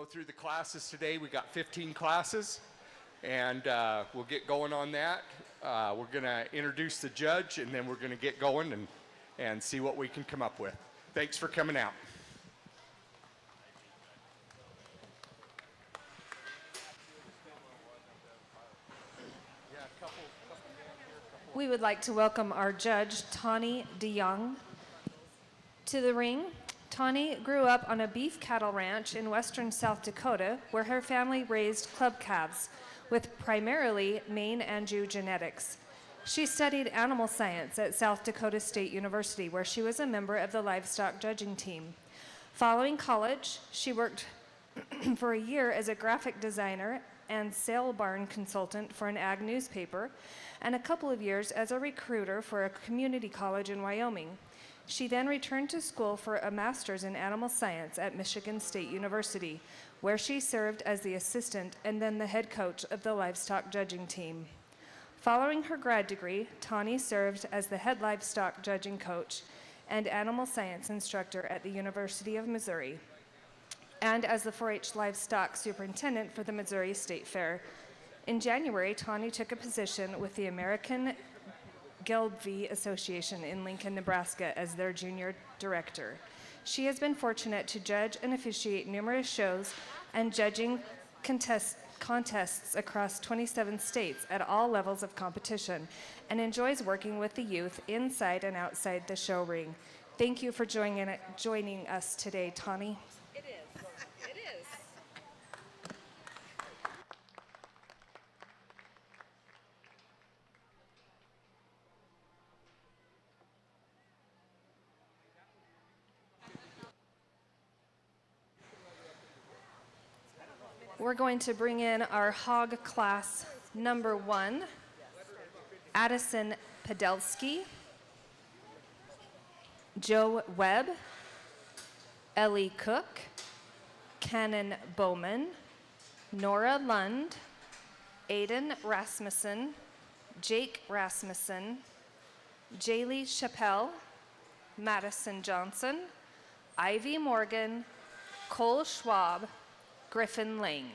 go through the classes today. We got 15 classes, and we'll get going on that. We're going to introduce the judge, and then we're going to get going and see what we can come up with. Thanks for coming out. We would like to welcome our judge, Tawny DeYoung, to the ring. Tawny grew up on a beef cattle ranch in western South Dakota, where her family raised club calves with primarily Maine Anjou genetics. She studied animal science at South Dakota State University, where she was a member of the livestock judging team. Following college, she worked for a year as a graphic designer and sale barn consultant for an ag newspaper, and a couple of years as a recruiter for a community college in Wyoming. She then returned to school for a master's in animal science at Michigan State University, where she served as the assistant and then the head coach of the livestock judging team. Following her grad degree, Tawny served as the head livestock judging coach and animal science instructor at the University of Missouri, and as the 4-H livestock superintendent for the Missouri State Fair. In January, Tawny took a position with the American Gelbvieh Association in Lincoln, Nebraska as their junior director. She has been fortunate to judge and officiate numerous shows and judging contests across 27 states at all levels of competition, and enjoys working with the youth inside and outside the show ring. Thank you for joining us today, Tawny. It is. It is. We're going to bring in our hog class number 1, Addison Podelsky, Joe Webb, Ellie Cook, Cannon Bowman, Nora Lund, Aiden Rasmussen, Jake Rasmussen, Jaylee Chappelle, Madison Johnson, Ivy Morgan, Cole Schwab, Griffin Lang.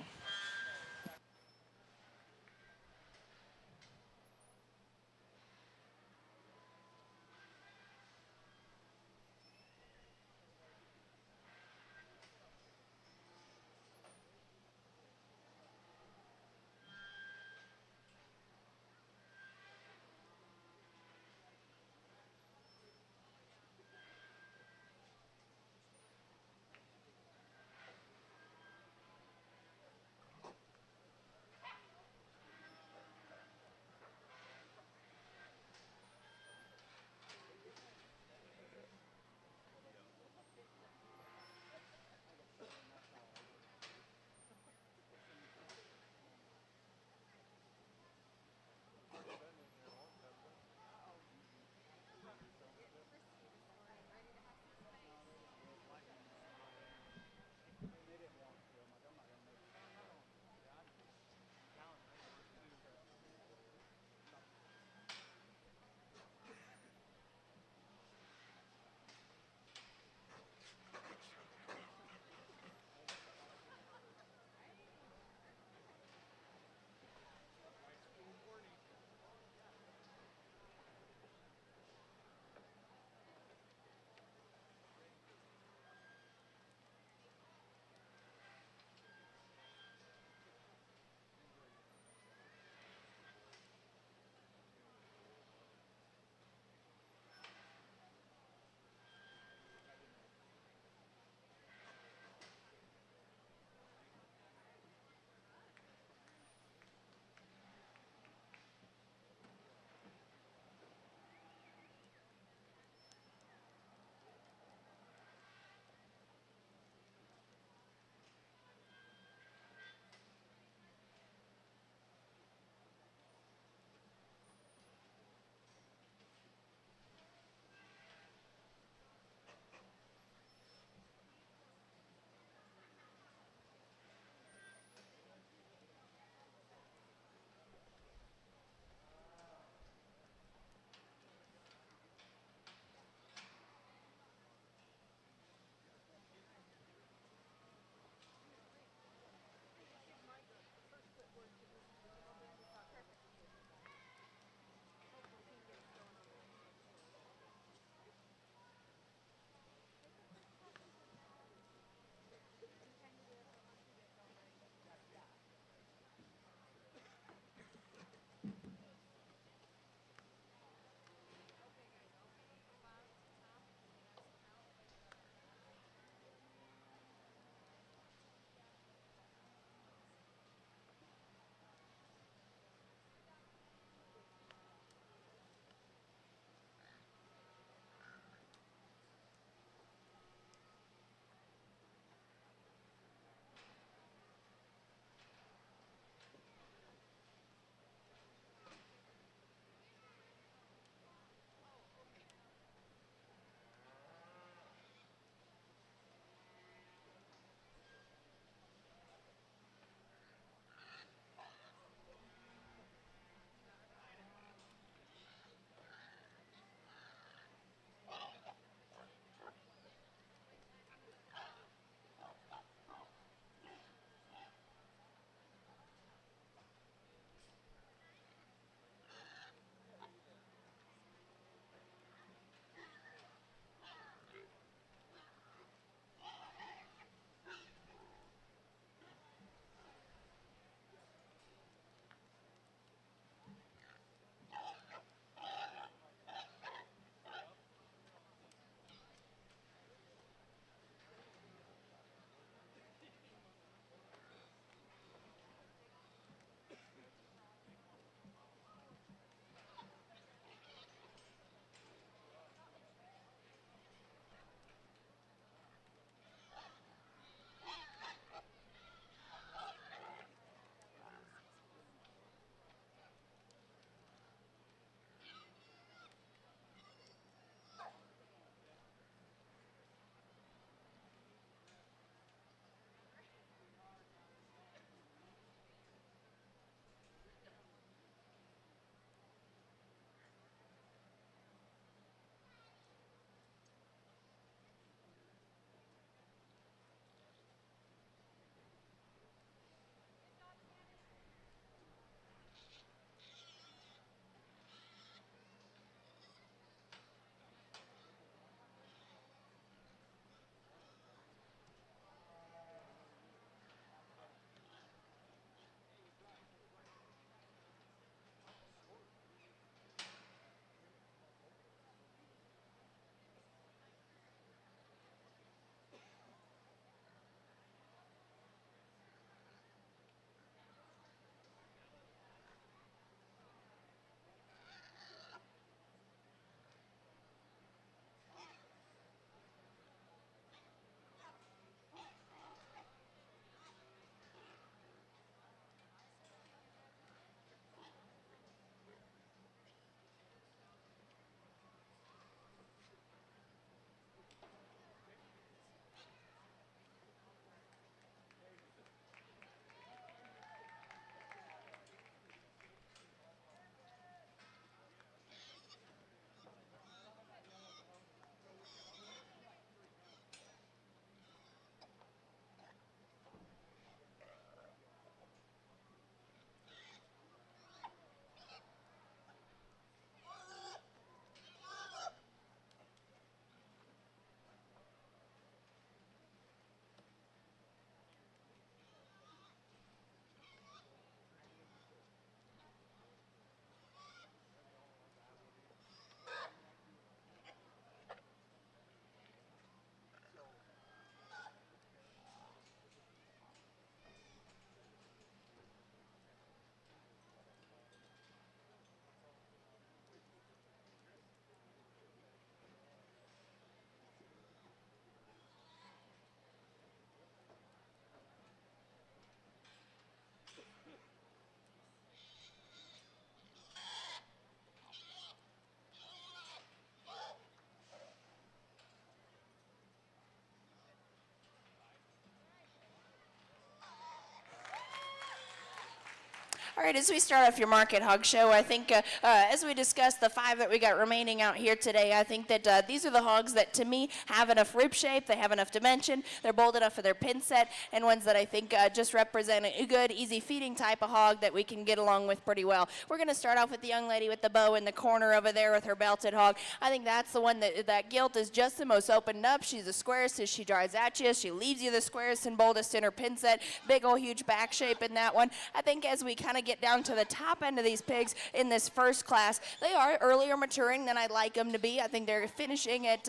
All right, as we start off your Market Hog Show, I think as we discussed the 5 that we got remaining out here today, I think that these are the hogs that, to me, have enough rib shape, they have enough dimension, they're bold enough for their pin set, and ones that I think just represent a good, easy feeding type of hog that we can get along with pretty well. We're going to start off with the young lady with the bow in the corner over there with her belted hog. I think that's the one that gilt is just the most opened up. She's the squarest as she drives at you. She leaves you the squarest and boldest in her pin set. Big old huge back shape in that one. I think as we kind of get down to the top end of these pigs in this first class, they are earlier maturing than I'd like them to be. I think they're finishing at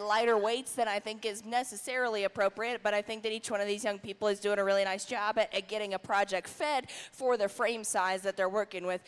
lighter weights than I think is necessarily appropriate, but I think that each one of these young people is doing a really nice job at getting a project fed for the frame size that they're working with.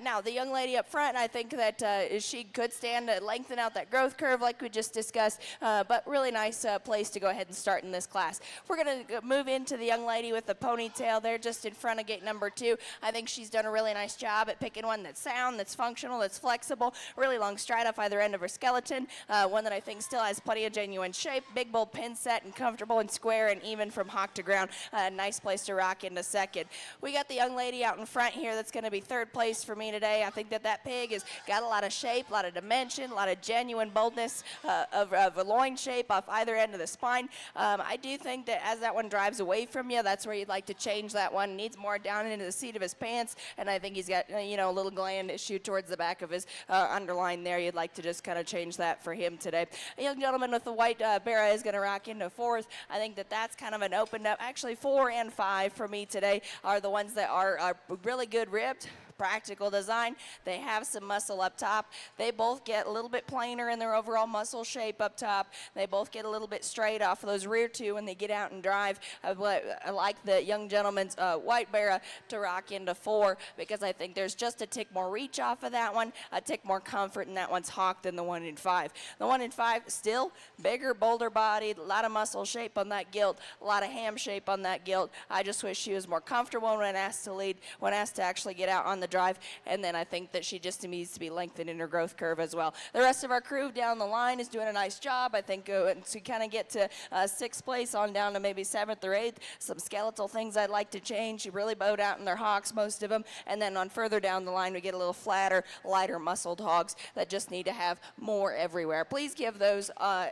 Now, the young lady up front, I think that she could stand to lengthen out that growth curve like we just discussed, but really nice place to go ahead and start in this class. We're going to move into the young lady with the ponytail there just in front of gate number 2. I think she's done a really nice job at picking one that's sound, that's functional, that's flexible, really long stride off either end of her skeleton, one that I think still has plenty of genuine shape, big bold pin set and comfortable and square and even from hock to ground. Nice place to rock into second. We got the young lady out in front here that's going to be third place for me today. I think that pig has got a lot of shape, a lot of dimension, a lot of genuine boldness of a loin shape off either end of the spine. I do think that as that one drives away from you, that's where you'd like to change that one. Needs more down into the seat of his pants, and I think he's got a little gland issue towards the back of his underline there. You'd like to just kind of change that for him today. A young gentleman with the white Barra is going to rock into fourth. I think that's kind of an opened up. Actually, 4 and 5 for me today are the ones that are really good ribbed, practical design. They have some muscle up top. They both get a little bit plainer in their overall muscle shape up top. They both get a little bit straight off of those rear two when they get out and drive. I like the young gentleman's white Barra to rock into 4 because I think there's just a tick more reach off of that one, a tick more comfort in that one's hock than the 1 in 5. The 1 in 5 still bigger, bolder bodied, a lot of muscle shape on that gilt, a lot of ham shape on that gilt. I just wish she was more comfortable when asked to lead, when asked to actually get out on the drive, and then I think that she just needs to be lengthened in her growth curve as well. The rest of our crew down the line is doing a nice job. I think to kind of get to 6th place on down to maybe 7th or 8th, some skeletal things I'd like to change. She really bowed out in their hocks, most of them, and then on further down the line we get a little flatter, lighter muscled hogs that just need to have more everywhere. Please give those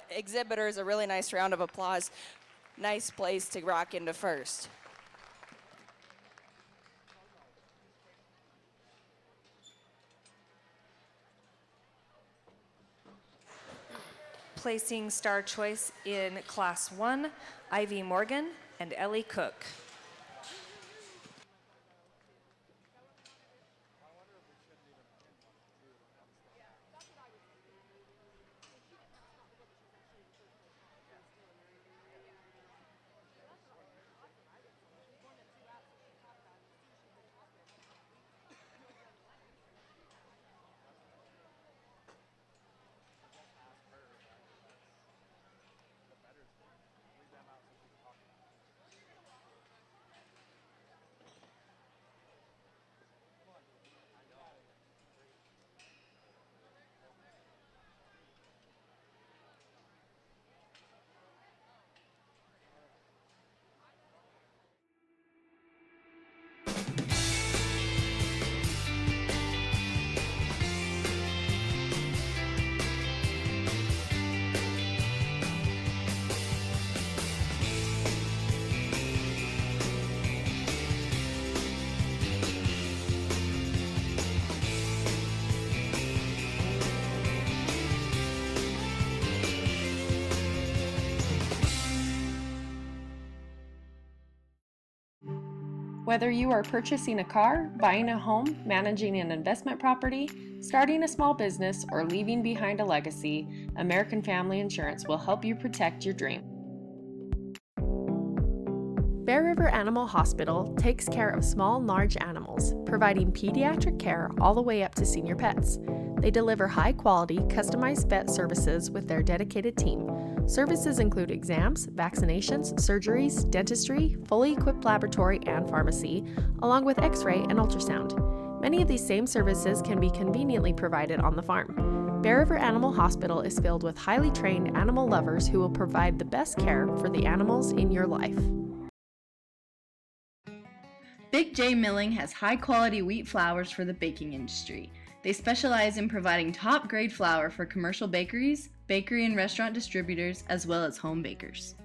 exhibitors a really nice round of applause. Nice place to rock into first. Placing star choice in class 1, Ivy Morgan and Ellie Cook. Whether you are purchasing a car, buying a home, managing an investment property, starting a small business, or leaving behind a legacy, American Family Insurance will help you protect your dream. Bear River Animal Hospital takes care of small and large animals, providing pediatric care all the way up to senior pets. They deliver high-quality, customized vet services with their dedicated team. Services include exams, vaccinations, surgeries, dentistry, fully equipped laboratory and pharmacy, along with x-ray and ultrasound. Many of these same services can be conveniently provided on the farm. Bear River Animal Hospital is filled with highly trained animal lovers who will provide the best care for the animals in your life. Big J Milling has high-quality wheat flours for the baking industry. They specialize in providing top-grade flour for commercial bakeries, bakery and restaurant distributors, as well as home bakers.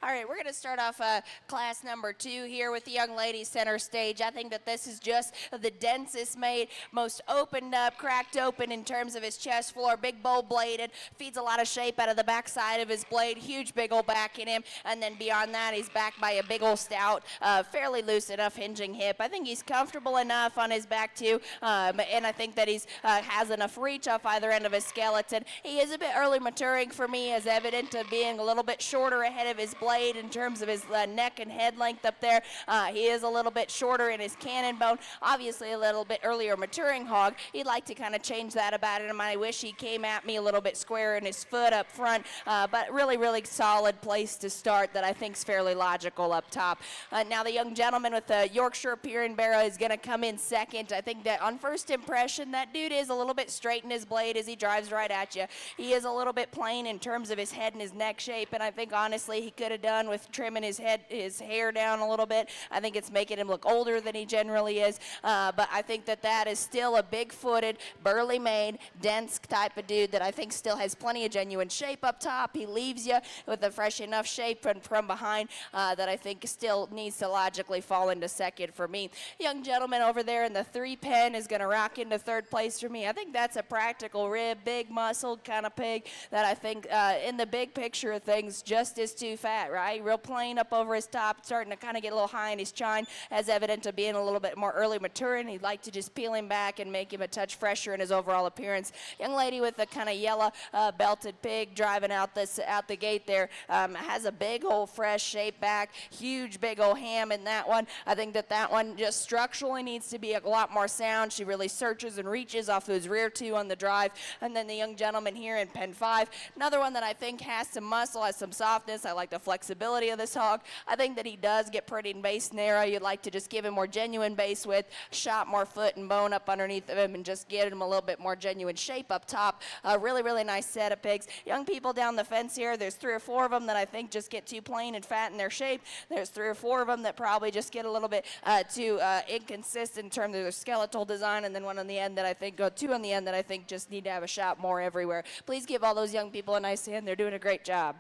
All right, we're going to start off class number 2 here with the young ladies center stage. I think that this is just the densest made, most opened up, cracked open in terms of his chest floor, big bowl bladed, feeds a lot of shape out of the back side of his blade, huge big old back in him, and then beyond that he's backed by a big old stout, fairly loose enough hinging hip. I think he's comfortable enough on his back too, and I think that he's has enough reach off either end of his skeleton. He is a bit early maturing for me, as evident of being a little bit shorter ahead of his blade in terms of his neck and head length up there. He is a little bit shorter in his cannon bone, obviously a little bit earlier maturing hog. He'd like to kind of change that about him. I wish he came at me a little bit square in his foot up front, but really solid place to start that I think is fairly logical up top. Now the young gentleman with the Yorkshire Pierian Barrow is going to come in second. I think that on first impression, that dude is a little bit straight in his blade as he drives right at you. He is a little bit plain in terms of his head and his neck shape, and I think honestly he could have done with trimming his hair down a little bit. I think it's making him look older than he generally is, but I think that that is still a big-footed, burly-made, dense type of dude that I think still has plenty of genuine shape up top. He leaves you with a fresh enough shape from behind that I think still needs to logically fall into second for me. Young gentleman over there in the 3 pen is going to rock into third place for me. I think that's a practical rib, big muscled kind of pig that I think in the big picture of things just is too fat, right? Real plain up over his top, starting to kind of get a little high in his chine, as evident of being a little bit more early maturing. He'd like to just peel him back and make him a touch fresher in his overall appearance. Young lady with the kind of yellow belted pig driving out the gate there has a big old fresh shape back, huge big old ham in that one. I think that one just structurally needs to be a lot more sound. She really searches and reaches off those rear 2 on the drive. And then the young gentleman here in pen 5, another one that I think has some muscle, has some softness. I like the flexibility of this hog. I think that he does get pretty base narrow. You'd like to just give him more genuine base width, shot more foot and bone up underneath of him, and just get him a little bit more genuine shape up top. Really nice set of pigs. Young people down the fence here, there's 3 or 4 of them that I think just get too plain and fat in their shape. There's 3 or 4 of them that probably just get a little bit too inconsistent in terms of their skeletal design, and then 1 on the end that I think, 2 on the end that I think just need to have a shot more everywhere. Please give all those young people a nice hand. They're doing a great job.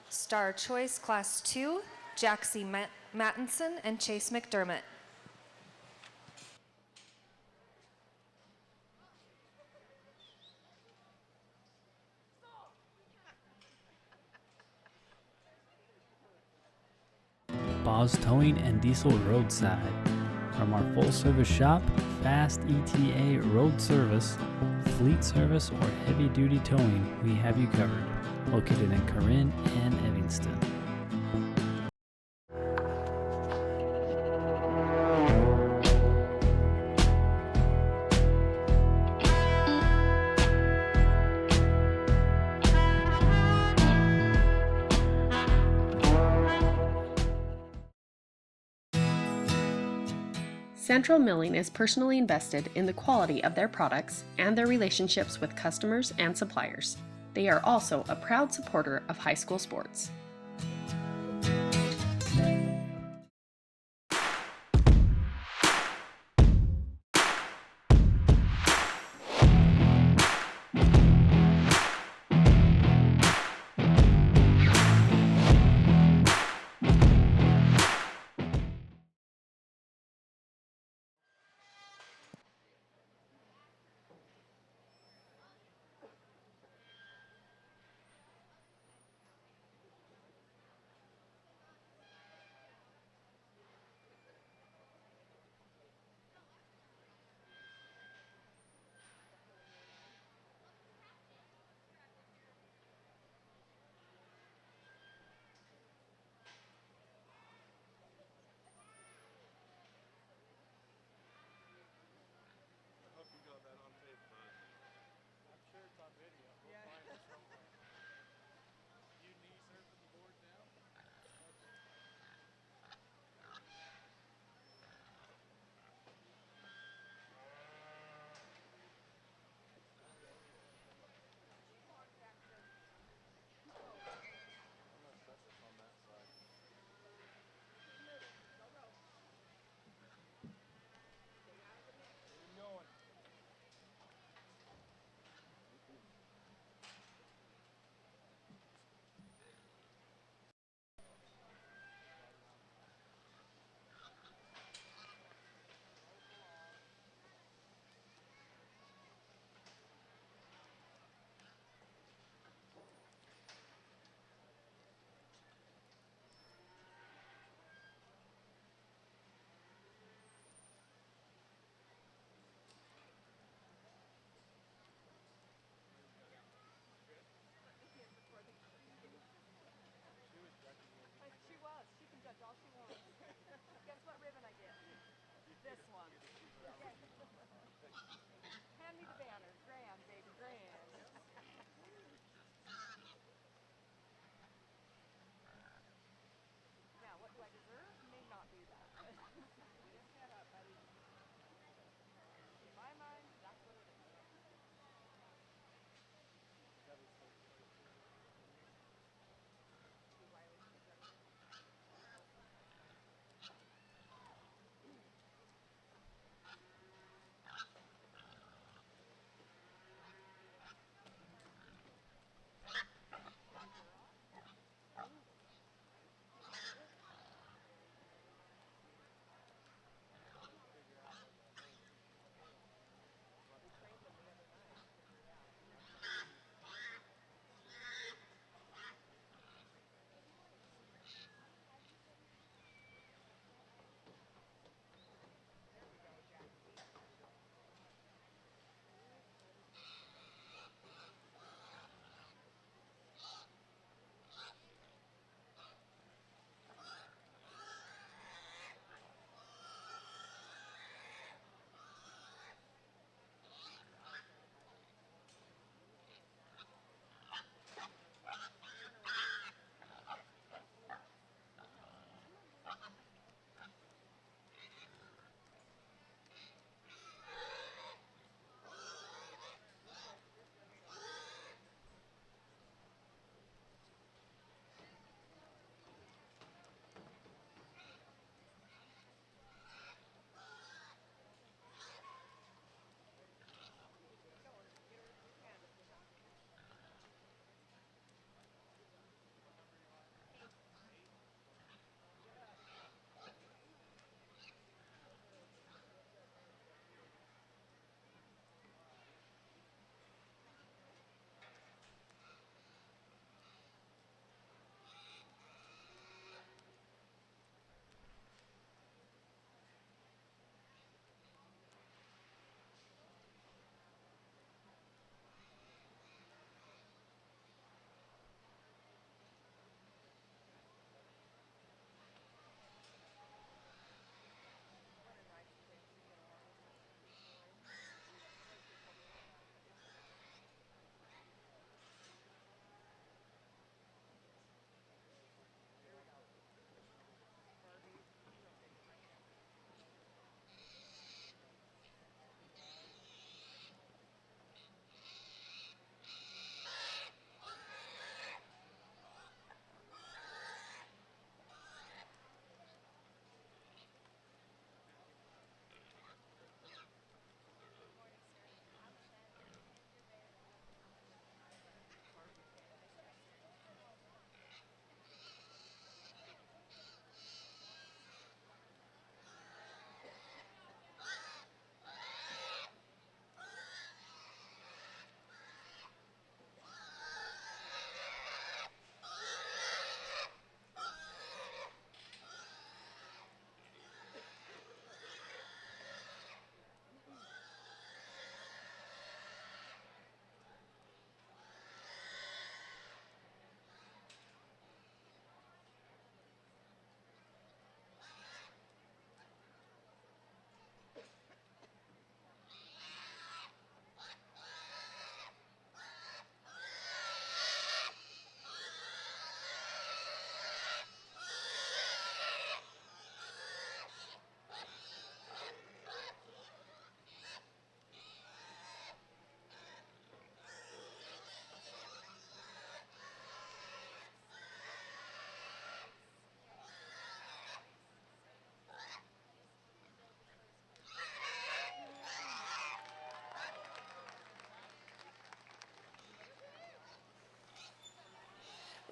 Star Choice Class 2, Jaxie Mattinson and Chase McDermott. Boz Towing and Diesel Roadside. From our full-service shop, fast ETA road service, fleet service, or heavy-duty towing, we have you covered. Located in Corinne and Evanston. Central Milling is personally invested in the quality of their products and their relationships with customers and suppliers. They are also a proud supporter of high school sports.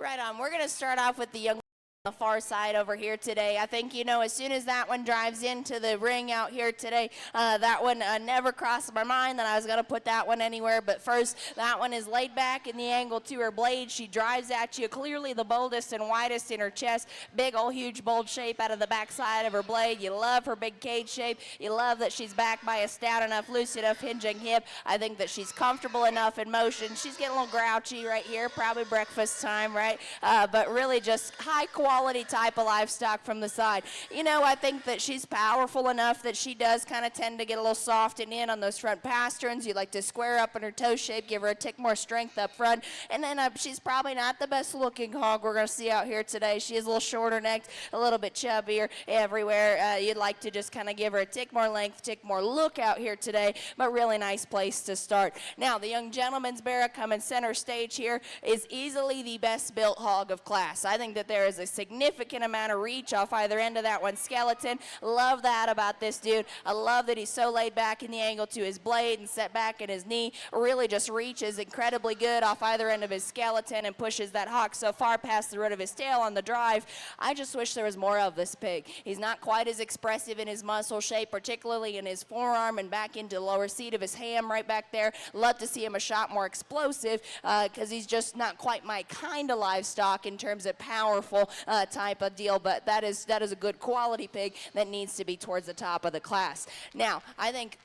Right on. We're going to start off with the young on the far side over here today. I think, you know, as soon as that one drives into the ring out here today, that one never crossed my mind that I was going to put that one anywhere. But first, that one is laid back in the angle to her blade. She drives at you, clearly the boldest and widest in her chest. Big old huge bold shape out of the backside of her blade. You love her big cage shape. You love that she's backed by a stout enough, loose enough hinging hip. I think that she's comfortable enough in motion. She's getting a little grouchy right here, probably breakfast time, right? But really just high quality type of livestock from the side. You know, I think that she's powerful enough that she does kind of tend to get a little soft and in on those front pasterns. You like to square up in her toe shape, give her a tick more strength up front. And then she's probably not the best looking hog we're going to see out here today. She is a little shorter necked, a little bit chubbier everywhere. You'd like to just kind of give her a tick more length, tick more look out here today, but really nice place to start. Now, the young gentleman's barra coming center stage here is easily the best built hog of class. I think that there is a significant amount of reach off either end of that one skeleton. Love that about this dude. I love that he's so laid back in the angle to his blade and set back in his knee. Really just reaches incredibly good off either end of his skeleton and pushes that hawk so far past the root of his tail on the drive. I just wish there was more of this pig. He's not quite as expressive in his muscle shape, particularly in his forearm and back into the lower seat of his ham right back there. Love to see him a shot more explosive because he's just not quite my kind of livestock in terms of powerful type of deal, but that is a good quality pig that needs to be towards the top of the class. Now, I think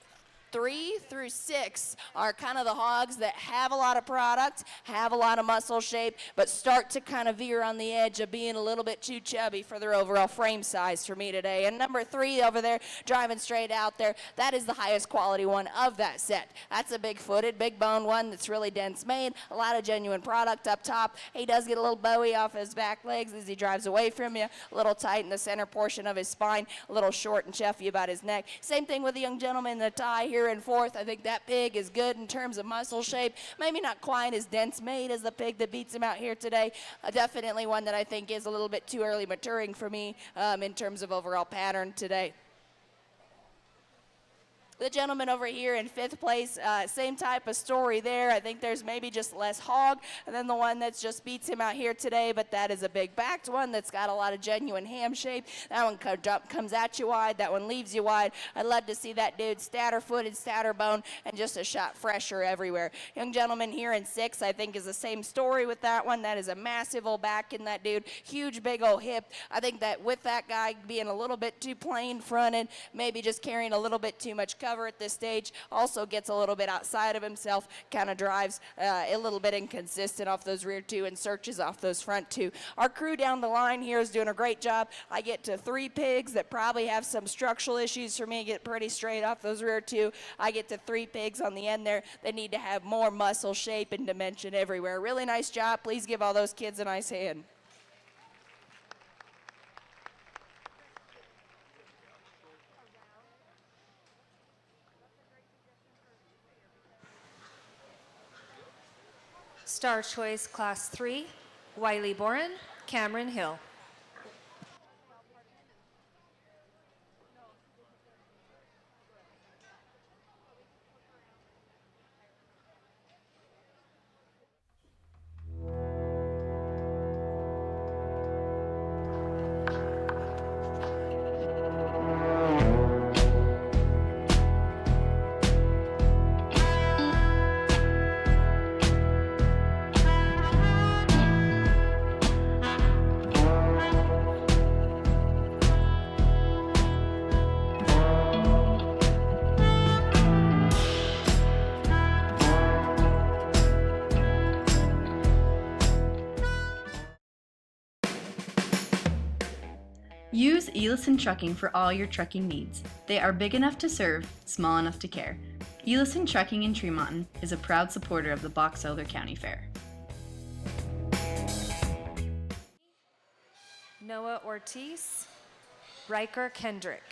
3 through 6 are kind of the hogs that have a lot of product, have a lot of muscle shape, but start to kind of veer on the edge of being a little bit too chubby for their overall frame size for me today. And number 3 over there, driving straight out there, that is the highest quality one of that set. That's a big-footed, big-boned one that's really dense made, a lot of genuine product up top. He does get a little bowie off his back legs as he drives away from you, a little tight in the center portion of his spine, a little short and chuffy about his neck. Same thing with the young gentleman in the tie here in fourth. I think that pig is good in terms of muscle shape. Maybe not quite as dense made as the pig that beats him out here today. Definitely one that I think is a little bit too early maturing for me in terms of overall pattern today. The gentleman over here in 5th place, same type of story there. I think there's maybe just less hog than the one that just beats him out here today, but that is a big backed one that's got a lot of genuine ham shape. That one comes at you wide, that one leaves you wide. I'd love to see that dude statter footed, statter bone, and just a shot fresher everywhere. Young gentleman here in 6th, I think is the same story with that one. That is a massive old back in that dude, huge big old hip. I think that with that guy being a little bit too plain fronted, maybe just carrying a little bit too much cover at this stage, also gets a little bit outside of himself, kind of drives a little bit inconsistent off those rear 2 and searches off those front 2. Our crew down the line here is doing a great job. I get to 3 pigs that probably have some structural issues for me, get pretty straight off those rear 2. I get to 3 pigs on the end there that need to have more muscle shape and dimension everywhere. Really nice job. Please give all those kids a nice hand. Star Choice Class 3, Wiley Boren, Cameron Hill. Use Elison Trucking for all your trucking needs. They are big enough to serve, small enough to care. Elison Trucking in Tremonton is a proud supporter of the Box Elder County Fair. Noah Ortiz, Riker Kendrick.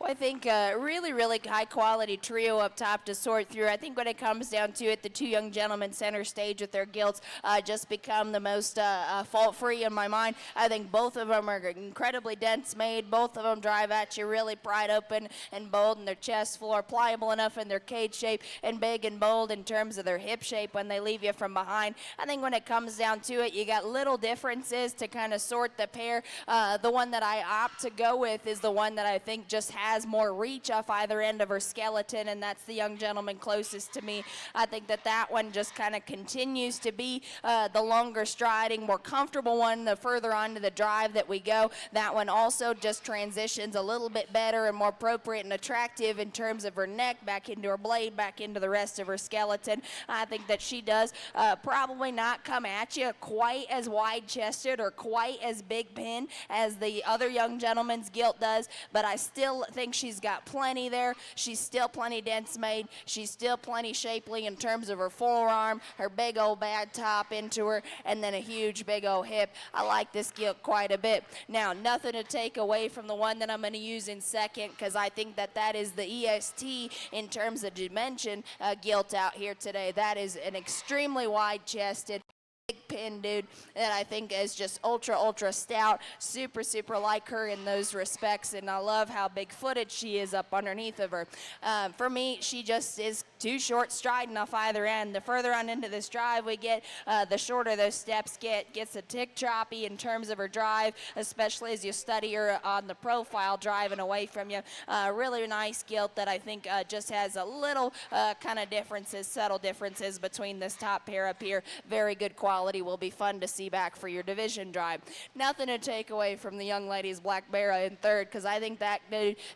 Well, I think really high quality trio up top to sort through. I think when it comes down to it, the two young gentlemen center stage with their gilts just become the most fault free in my mind. I think both of them are incredibly dense made. Both of them drive at you really pried open and bold in their chest floor, pliable enough in their cage shape, and big and bold in terms of their hip shape when they leave you from behind. I think when it comes down to it, you got little differences to kind of sort the pair. The one that I opt to go with is the one that I think just has more reach off either end of her skeleton, and that's the young gentleman closest to me. I think that one just kind of continues to be the longer striding, more comfortable one the further onto the drive that we go. That one also just transitions a little bit better and more appropriate and attractive in terms of her neck back into her blade, back into the rest of her skeleton. I think that she does probably not come at you quite as wide-chested or quite as big pin as the other young gentleman's gilt does, but I still think she's got plenty there. She's still plenty dense made. She's still plenty shapely in terms of her forearm, her big old bad top into her, and then a huge big old hip. I like this gilt quite a bit. Now, nothing to take away from the one that I'm going to use in second, because I think that is the EST in terms of dimension gilt out here today. That is an extremely wide-chested, big pin dude that I think is just ultra stout, super like her in those respects, and I love how big footed she is up underneath of her. For me, she just is too short striding off either end. The further on into this drive we get, the shorter those steps gets a tick choppy in terms of her drive, especially as you study her on the profile driving away from you. Really nice gilt that I think just has a little kind of differences, subtle differences between this top pair up here. Very good quality, will be fun to see back for your division drive. Nothing to take away from the young lady's Black Barra in third, because I think that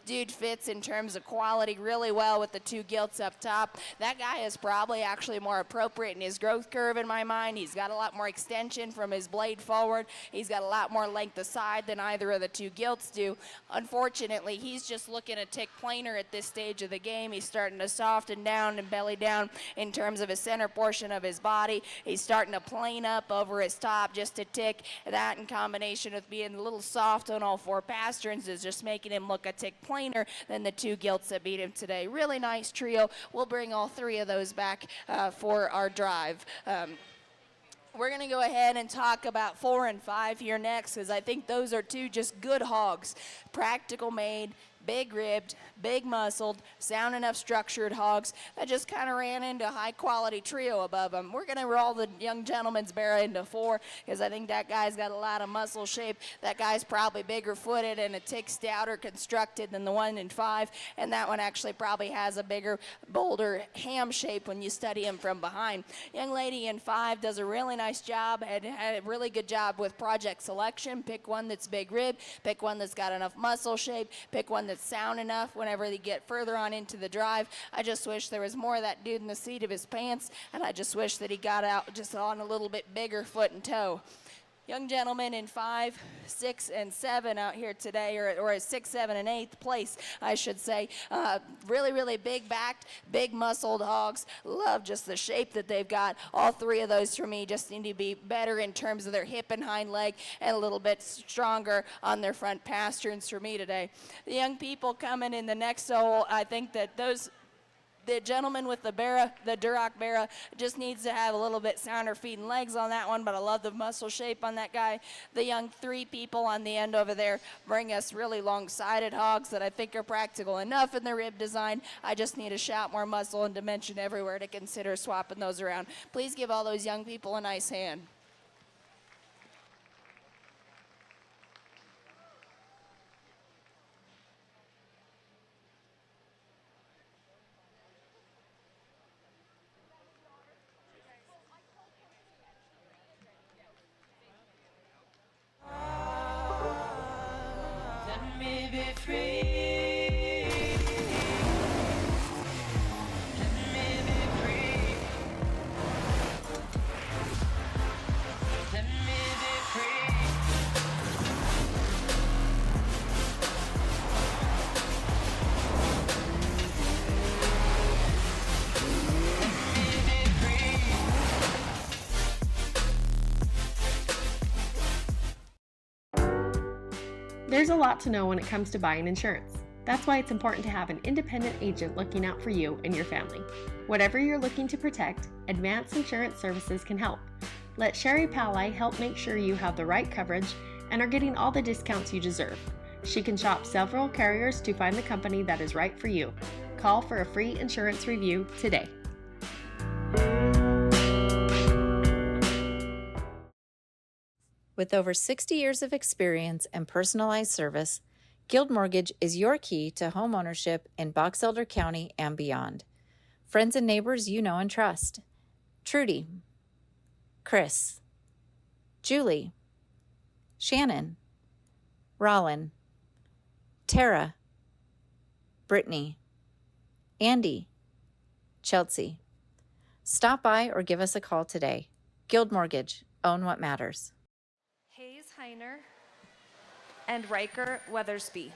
dude fits in terms of quality really well with the two gilts up top. That guy is probably actually more appropriate in his growth curve in my mind. He's got a lot more extension from his blade forward. He's got a lot more length aside than either of the two gilts do. Unfortunately, he's just looking a tick plainer at this stage of the game. He's starting to soften down and belly down in terms of his center portion of his body. He's starting to plane up over his top just a tick. That in combination with being a little soft on all four pasterns is just making him look a tick plainer than the two gilts that beat him today. Really nice trio. We'll bring all three of those back for our drive. We're going to go ahead and talk about 4 and 5 here next, because I think those are two just good hogs. Practical made, big ribbed, big muscled, sound enough structured hogs that just kind of ran into a high quality trio above them. We're going to roll the young gentleman's Barra into 4, because I think that guy's got a lot of muscle shape. That guy's probably bigger footed and a tick stouter constructed than the one in 5, and that one actually probably has a bigger, bolder ham shape when you study him from behind. Young lady in 5 does a really nice job and had a really good job with project selection. Pick one that's big rib, pick one that's got enough muscle shape, pick one that's sound enough whenever they get further on into the drive. I just wish there was more of that dude in the seat of his pants, and I just wish that he got out just on a little bit bigger foot and toe. Young gentlemen in 5, 6, and 7 out here today, or 6, 7, and 8th place, I should say. Really big backed, big muscled hogs. Love just the shape that they've got. All three of those for me just need to be better in terms of their hip and hind leg, and a little bit stronger on their front pasterns for me today. The young people coming in the next hole, I think that the gentleman with the Barra, the Duroc Barra, just needs to have a little bit sounder feet and legs on that one, but I love the muscle shape on that guy. The young 3 people on the end over there bring us really long-sided hogs that I think are practical enough in the rib design. I just need a shout more muscle and dimension everywhere to consider swapping those around. Please give all those young people a nice hand. There's a lot to know when it comes to buying insurance. That's why it's important to have an independent agent looking out for you and your family. Whatever you're looking to protect, Advanced Insurance Services can help. Let Sherry Pally help make sure you have the right coverage and are getting all the discounts you deserve. She can shop several carriers to find the company that is right for you. Call for a free insurance review today. With over 60 years of experience and personalized service, Guild Mortgage is your key to home ownership in Box Elder County and beyond. Friends and neighbors you know and trust. Trudy, Chris, Julie, Shannon, Rollin, Tara, Brittany, Andy, Chelsea. Stop by or give us a call today. Guild Mortgage, own what matters. Hayes Heiner and Riker Weathersby.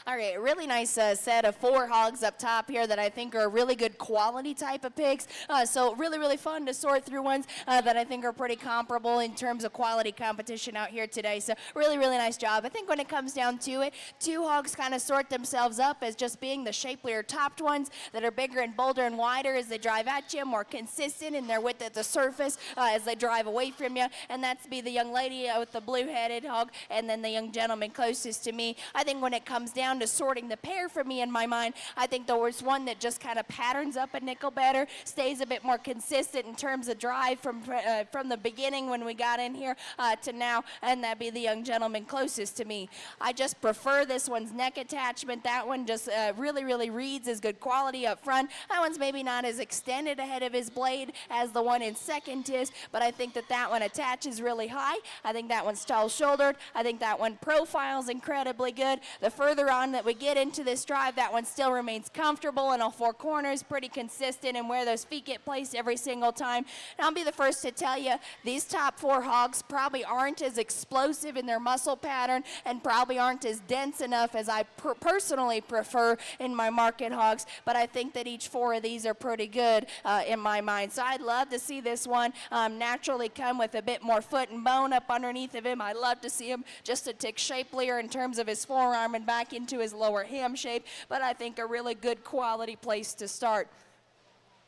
All right, a really nice set of 4 hogs up top here that I think are a really good quality type of pigs. So really, really fun to sort through ones that I think are pretty comparable in terms of quality competition out here today. So really, really nice job. I think when it comes down to it, 2 hogs kind of sort themselves up as just being the shapelier topped ones that are bigger and bolder and wider as they drive at you, more consistent in their width at the surface as they drive away from you. And that's be the young lady with the blue-headed hog and then the young gentleman closest to me. I think when it comes down to sorting the pair for me in my mind, I think there was one that just kind of patterns up a nickel better, stays a bit more consistent in terms of drive from the beginning when we got in here to now, and that'd be the young gentleman closest to me. I just prefer this one's neck attachment. That one just really, really reads as good quality up front. That one's maybe not as extended ahead of his blade as the one in second is, but I think that one attaches really high. I think that one's tall-shouldered. I think that one profiles incredibly good. The further on that we get into this drive, that one still remains comfortable in all 4 corners, pretty consistent in where those feet get placed every single time. And I'll be the first to tell you, these top 4 hogs probably aren't as explosive in their muscle pattern and probably aren't as dense enough as I personally prefer in my market hogs, but I think that each 4 of these are pretty good in my mind. So I'd love to see this one naturally come with a bit more foot and bone up underneath of him. I'd love to see him just a tick shapelier in terms of his forearm and back into his lower ham shape, but I think a really good quality place to start.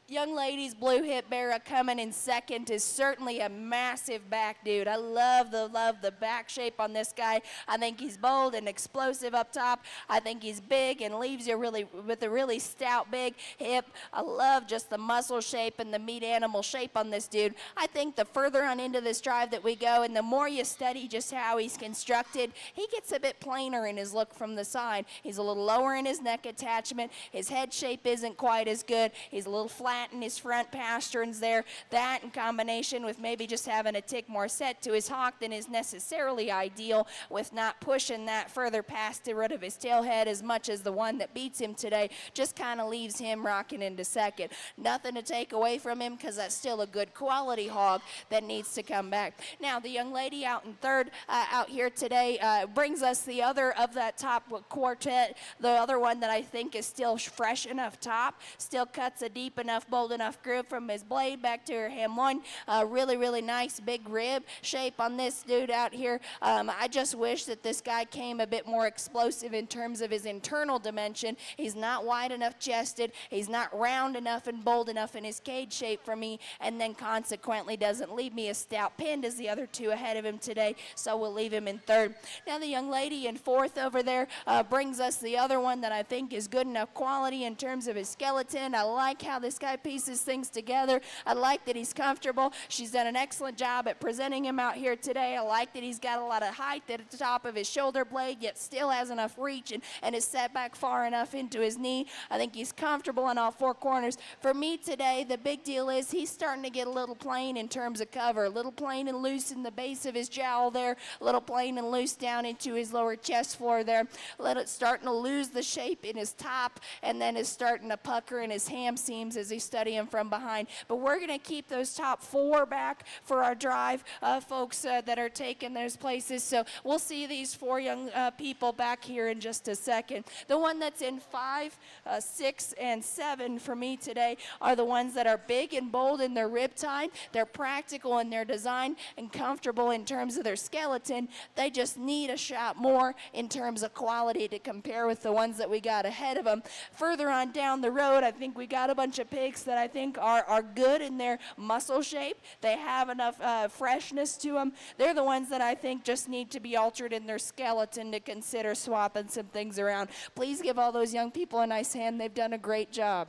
Young lady's blue hip bearer coming in second is certainly a massive back dude. I love the back shape on this guy. I think he's bold and explosive up top. I think he's big and leaves you really with a really stout big hip. I love just the muscle shape and the meat animal shape on this dude. I think the further on into this drive that we go and the more you study just how he's constructed, he gets a bit plainer in his look from the side. He's a little lower in his neck attachment. His head shape isn't quite as good. He's a little flat in his front pasterns there. That in combination with maybe just having a tick more set to his hock than is necessarily ideal, with not pushing that further past the root of his tail head as much as the one that beats him today, just kind of leaves him rocking into second. Nothing to take away from him because that's still a good quality hog that needs to come back. Now the young lady out in third out here today brings us the other of that top quartet, the other one that I think is still fresh enough top, still cuts a deep enough, bold enough groove from his blade back to her ham one. Really, really nice big rib shape on this dude out here. I just wish that this guy came a bit more explosive in terms of his internal dimension. He's not wide enough chested. He's not round enough and bold enough in his cage shape for me, and then consequently doesn't leave me as stout pinned as the other 2 ahead of him today, so we'll leave him in third. Now the young lady in fourth over there brings us the other one that I think is good enough quality in terms of his skeleton. I like how this guy pieces things together. I like that he's comfortable. She's done an excellent job at presenting him out here today. I like that he's got a lot of height at the top of his shoulder blade, yet still has enough reach and is set back far enough into his knee. I think he's comfortable on all 4 corners. For me today, the big deal is he's starting to get a little plain in terms of cover, a little plain and loose in the base of his jowl there, a little plain and loose down into his lower chest floor there. Let it starting to lose the shape in his top, and then is starting to pucker in his ham seams as he's studying from behind. But we're going to keep those top 4 back for our drive folks that are taking those places. So we'll see these 4 young people back here in just a second. The one that's in 5, 6, and 7 for me today are the ones that are big and bold in their rib tine. They're practical in their design and comfortable in terms of their skeleton. They just need a shot more in terms of quality to compare with the ones that we got ahead of them. Further on down the road, I think we got a bunch of pigs that I think are good in their muscle shape. They have enough freshness to them. They're the ones that I think just need to be altered in their skeleton to consider swapping some things around. Please give all those young people a nice hand. They've done a great job.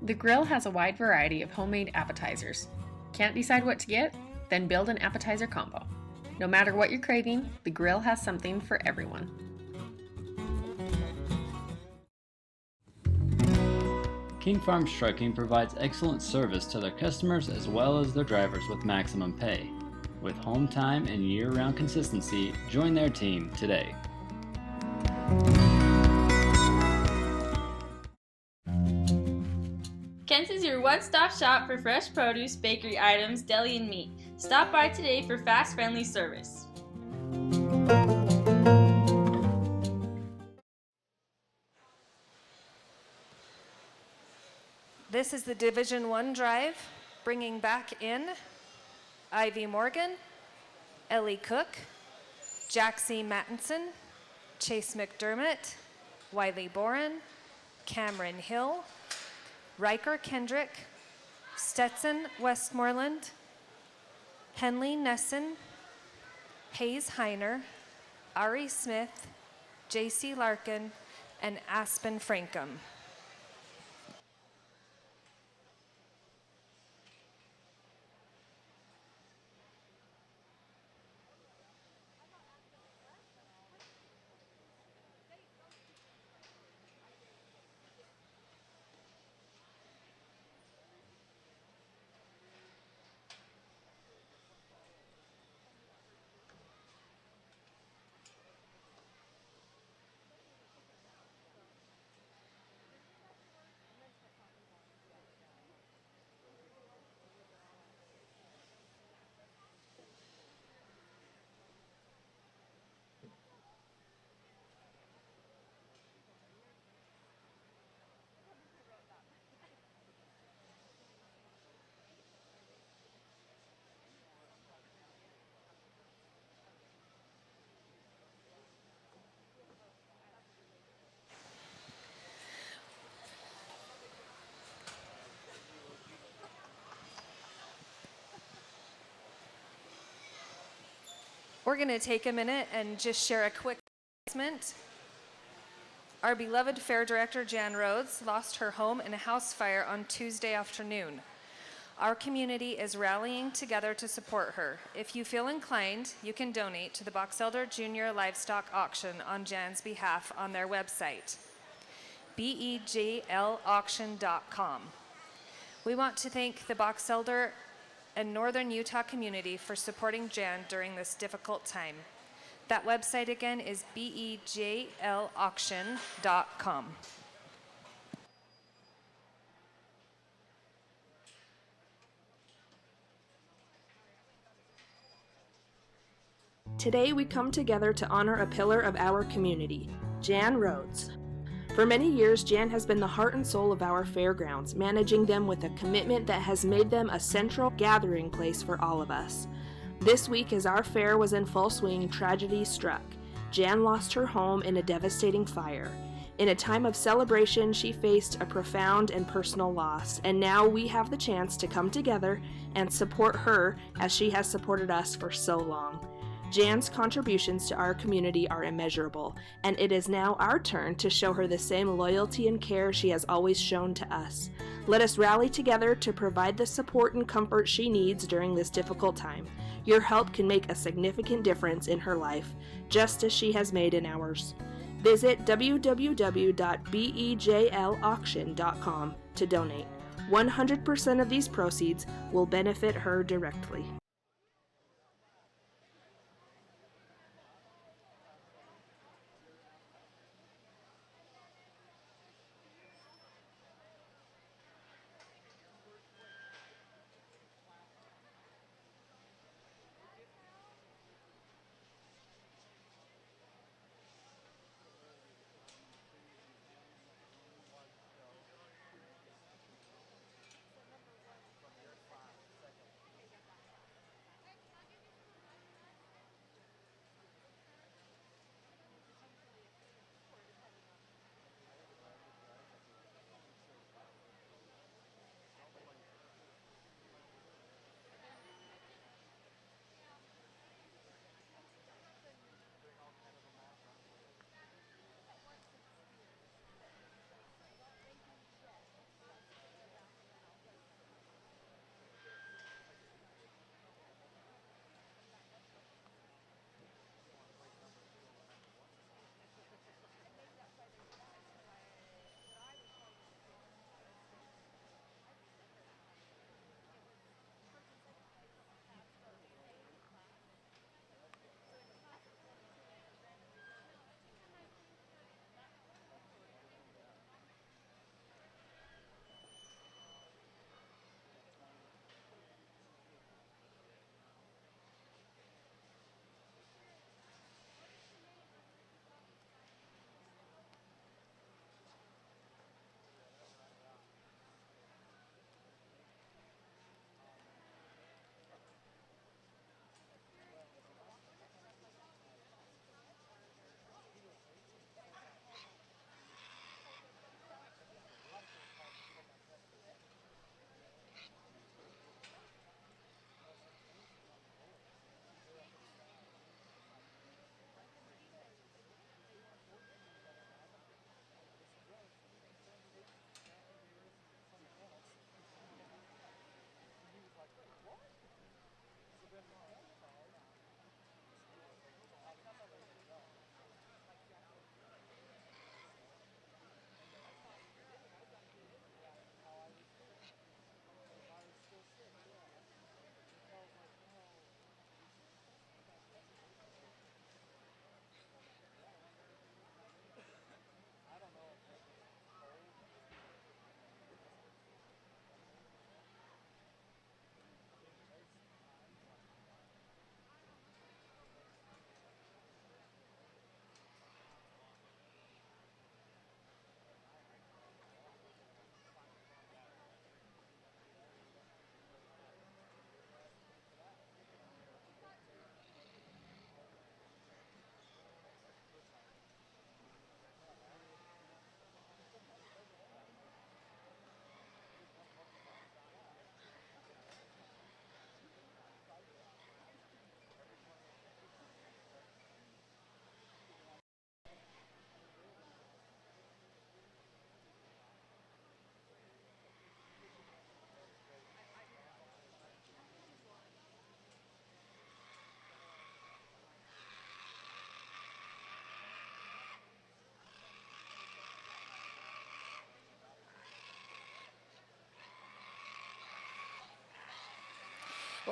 The grill has a wide variety of homemade appetizers. Can't decide what to get? Then build an appetizer combo. No matter what you're craving, the grill has something for everyone. King Farms Trucking provides excellent service to their customers as well as their drivers with maximum pay. With home time and year-round consistency, join their team today. Kent's is your one-stop shop for fresh produce, bakery items, deli, and meat. Stop by today for fast, friendly service. This is the Division 1 drive, bringing back in Ivy Morgan, Ellie Cook, Jaxie Mattinson, Chase McDermott, Wiley Boren, Cameron Hill, Riker Kendrick, Stetson Westmoreland, Henley Nesson, Hayes Heiner, Ari Smith, J.C. Larkin, and Aspen Frankum. We're going to take a minute and just share a quick announcement. Our beloved Fair Director Jan Rhodes lost her home in a house fire on Tuesday afternoon. Our community is rallying together to support her. If you feel inclined, you can donate to the Box Elder Junior Livestock Auction on Jan's behalf on their website, bejlauction.com. We want to thank the Box Elder and Northern Utah community for supporting Jan during this difficult time. That website again is bejlauction.com. Today we come together to honor a pillar of our community, Jan Rhodes. For many years, Jan has been the heart and soul of our fairgrounds, managing them with a commitment that has made them a central gathering place for all of us. This week, as our fair was in full swing, tragedy struck. Jan lost her home in a devastating fire. In a time of celebration, she faced a profound and personal loss, and now we have the chance to come together and support her as she has supported us for so long. Jan's contributions to our community are immeasurable, and it is now our turn to show her the same loyalty and care she has always shown to us. Let us rally together to provide the support and comfort she needs during this difficult time. Your help can make a significant difference in her life, just as she has made in ours. Visit www.bejlauction.com to donate. 100% of these proceeds will benefit her directly.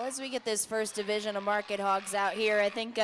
Well, as we get this first division of market hogs out here, I think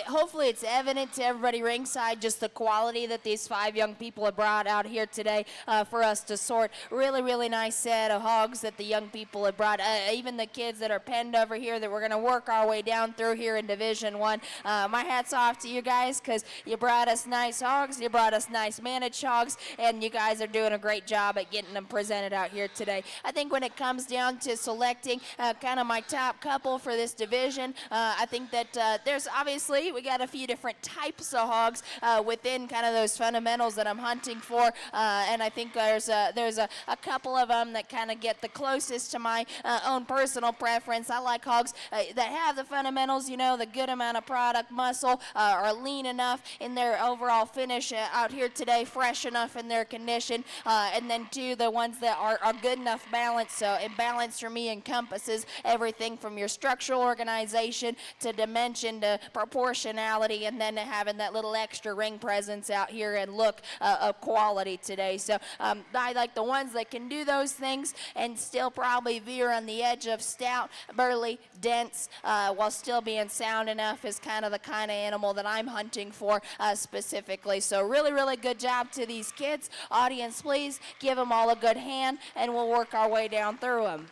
hopefully it's evident to everybody ringside just the quality that these 5 young people have brought out here today for us to sort. Really, really nice set of hogs that the young people have brought. Even the kids that are penned over here that we're going to work our way down through here in Division 1. My hat's off to you guys because you brought us nice hogs, you brought us nice managed hogs, and you guys are doing a great job at getting them presented out here today. I think when it comes down to selecting kind of my top couple for this division, I think that there's obviously, we got a few different types of hogs within kind of those fundamentals that I'm hunting for, and I think there's a couple of them that kind of get the closest to my own personal preference. I like hogs that have the fundamentals, you know, the good amount of product, muscle, are lean enough in their overall finish out here today, fresh enough in their condition, and then 2, the ones that are good enough balance. So, and balance for me encompasses everything from your structural organization to dimension to proportionality, and then having that little extra ring presence out here and look of quality today. So I like the ones that can do those things and still probably veer on the edge of stout, burly, dense, while still being sound enough is kind of animal that I'm hunting for specifically. So really, really good job to these kids. Audience, please give them all a good hand, and we'll work our way down through them.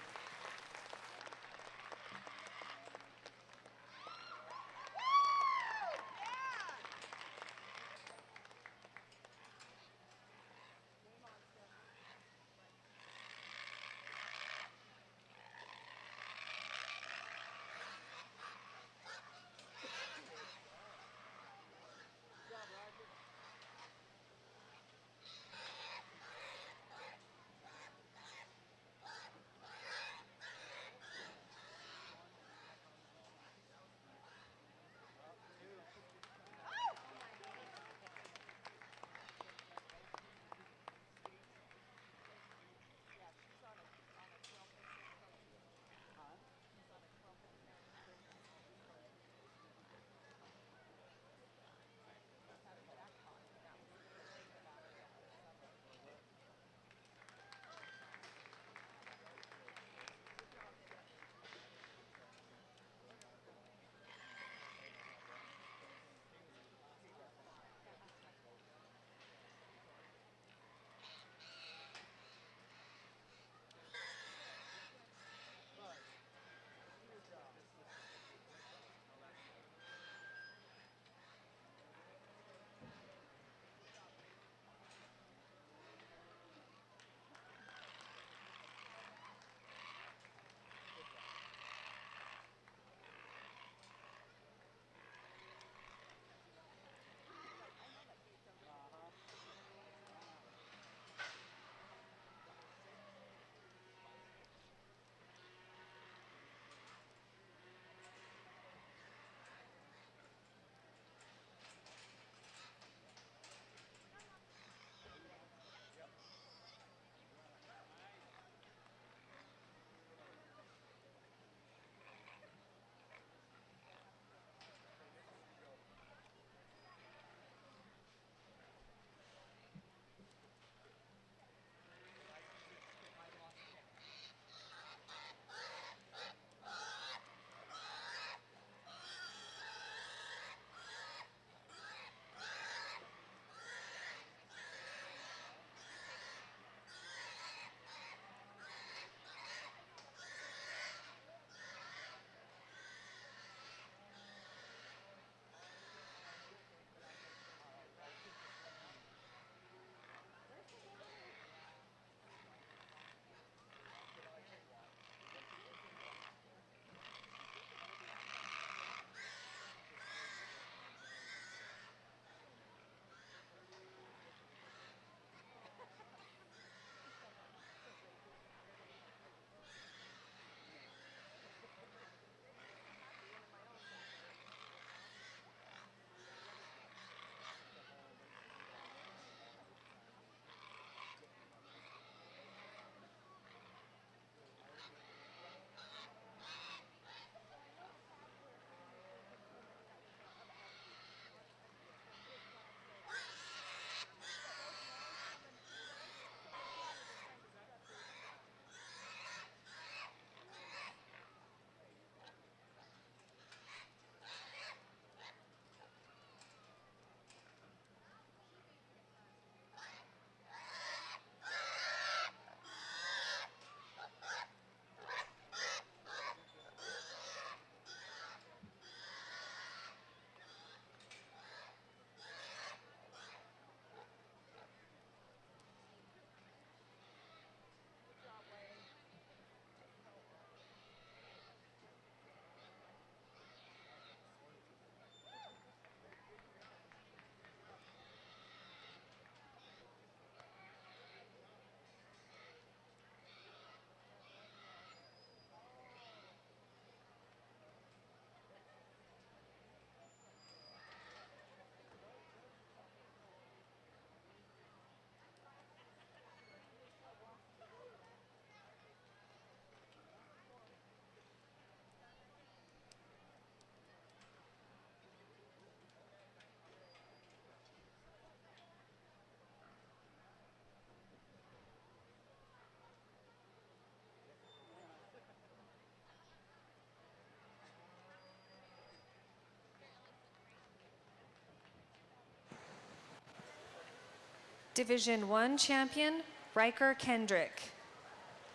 Division 1 champion, Riker Kendrick.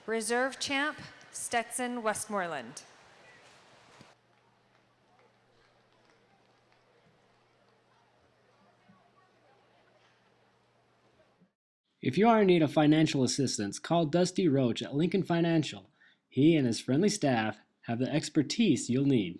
Reserve champ, Stetson Westmoreland. If you are in need of financial assistance, call Dusty Roach at Lincoln Financial. He and his friendly staff have the expertise you'll need.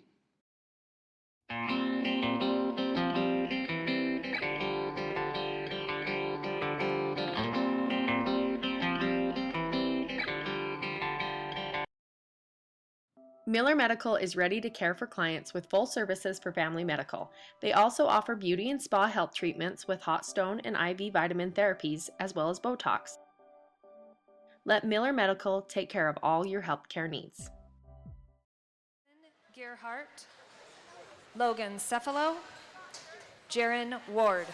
Miller Medical is ready to care for clients with full services for family medical. They also offer beauty and spa health treatments with hot stone and IV vitamin therapies, as well as Botox. Let Miller Medical take care of all your healthcare needs. Gearhart, Logan Cephalo, Jaron Ward.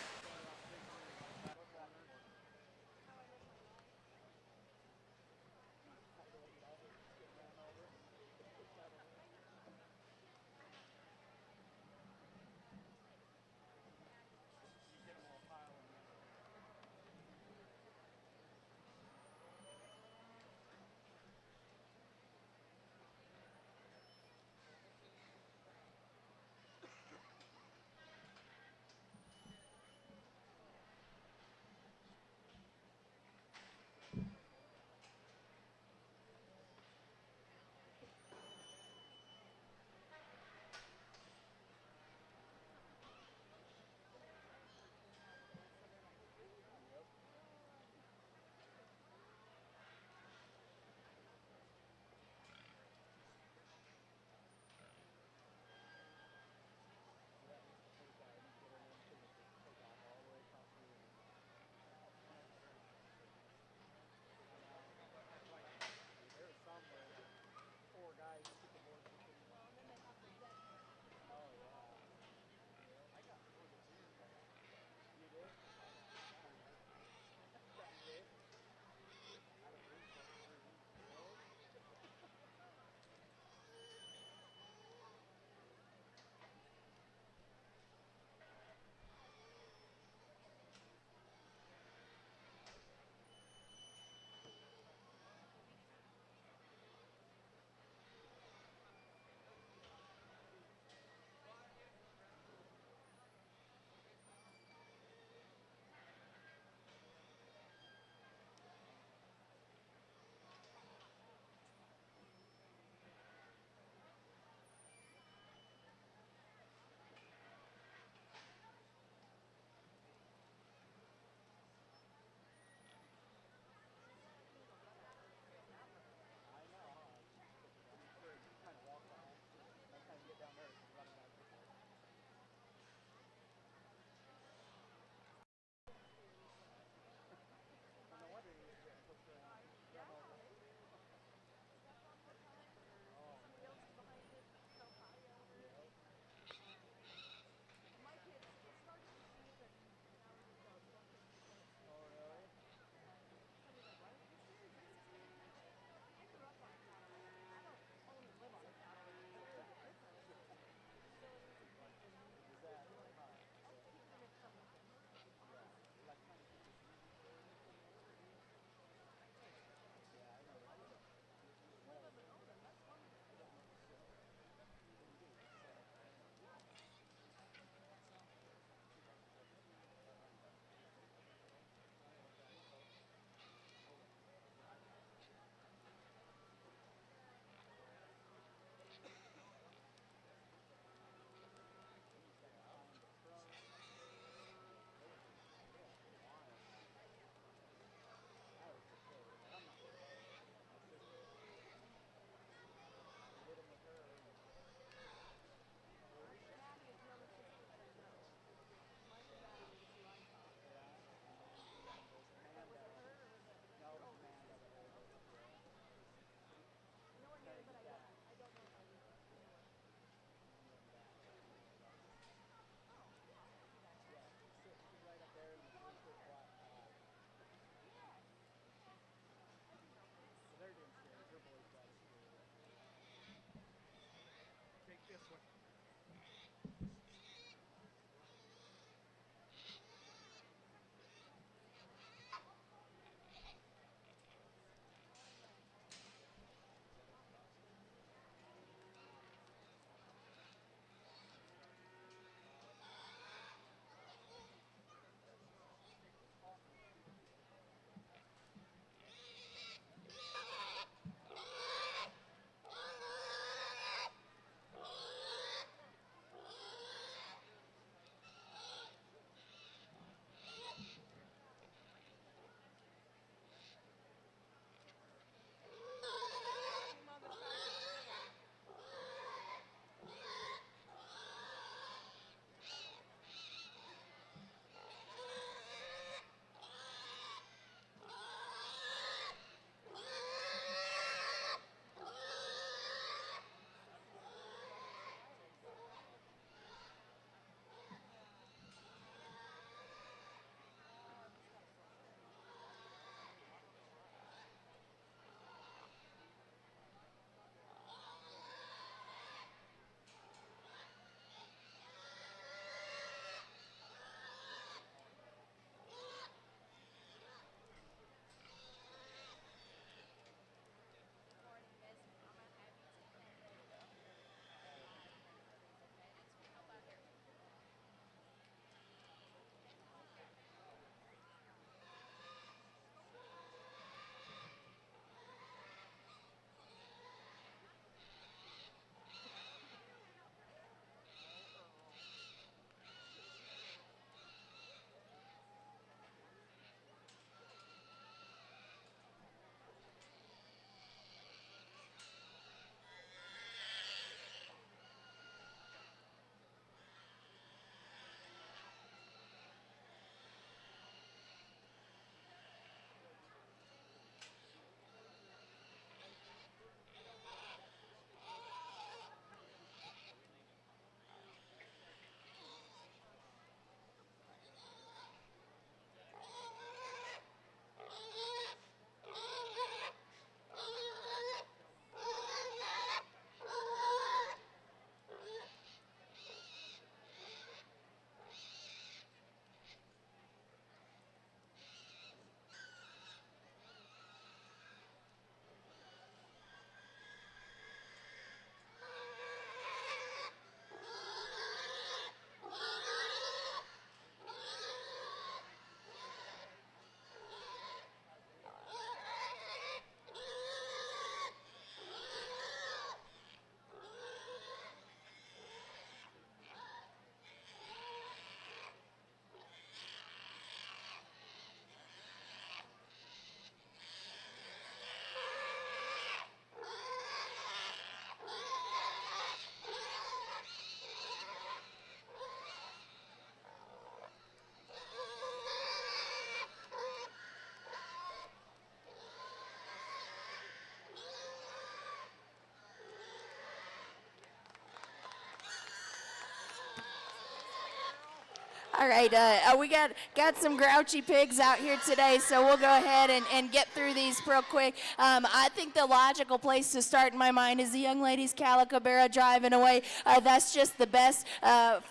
All right, we got some grouchy pigs out here today, so we'll go ahead and get through these real quick. I think the logical place to start in my mind is the young lady's Calico Barra driving away. That's just the best,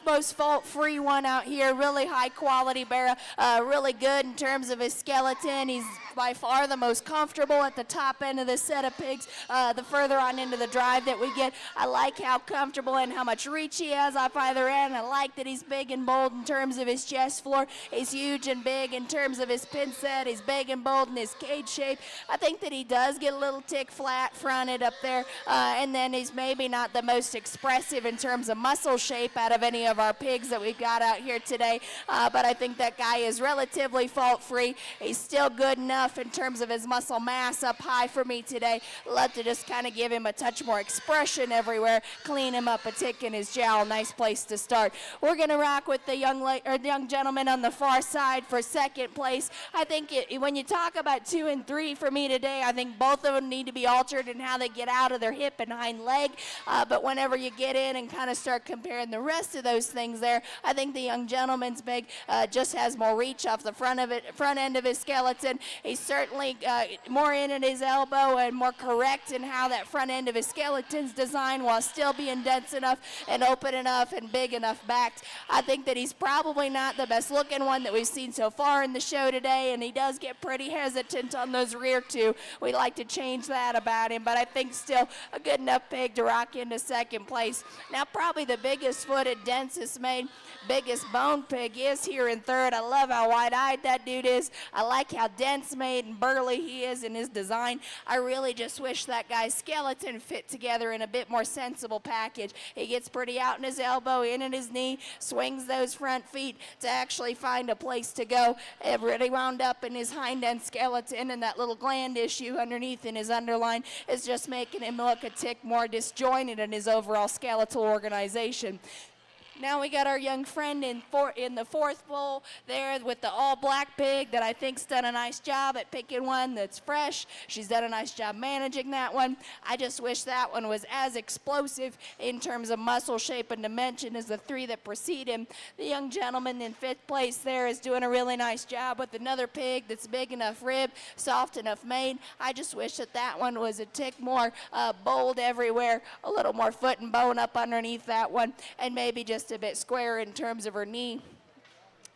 most fault-free one out here. Really high-quality Barra, really good in terms of his skeleton. He's by far the most comfortable at the top end of this set of pigs. The further on into the drive that we get, I like how comfortable and how much reach he has off either end. I like that he's big and bold in terms of his chest floor. He's huge and big in terms of his pin set. He's big and bold in his cage shape. I think that he does get a little tick flat fronted up there, and then he's maybe not the most expressive in terms of muscle shape out of any of our pigs that we've got out here today, but I think that guy is relatively fault-free. He's still good enough in terms of his muscle mass up high for me today. Love to just kind of give him a touch more expression everywhere, clean him up a tick in his jowl. Nice place to start. We're going to rock with the young gentleman on the far side for second place. I think when you talk about 2 and 3 for me today, I think both of them need to be altered in how they get out of their hip and hind leg, but whenever you get in and kind of start comparing the rest of those things there, I think the young gentleman's big just has more reach off the front end of his skeleton. He's certainly more in at his elbow and more correct in how that front end of his skeleton's designed while still being dense enough and open enough and big enough backed. I think that he's probably not the best looking one that we've seen so far in the show today, and he does get pretty hesitant on those rear two. We like to change that about him, but I think still a good enough pig to rock into second place. Now probably the biggest footed, densest made, biggest bone pig is here in third. I love how wide-eyed that dude is. I like how dense made and burly he is in his design. I really just wish that guy's skeleton fit together in a bit more sensible package. He gets pretty out in his elbow, in at his knee, swings those front feet to actually find a place to go. Really wound up in his hind end skeleton, and that little gland issue underneath in his underline is just making him look a tick more disjointed in his overall skeletal organization. Now we got our young friend in the fourth bowl there with the all-black pig that I think's done a nice job at picking one that's fresh. She's done a nice job managing that one. I just wish that one was as explosive in terms of muscle shape and dimension as the 3 that precede him. The young gentleman in fifth place there is doing a really nice job with another pig that's big enough rib, soft enough made. I just wish that one was a tick more bold everywhere, a little more foot and bone up underneath that one, and maybe just a bit square in terms of her knee.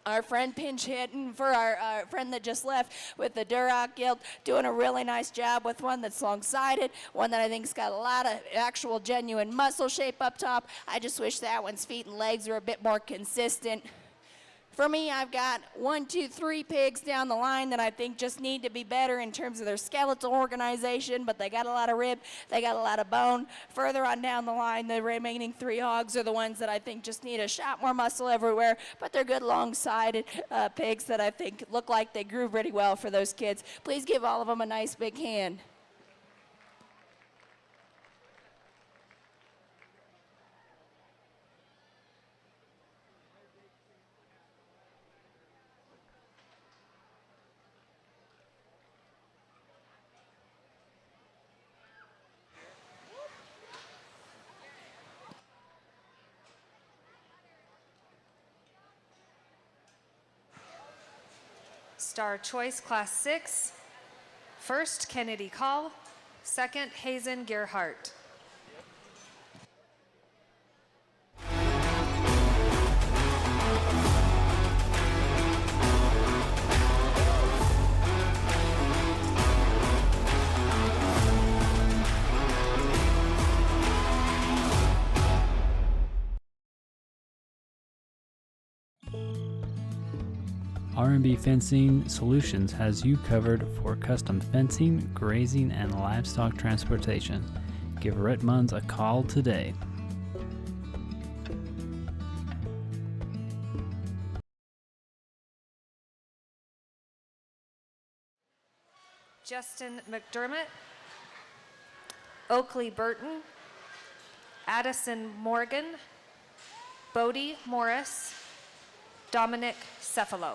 Our friend pinch hitting for our friend that just left with the Duroc Guild, doing a really nice job with one that's long-sided, one that I think's got a lot of actual genuine muscle shape up top. I just wish that one's feet and legs were a bit more consistent. For me, I've got 1, 2, 3 pigs down the line that I think just need to be better in terms of their skeletal organization, but they got a lot of rib, they got a lot of bone. Further on down the line, the remaining 3 hogs are the ones that I think just need a shot more muscle everywhere, but they're good long-sided pigs that I think look like they grew pretty well for those kids. Please give all of them a nice big hand. Star Choice Class 6. First, Kennedy Call. Second, Hazen Gerhardt. R&B Fencing Solutions has you covered for custom fencing, grazing, and livestock transportation. Give Rhett Munns a call today. Justin McDermott. Oakley Burton. Addison Morgan. Bodie Morris. Dominic Cephalo.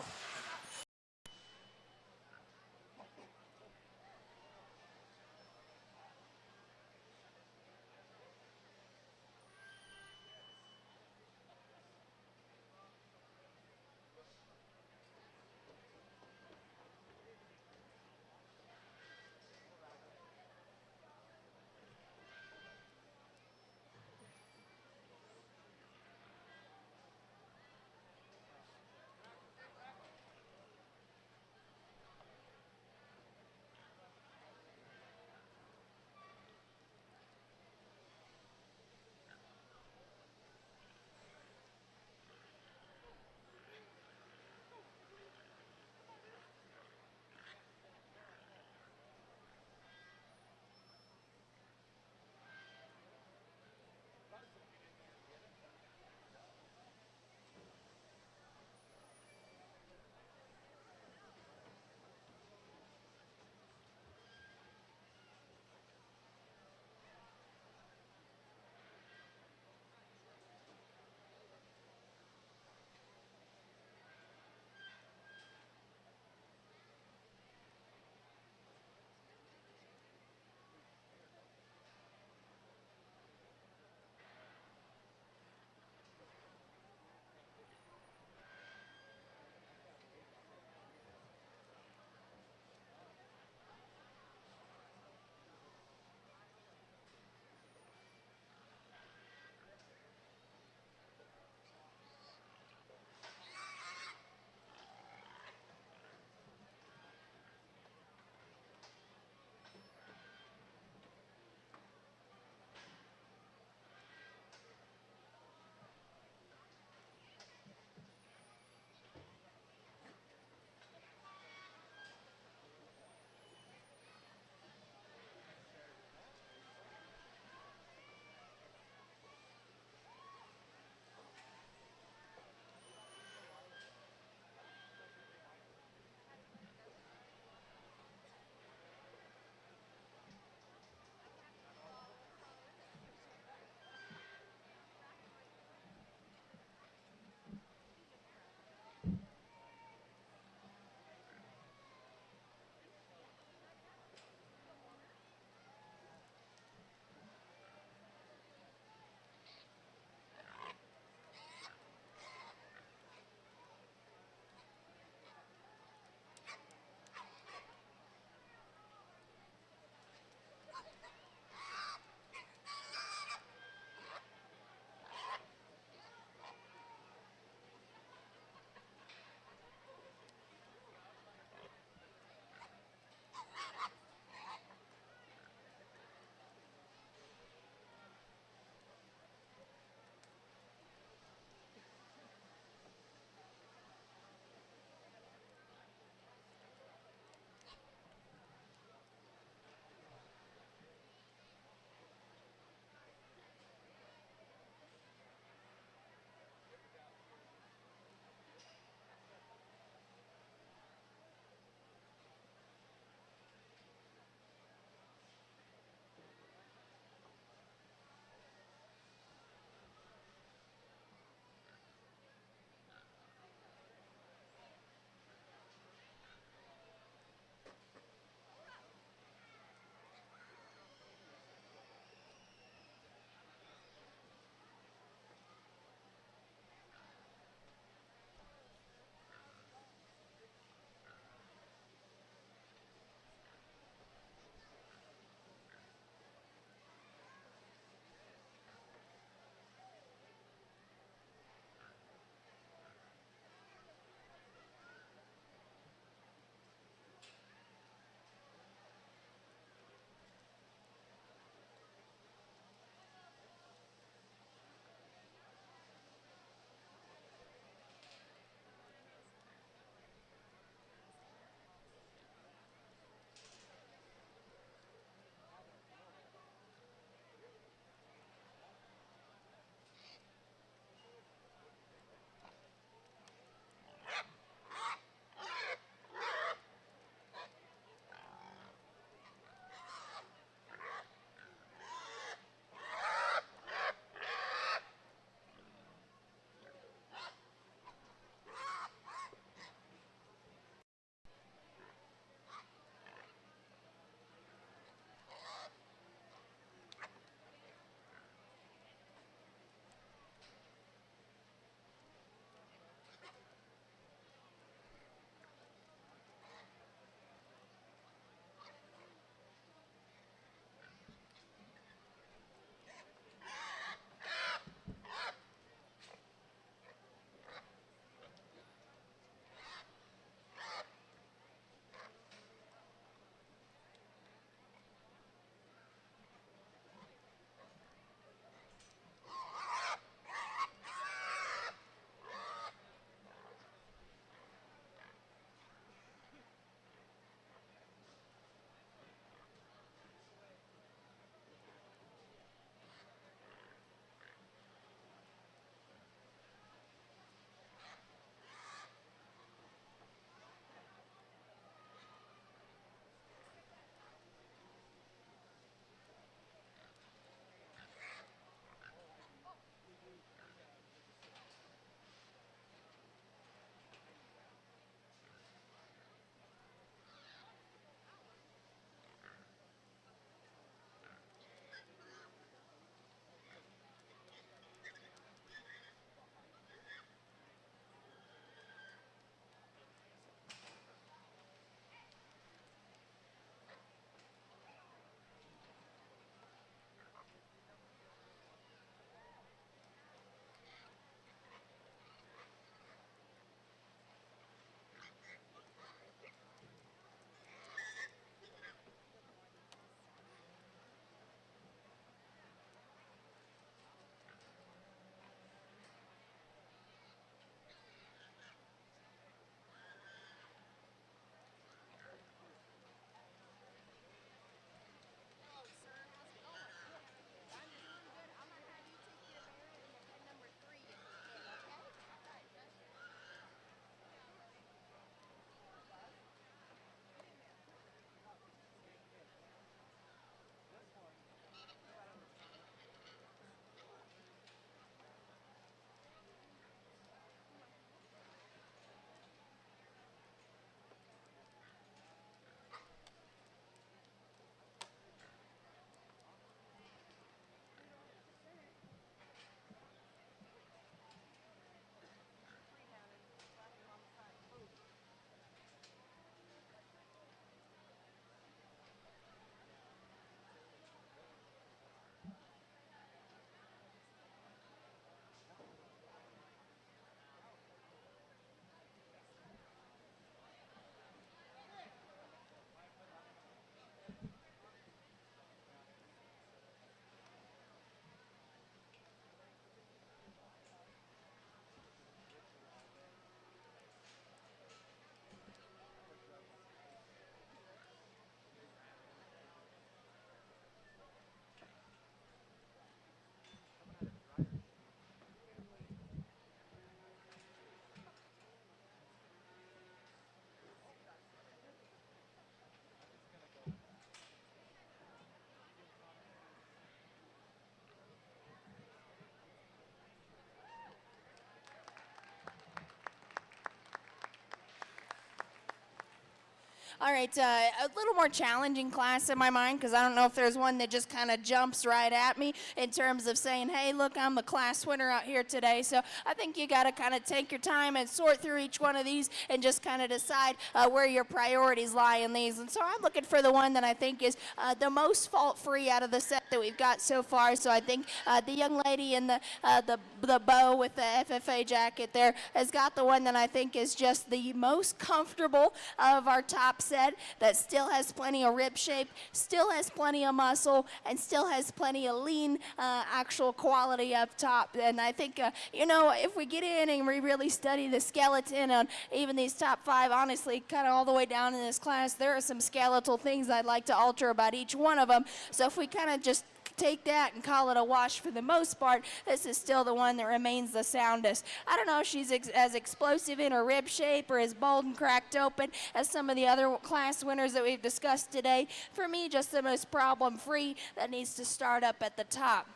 All right, a little more challenging class in my mind because I don't know if there's one that just kind of jumps right at me in terms of saying, hey, look, I'm the class winner out here today. So I think you got to kind of take your time and sort through each one of these and just kind of decide where your priorities lie in these. And so I'm looking for the one that I think is the most fault-free out of the set that we've got so far. So I think the young lady in the bow with the FFA jacket there has got the one that I think is just the most comfortable of our top set, that still has plenty of rib shape, still has plenty of muscle, and still has plenty of lean actual quality up top. And I think, if we get in and we really study the skeleton on even these top 5, honestly, kind of all the way down in this class, there are some skeletal things I'd like to alter about each one of them. So if we kind of just take that and call it a wash for the most part, this is still the one that remains the soundest. I don't know if she's as explosive in her rib shape or as bold and cracked open as some of the other class winners that we've discussed today. For me, just the most problem-free that needs to start up at the top.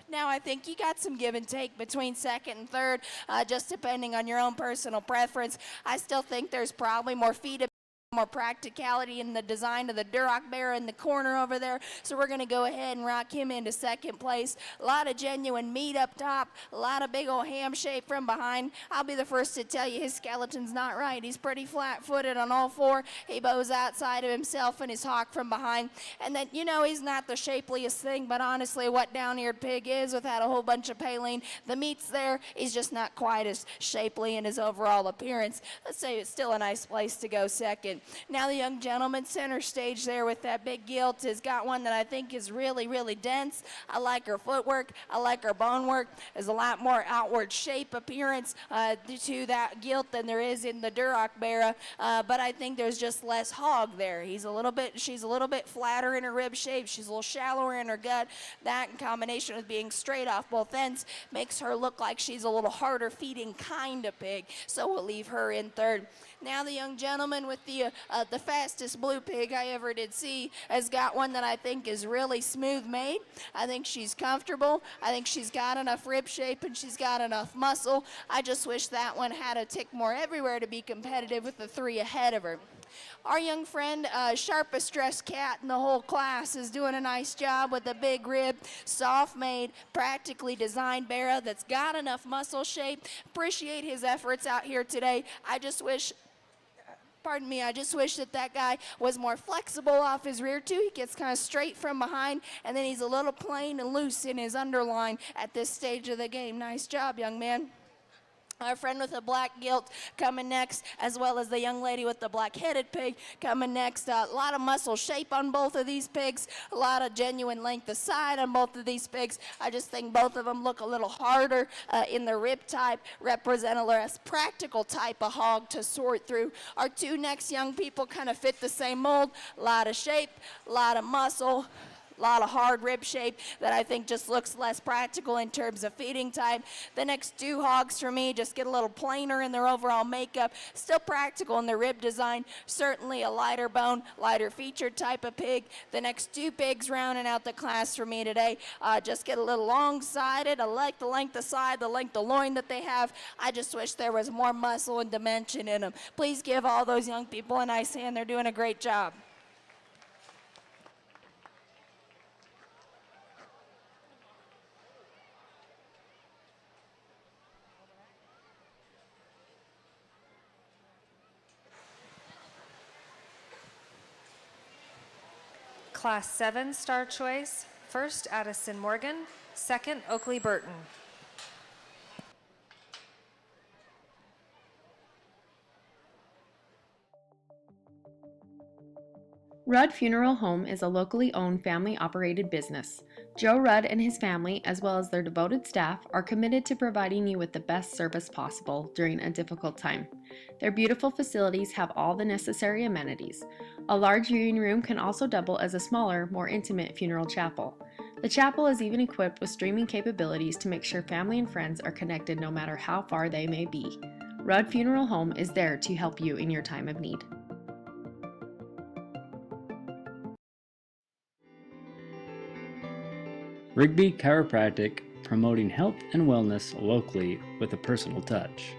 Now, I think you got some give and take between second and third, just depending on your own personal preference. I still think there's probably more more practicality in the design of the Duroc Bear in the corner over there. So we're going to go ahead and rock him into second place. A lot of genuine meat up top, a lot of big old ham shape from behind. I'll be the first to tell you his skeleton's not right. He's pretty flat-footed on all 4. He bows outside of himself and his hock from behind. And then, he's not the shapeliest thing, but honestly, what down-eared pig is without a whole bunch of paline, the meat's there. He's just not quite as shapely in his overall appearance. Let's say it's still a nice place to go second. Now the young gentleman center stage there with that big gilt has got one that I think is really, really dense. I like her footwork. I like her bone work. There's a lot more outward shape appearance to that gilt than there is in the Duroc Bear, but I think there's just less hog there. She's a little bit flatter in her rib shape. She's a little shallower in her gut. That in combination with being straight off both ends makes her look like she's a little harder feeding kind of pig, so we'll leave her in third. Now the young gentleman with the fastest blue pig I ever did see has got one that I think is really smooth made. I think she's comfortable. I think she's got enough rib shape and she's got enough muscle. I just wish that one had a tick more everywhere to be competitive with the 3 ahead of her. Our young friend, sharpest dressed cat in the whole class, is doing a nice job with a big rib, soft-made, practically designed bear that's got enough muscle shape. Appreciate his efforts out here today. I just wish that guy was more flexible off his rear too. He gets kind of straight from behind, and then he's a little plain and loose in his underline at this stage of the game. Nice job, young man. Our friend with the black gilt coming next, as well as the young lady with the black-headed pig coming next. A lot of muscle shape on both of these pigs, a lot of genuine length of side on both of these pigs. I just think both of them look a little harder in the rib type, represent a less practical type of hog to sort through. Our 2 next young people kind of fit the same mold, a lot of shape, a lot of muscle, a lot of hard rib shape that I think just looks less practical in terms of feeding type. The next 2 hogs for me just get a little plainer in their overall makeup, still practical in their rib design, certainly a lighter bone, lighter featured type of pig. The next 2 pigs rounding out the class for me today just get a little long-sided. I like the length of side, the length of loin that they have. I just wish there was more muscle and dimension in them. Please give all those young people a nice hand. They're doing a great job. Class 7 Star Choice, first Addison Morgan, second Oakley Burton. Rudd Funeral Home is a locally owned family-operated business. Joe Rudd and his family, as well as their devoted staff, are committed to providing you with the best service possible during a difficult time. Their beautiful facilities have all the necessary amenities. A large viewing room can also double as a smaller, more intimate funeral chapel. The chapel is even equipped with streaming capabilities to make sure family and friends are connected no matter how far they may be. Rudd Funeral Home is there to help you in your time of need. Rigby Chiropractic, promoting health and wellness locally with a personal touch.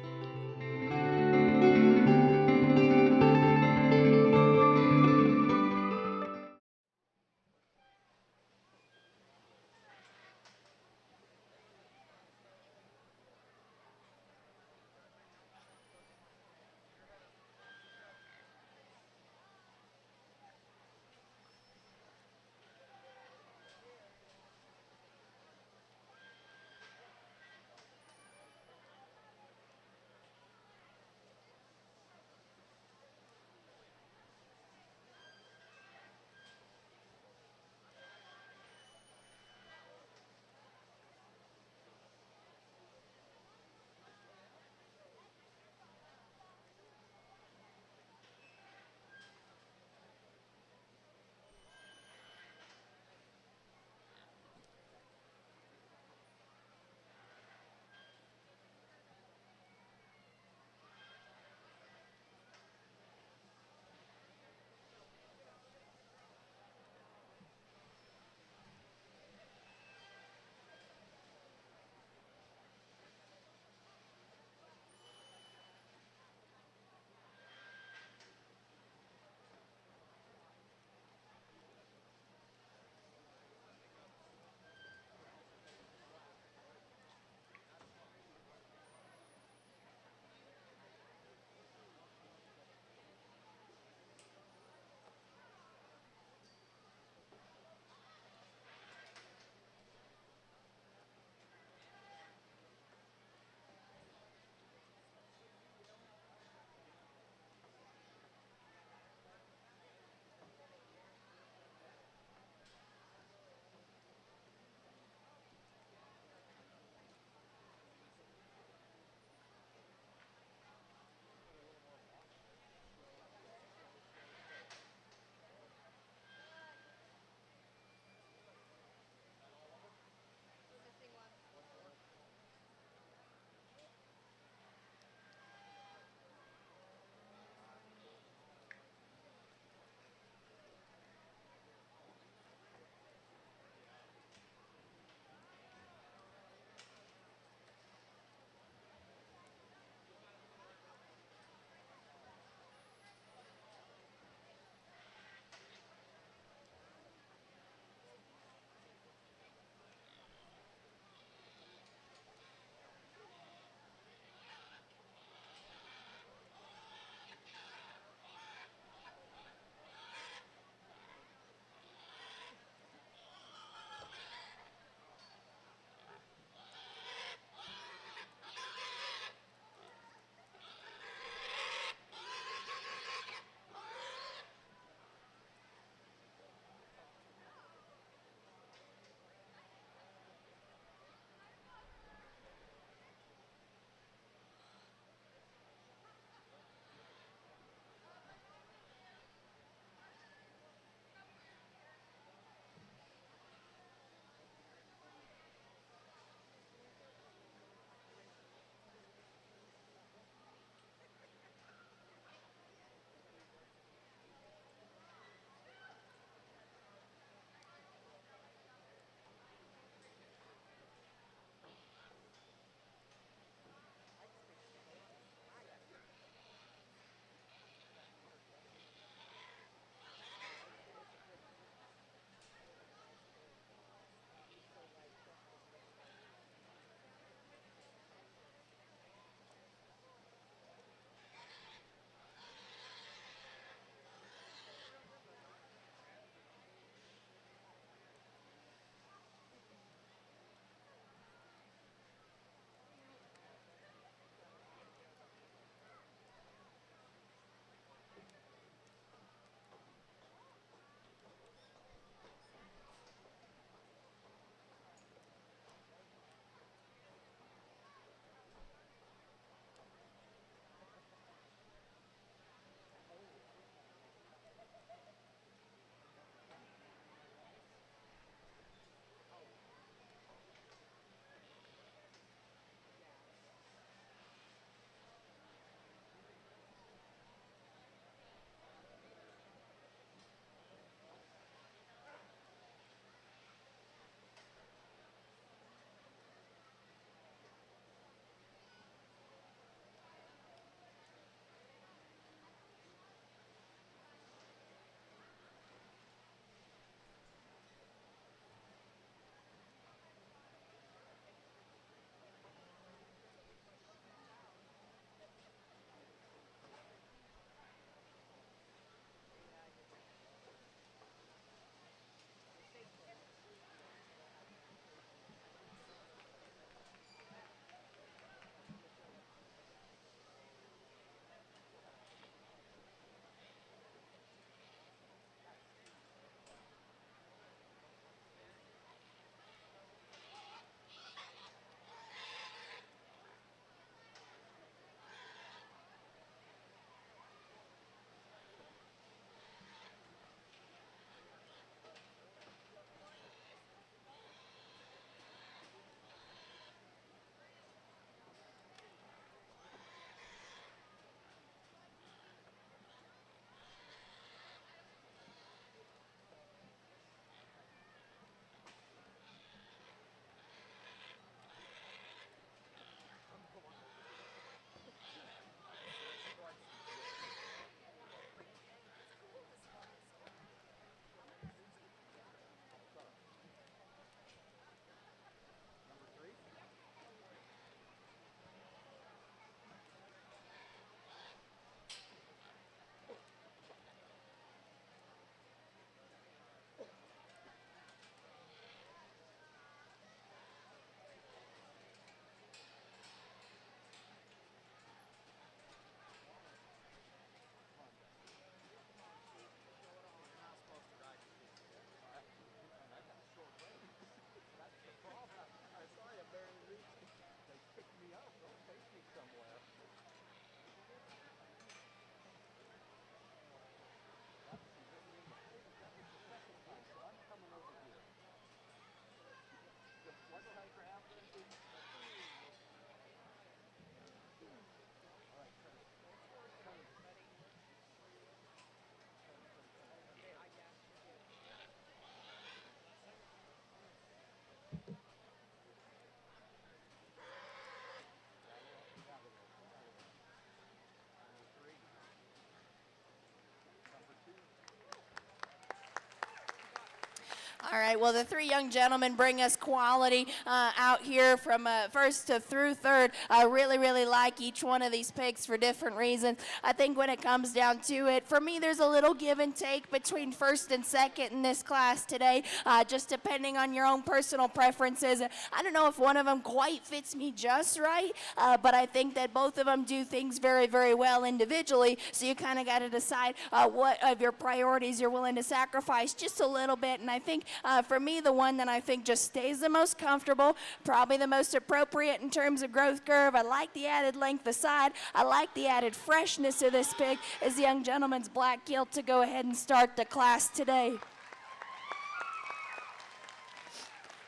All right, well, the three young gentlemen bring us quality out here from first to through third. I really, really like each one of these picks for different reasons. I think when it comes down to it, for me, there's a little give and take between first and second in this class today, just depending on your own personal preferences. I don't know if one of them quite fits me just right, but I think that both of them do things very, very well individually, so you kind of got to decide what of your priorities you're willing to sacrifice just a little bit, and I think for me, the one that I think just stays the most comfortable, probably the most appropriate in terms of growth curve. I like the added length of side. I like the added freshness of this pig is the young gentleman's black gilt to go ahead and start the class today.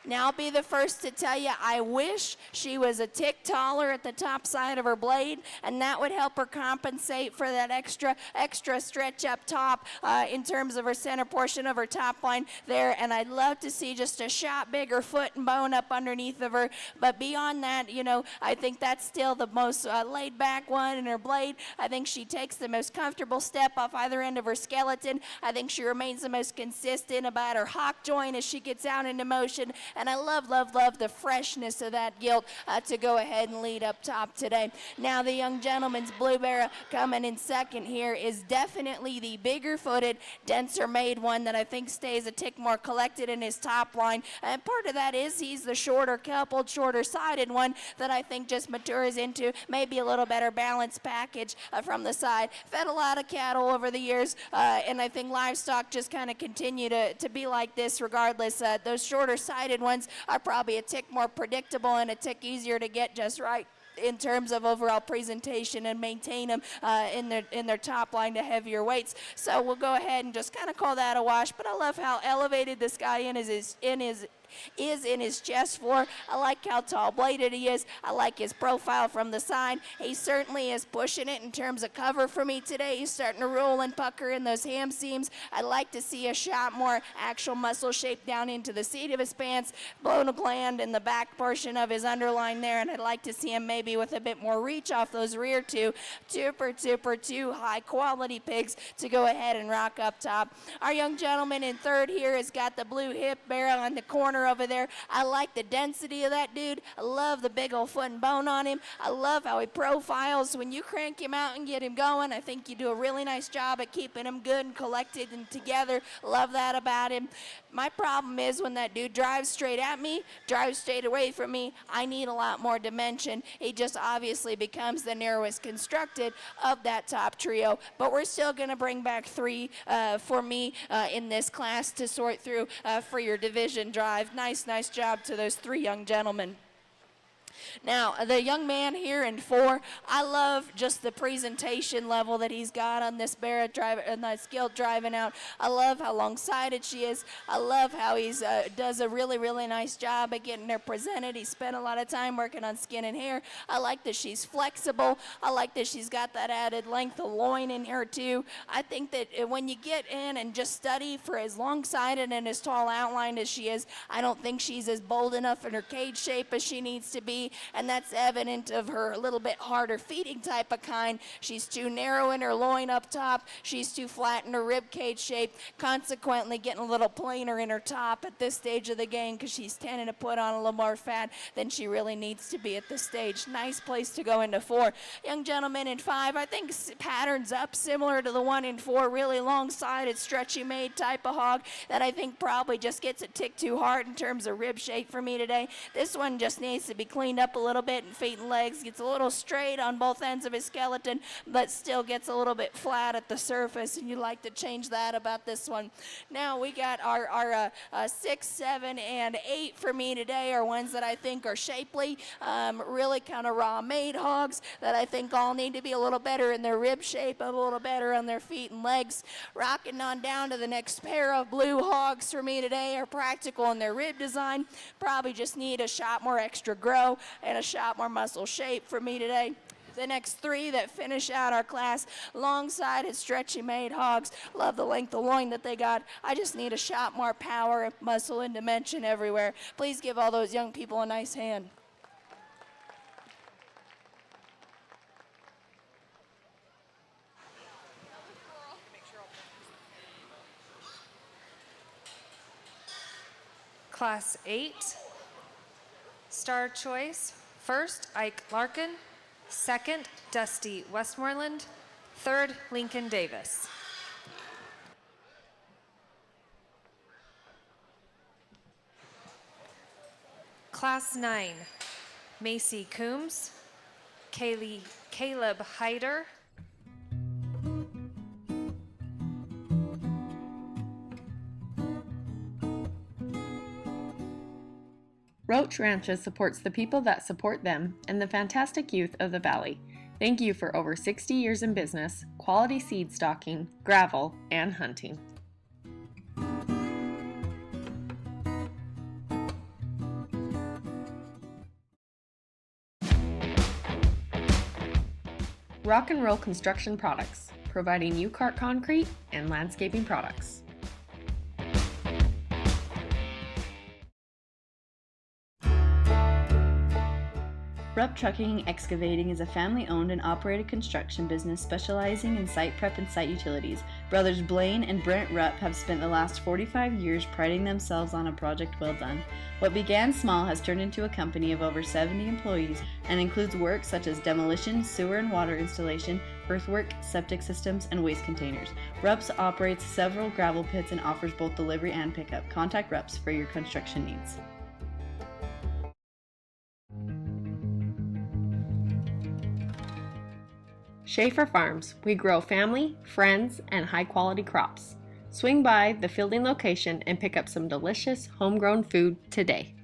Now I'll be the first to tell you I wish she was a tick taller at the top side of her blade, and that would help her compensate for that extra stretch up top in terms of her center portion of her top line there. And I'd love to see just a shot bigger foot and bone up underneath of her. But beyond that, you know, I think that's still the most laid back one in her blade. I think she takes the most comfortable step off either end of her skeleton. I think she remains the most consistent about her hock joint as she gets out into motion. And I love, love, love the freshness of that gilt to go ahead and lead up top today. Now the young gentleman's Blue Bear coming in second here is definitely the bigger footed, denser made one that I think stays a tick more collected in his top line. And part of that is he's the shorter coupled, shorter sided one that I think just matures into maybe a little better balanced package from the side. Fed a lot of cattle over the years, and I think livestock just kind of continue to be like this regardless. Those shorter sided ones are probably a tick more predictable and a tick easier to get just right in terms of overall presentation and maintain them in their top line to heavier weights. So we'll go ahead and just kind of call that a wash. But I love how elevated this guy is in his chest floor. I like how tall bladed he is. I like his profile from the side. He certainly is pushing it in terms of cover for me today. He's starting to roll and pucker in those ham seams. I'd like to see a shot more actual muscle shape down into the seat of his pants, blown a gland in the back portion of his underline there, and I'd like to see him maybe with a bit more reach off those rear two. Two high quality pigs to go ahead and rock up top. Our young gentleman in third here has got the blue hip barrel on the corner over there. I like the density of that dude. I love the big old foot and bone on him. I love how he profiles. When you crank him out and get him going, I think you do a really nice job at keeping him good and collected and together. Love that about him. My problem is when that dude drives straight at me, drives straight away from me, I need a lot more dimension. He just obviously becomes the narrowest constructed of that top trio. But we're still going to bring back three for me in this class to sort through for your division drive. Nice job to those three young gentlemen. Now, the young man here in 4, I love just the presentation level that he's got on this Barrett driver and that skilled driving out. I love how long-sided she is. I love how he's does a really, really nice job at getting her presented. He spent a lot of time working on skin and hair. I like that she's flexible. I like that she's got that added length of loin in her too. I think that when you get in and just study for as long-sided and as tall outlined as she is, I don't think she's as bold enough in her cage shape as she needs to be. And that's evident of her a little bit harder feeding type of kind. She's too narrow in her loin up top. She's too flat in her rib cage shape, consequently getting a little plainer in her top at this stage of the game because she's tending to put on a little more fat than she really needs to be at this stage. Nice place to go into 4. Young gentleman in 5, I think patterns up similar to the one in 4, really long-sided, stretchy made type of hog that I think probably just gets a tick too hard in terms of rib shape for me today. This one just needs to be cleaned up a little bit in feet and legs, gets a little straight on both ends of his skeleton, but still gets a little bit flat at the surface, and you'd like to change that about this one. Now we got our 6, 7, and 8 for me today are ones that I think are shapely, really kind of raw made hogs that I think all need to be a little better in their rib shape, a little better on their feet and legs. Rocking on down to the next pair of blue hogs for me today are practical in their rib design, probably just need a shot more extra grow and a shot more muscle shape for me today. The next 3 that finish out our class, long-sided, stretchy made hogs. Love the length of loin that they got. I just need a shot more power, muscle, and dimension everywhere. Please give all those young people a nice hand. Class 8, Star Choice, first, Ike Larkin, second, Dusty Westmoreland, third, Lincoln Davis. Class 9, Macy Coombs, Caleb Hyder, Roach Ranches supports the people that support them and the fantastic youth of the Valley. Thank you for over 60 years in business, quality seed stocking, gravel, and hunting. Rock and Roll Construction Products, providing U-Cart concrete and landscaping products. Rupp Trucking and Excavating is a family-owned and operated construction business specializing in site prep and site utilities. Brothers Blaine and Brent Rupp have spent the last 45 years priding themselves on a project well done. What began small has turned into a company of over 70 employees and includes work such as demolition, sewer and water installation, earthwork, septic systems, and waste containers. Rupp's operates several gravel pits and offers both delivery and pickup. Contact Rupp's for your construction needs. Schaefer Farms, we grow family, friends, and high-quality crops. Swing by the fielding location and pick up some delicious homegrown food today.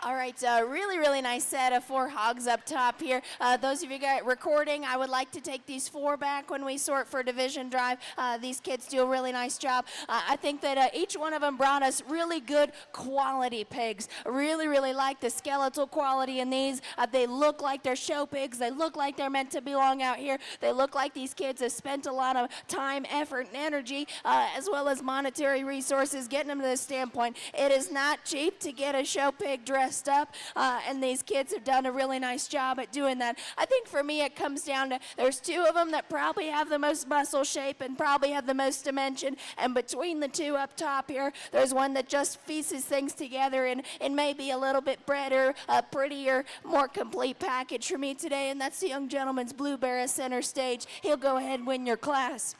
All right, really, really nice set of 4 hogs up top here. Those of you guys recording, I would like to take these 4 back when we sort for division drive. These kids do a really nice job. I think that each one of them brought us really good quality pigs. Really, really like the skeletal quality in these. They look like they're show pigs. They look like they're meant to belong out here. They look like these kids have spent a lot of time, effort, and energy, as well as monetary resources getting them to this standpoint. It is not cheap to get a show pig dressed up, and these kids have done a really nice job at doing that. I think for me it comes down to there's 2 of them that probably have the most muscle shape and probably have the most dimension, and between the 2 up top here, there's one that just pieces things together and maybe a little bit better, prettier, more complete package for me today, and that's the young gentleman's Blue Bear center stage. He'll go ahead and win your class.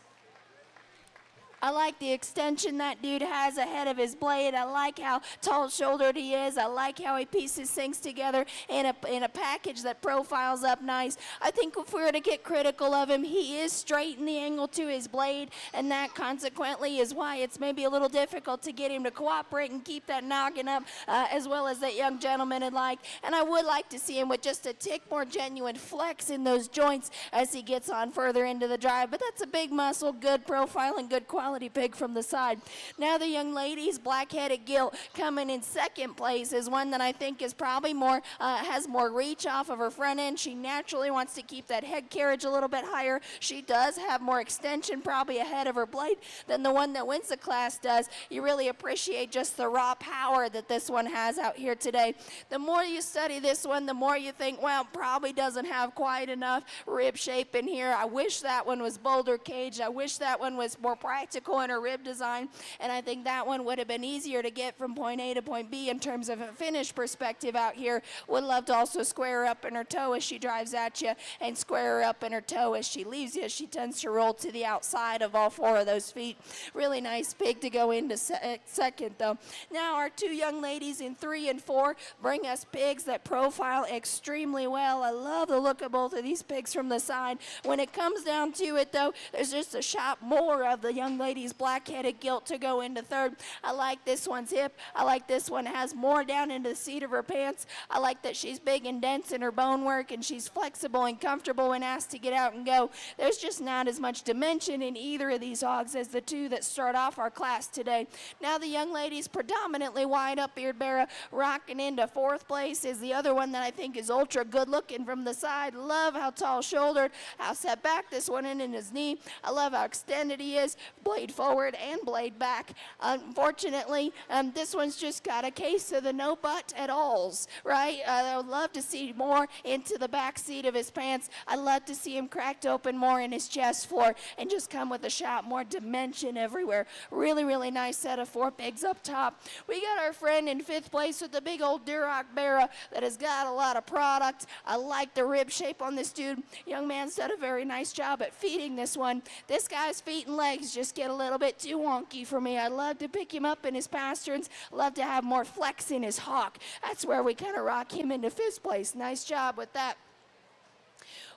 I like the extension that dude has ahead of his blade. I like how tall-shouldered he is. I like how he pieces things together in a package that profiles up nice. I think if we were to get critical of him, he is straight in the angle to his blade, and that consequently is why it's maybe a little difficult to get him to cooperate and keep that noggin up as well as that young gentleman had liked. And I would like to see him with just a tick more genuine flex in those joints as he gets on further into the drive. But that's a big muscle, good profile, and good quality pig from the side. Now the young lady's black-headed gilt coming in second place is one that I think is probably more has more reach off of her front end. She naturally wants to keep that head carriage a little bit higher. She does have more extension probably ahead of her blade than the one that wins the class does. You really appreciate just the raw power that this one has out here today. The more you study this one, the more you think, well, probably doesn't have quite enough rib shape in here. I wish that one was boulder caged. I wish that one was more practical in her rib design, and I think that one would have been easier to get from point A to point B in terms of a finish perspective out here. Would love to also square her up in her toe as she drives at you and square her up in her toe as she leaves you. She tends to roll to the outside of all 4 of those feet. Really nice pig to go into second though. Now our 2 young ladies in 3 and 4 bring us pigs that profile extremely well. I love the look of both of these pigs from the side. When it comes down to it though, there's just a shot more of the young ladies black-headed gilt to go into third. I like this one's hip. I like this one has more down into the seat of her pants. I like that she's big and dense in her bone work, and she's flexible and comfortable when asked to get out and go. There's just not as much dimension in either of these hogs as the 2 that start off our class today. Now the young lady's predominantly wide up-eared barra rocking into 4th place is the other one that I think is ultra good looking from the side. Love how tall-shouldered, how set back this one in his knee. I love how extended he is. Blade forward and blade back. Unfortunately, this one's just got a case of the no butt at alls, right? I would love to see more into the back seat of his pants. I'd love to see him cracked open more in his chest floor and just come with a shot, more dimension everywhere. Really, really nice set of 4 pigs up top. We got our friend in 5th place with the big old Duroc Barra that has got a lot of product. I like the rib shape on this dude. Young man's done a very nice job at feeding this one. This guy's feet and legs just get a little bit too wonky for me. I'd love to pick him up in his pasterns. Love to have more flex in his hock. That's where we kind of rock him into 5th place. Nice job with that.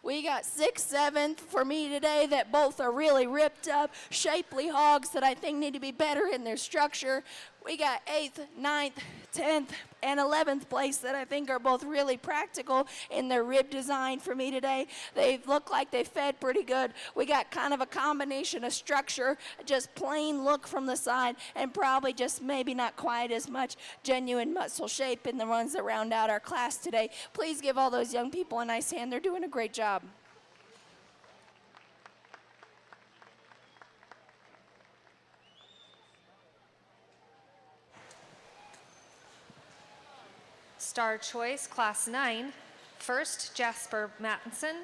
We got 6th, 7th for me today that both are really ripped up, shapely hogs that I think need to be better in their structure. We got 8th, 9th, 10th, and 11th place that I think are both really practical in their rib design for me today. They look like they fed pretty good. We got kind of a combination of structure, just plain look from the side, and probably just maybe not quite as much genuine muscle shape in the ones that round out our class today. Please give all those young people a nice hand. They're doing a great job. Star Choice, Class 9. First, Jasper Mattinson.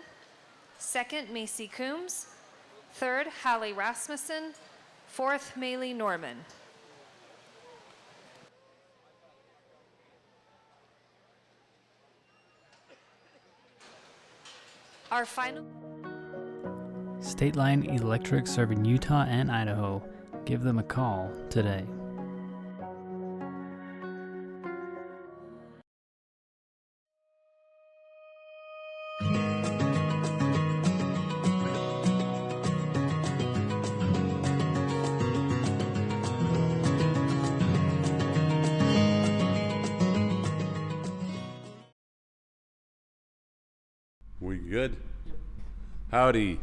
Second, Macy Coombs. Third, Hallie Rasmussen. Fourth, Maylee Norman. Our final... State Line Electric serving Utah and Idaho. Give them a call today. We good? Howdy.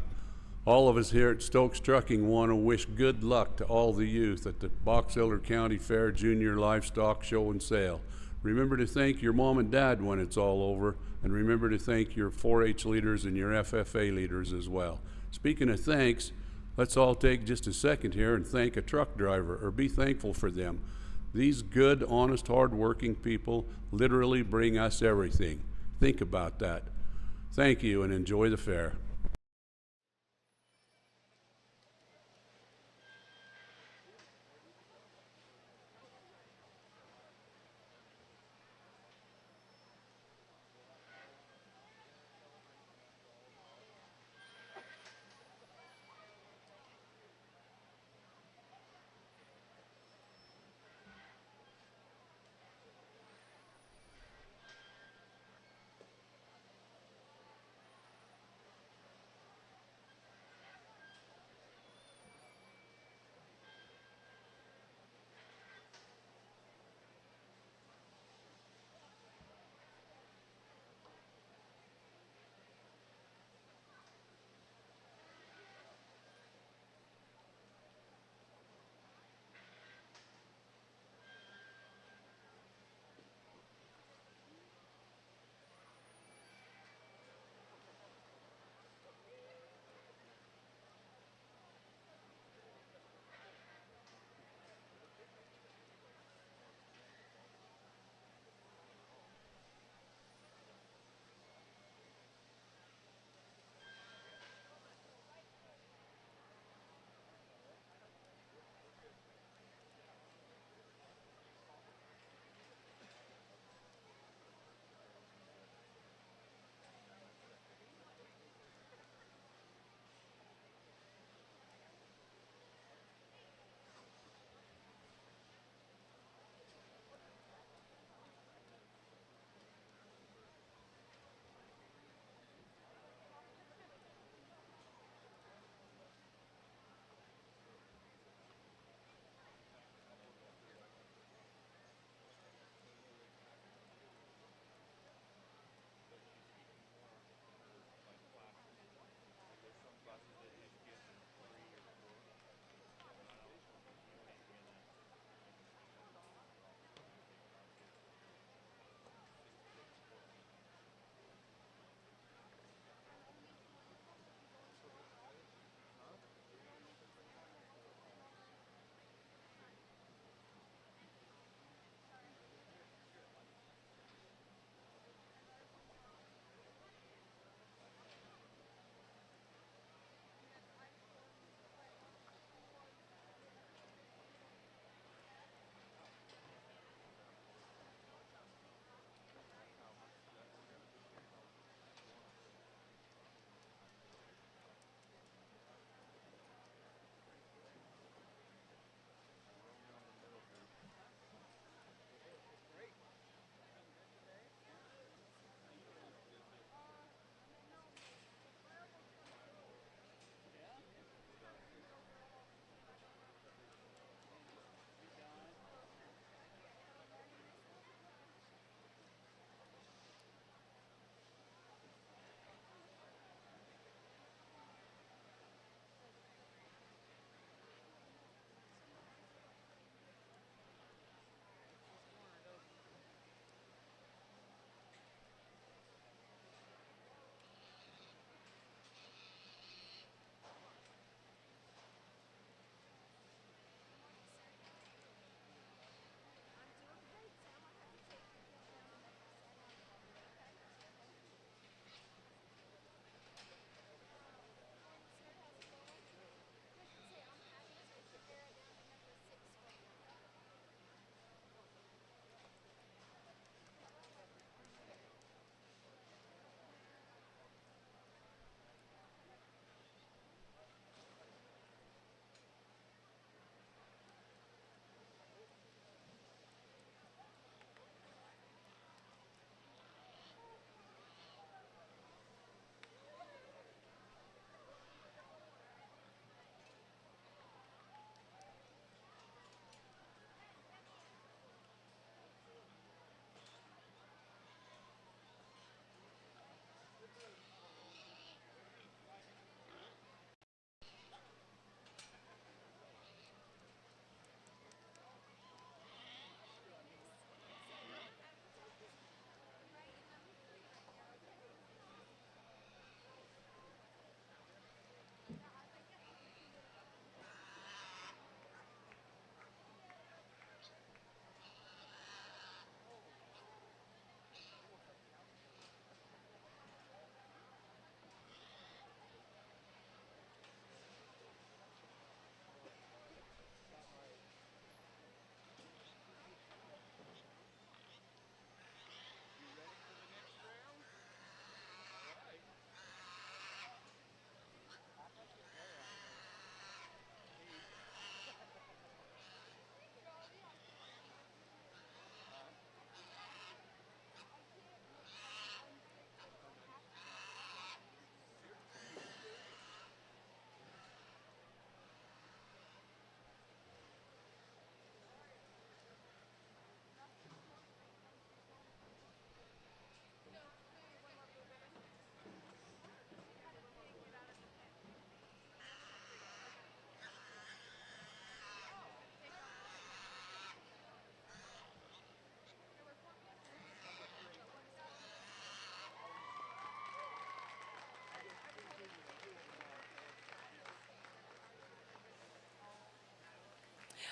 All of us here at Stokes Trucking want to wish good luck to all the youth at the Box Elder County Fair Junior Livestock Show and Sale. Remember to thank your mom and dad when it's all over, and remember to thank your 4-H leaders and your FFA leaders as well. Speaking of thanks, let's all take just a second here and thank a truck driver, or be thankful for them. These good, honest, hard-working people literally bring us everything. Think about that. Thank you, and enjoy the fair.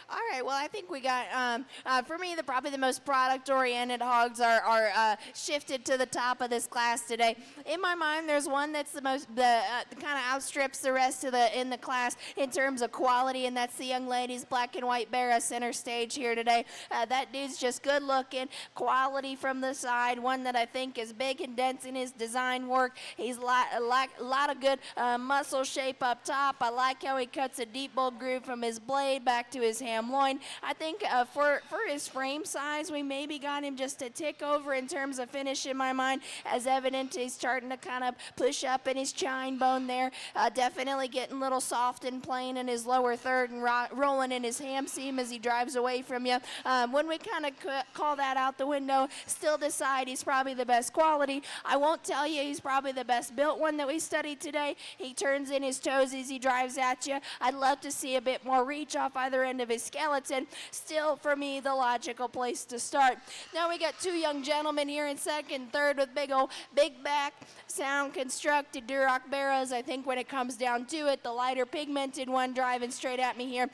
All right, well, I think we got, for me, probably the most product-oriented hogs are shifted to the top of this class today. In my mind, there's one that's the kind of outstrips the rest of in the class in terms of quality, and that's the young lady's black and white bear center stage here today. That dude's just good-looking, quality from the side, one that I think is big and dense in his design work. He's a lot of good muscle shape up top. I like how he cuts a deep bowl groove from his blade back to his ham loin. I think for his frame size, we maybe got him just a tick over in terms of finish in my mind. As evident, he's starting to kind of push up in his chine bone there. Definitely getting a little soft and plain in his lower third and rolling in his ham seam as he drives away from you. When we kind of call that out the window, still decide he's probably the best quality. I won't tell you he's probably the best built one that we studied today. He turns in his toes as he drives at you. I'd love to see a bit more reach off either end of his skeleton. Still, for me, the logical place to start. Now we got two young gentlemen here in second, third with big back, sound constructed Duroc barrows. I think when it comes down to it, the lighter pigmented one driving straight at me here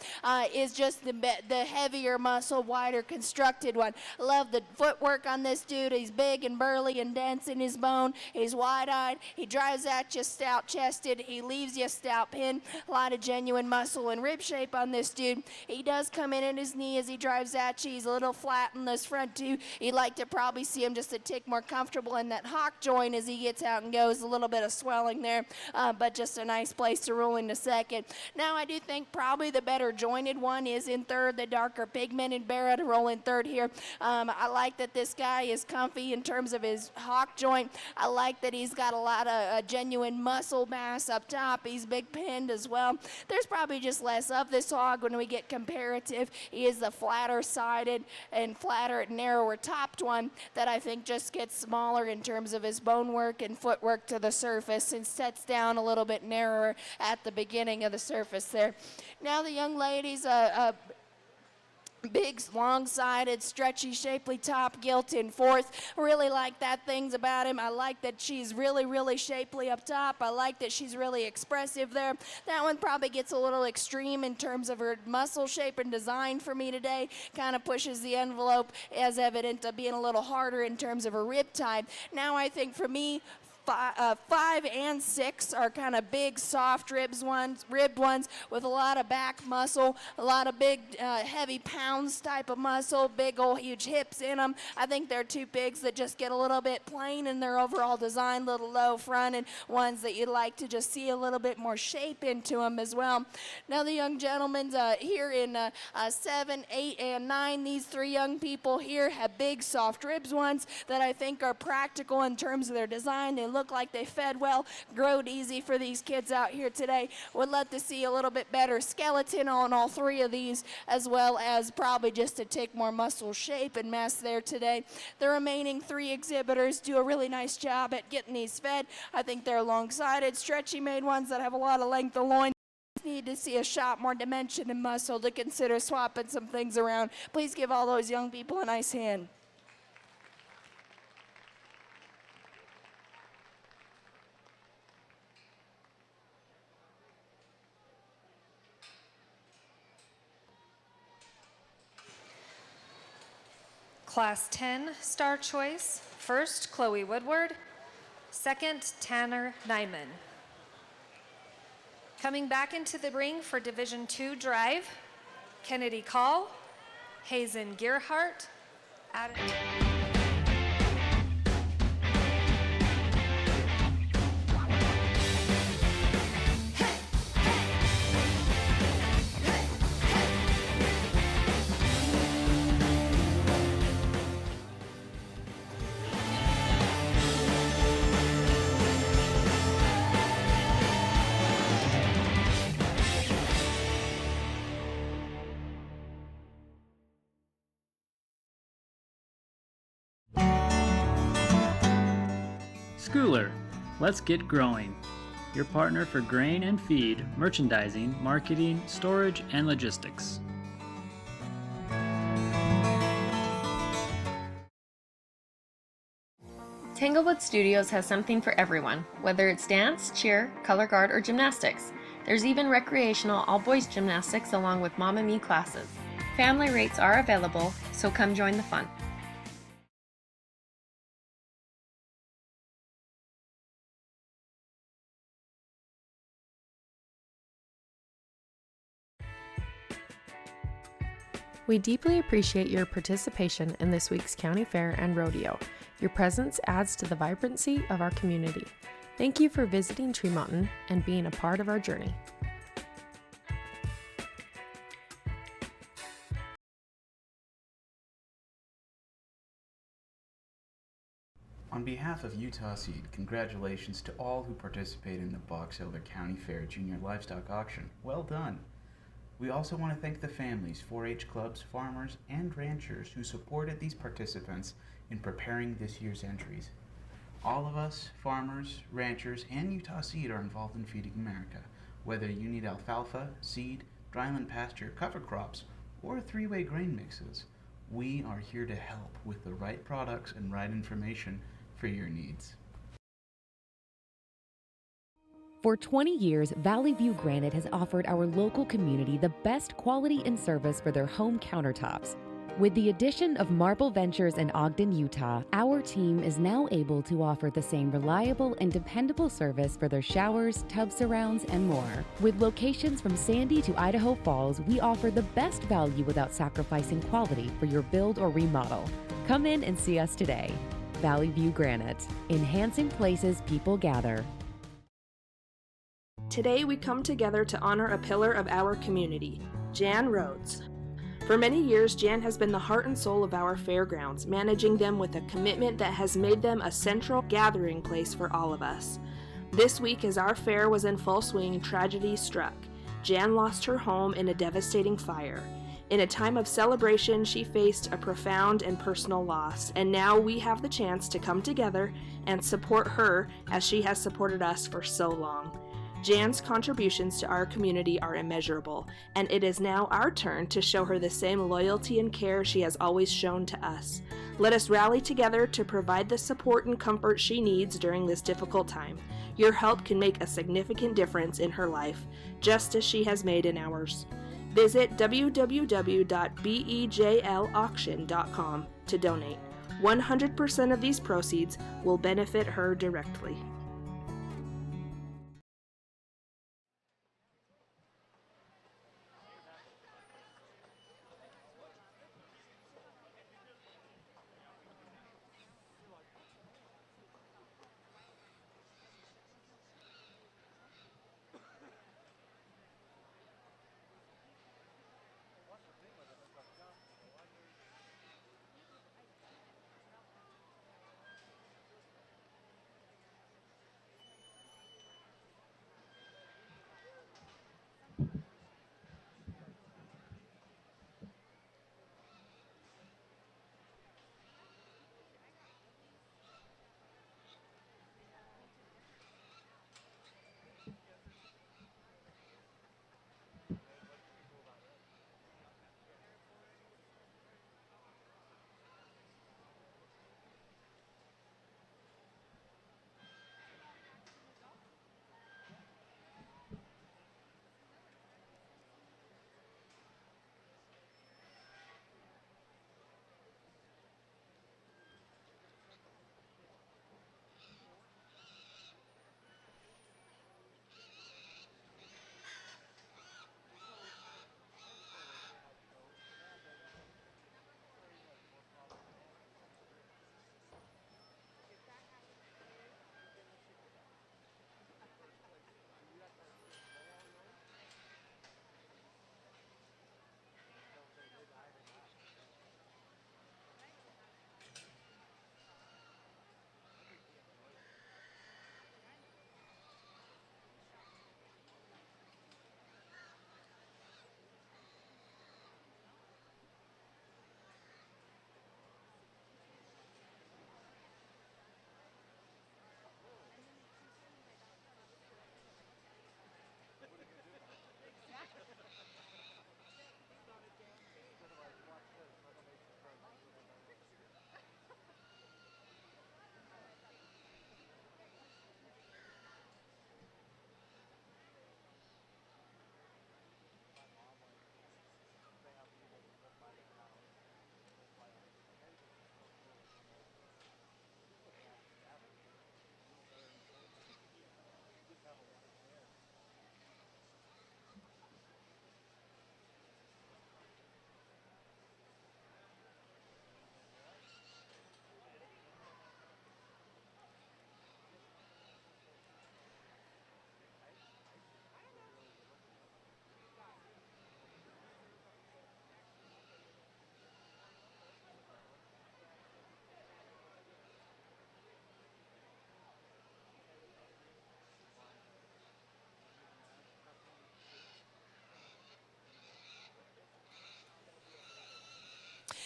is just the heavier muscle, wider constructed one. Love the footwork on this dude. He's big and burly and dense in his bone. He's wide-eyed. He drives at you stout-chested. He leaves you stout pin. A lot of genuine muscle and rib shape on this dude. He does come in at his knee as he drives at you. He's a little flat in this front too. You'd like to probably see him just a tick more comfortable in that hock joint as he gets out and goes. A little bit of swelling there, but just a nice place to roll into second. Now I do think probably the better jointed one is in third, the darker pigmented barrow to roll in third here. I like that this guy is comfy in terms of his hock joint. I like that he's got a lot of genuine muscle mass up top. He's big pinned as well. There's probably just less of this hog when we get comparative. He is the flatter sided and flatter, narrower topped one that I think just gets smaller in terms of his bone work and footwork to the surface and sets down a little bit narrower at the beginning of the surface there. Now the young lady's big, long-sided, stretchy, shapely top, gilt in fourth. Really like that things about him. I like that she's really, really shapely up top. I like that she's really expressive there. That one probably gets a little extreme in terms of her muscle shape and design for me today. Kind of pushes the envelope as evident of being a little harder in terms of her rib type. Now I think for me, 5 and 6 are kind of big, soft ribbed ones with a lot of back muscle, a lot of big, heavy pounds type of muscle, big old huge hips in them. I think they're two pigs that just get a little bit plain in their overall design, little low front, and ones that you'd like to just see a little bit more shape into them as well. Now the young gentlemen here in 7, 8, and 9, these three young people here have big, soft ribs ones that I think are practical in terms of their design. They look like they fed well, growed easy for these kids out here today. Would love to see a little bit better skeleton on all three of these, as well as probably just a tick more muscle shape and mass there today. The remaining 3 exhibitors do a really nice job at getting these fed. I think they're long-sided, stretchy made ones that have a lot of length of loin. Need to see a shot more dimension and muscle to consider swapping some things around. Please give all those young people a nice hand. Class 10 Star Choice. First, Chloe Woodward. Second, Tanner Nyman. Coming back into the ring for Division II Drive, Kennedy Call, Hazen Gearhart, Adam. Schooler, let's get growing. Your partner for grain and feed, merchandising, marketing, storage, and logistics. Tanglewood Studios has something for everyone, whether it's dance, cheer, color guard, or gymnastics. There's even recreational all-boys gymnastics along with Mamma Me classes. Family rates are available, so come join the fun. We deeply appreciate your participation in this week's county fair and rodeo. Your presence adds to the vibrancy of our community. Thank you for visiting Tree Mountain and being a part of our journey. On behalf of Utah Seed, congratulations to all who participated in the Box Elder County Fair Junior Livestock Auction. Well done! We also want to thank the families, 4-H clubs, farmers, and ranchers who supported these participants in preparing this year's entries. All of us, farmers, ranchers, and Utah Seed are involved in Feeding America. Whether you need alfalfa, seed, dryland pasture, cover crops, or 3-way grain mixes, we are here to help with the right products and right information for your needs. For 20 years, Valley View Granite has offered our local community the best quality and service for their home countertops. With the addition of Marble Ventures in Ogden, Utah, our team is now able to offer the same reliable and dependable service for their showers, tub surrounds, and more. With locations from Sandy to Idaho Falls, we offer the best value without sacrificing quality for your build or remodel. Come in and see us today. Valley View Granite, enhancing places people gather. Today we come together to honor a pillar of our community, Jan Rhodes. For many years, Jan has been the heart and soul of our fairgrounds, managing them with a commitment that has made them a central gathering place for all of us. This week, as our fair was in full swing, tragedy struck. Jan lost her home in a devastating fire. In a time of celebration, she faced a profound and personal loss, and now we have the chance to come together and support her as she has supported us for so long. Jan's contributions to our community are immeasurable, and it is now our turn to show her the same loyalty and care she has always shown to us. Let us rally together to provide the support and comfort she needs during this difficult time. Your help can make a significant difference in her life, just as she has made in ours. Visit www.bejlauction.com to donate. 100% of these proceeds will benefit her directly.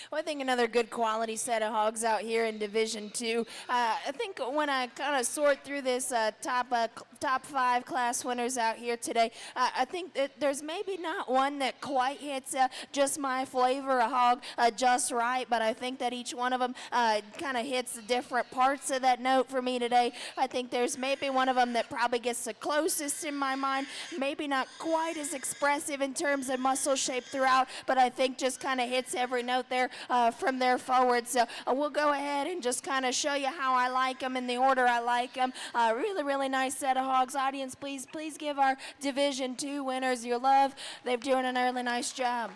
Well, I think another good quality set of hogs out here in Division Two. I think when I kind of sort through this top 5 class winners out here today, I think that there's maybe not one that quite hits just my flavor of hog just right, but I think that each one of them kind of hits the different parts of that note for me today. I think there's maybe one of them that probably gets the closest in my mind, maybe not quite as expressive in terms of muscle shape throughout, but I think just kind of hits every note there from there forward. So we'll go ahead and just kind of show you how I like them in the order I like them. Really, really nice set of hogs. Audience, please give our Division 2 winners your love. They're doing an really nice job.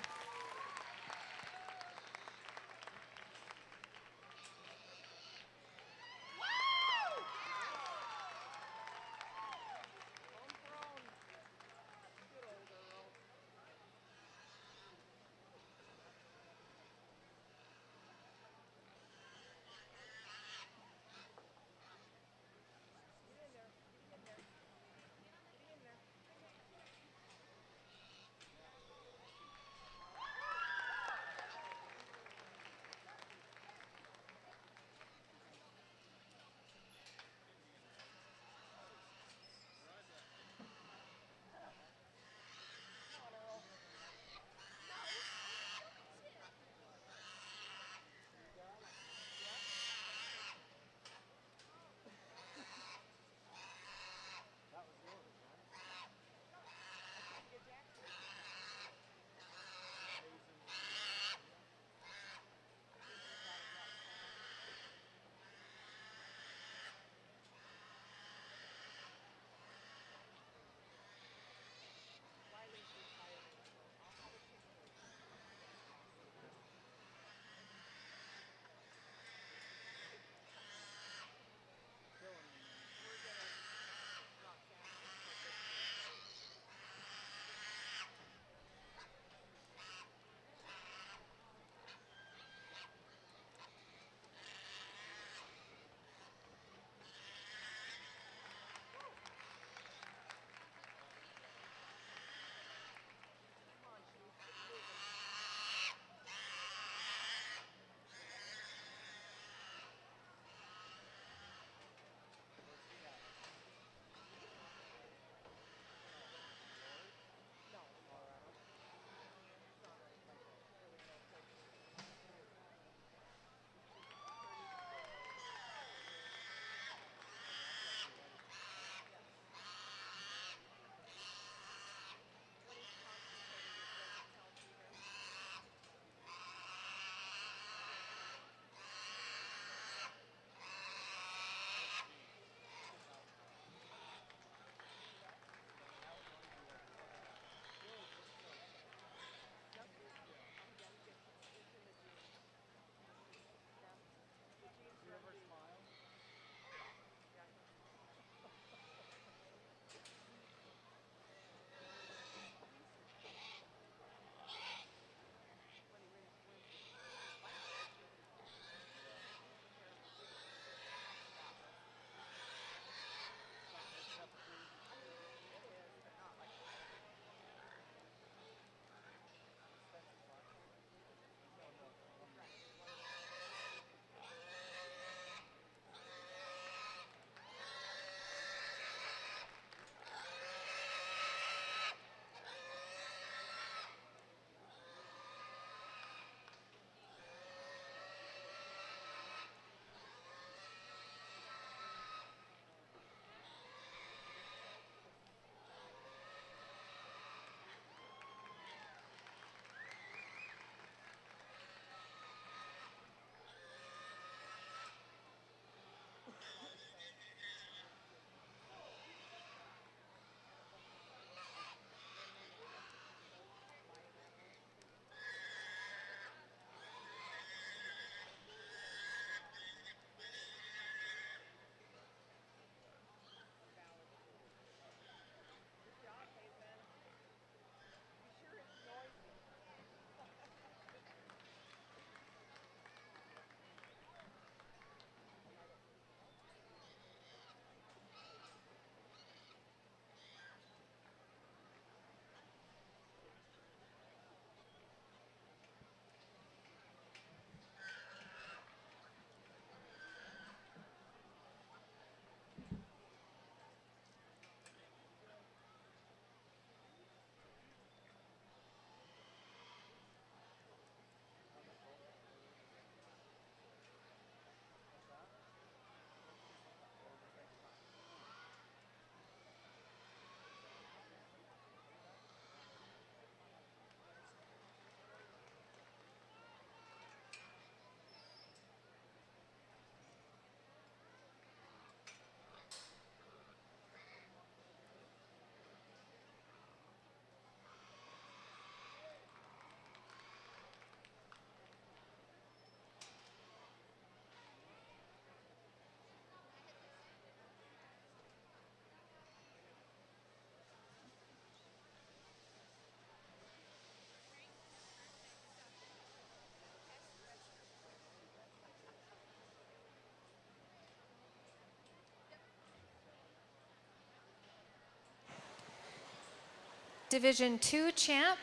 Division II champ,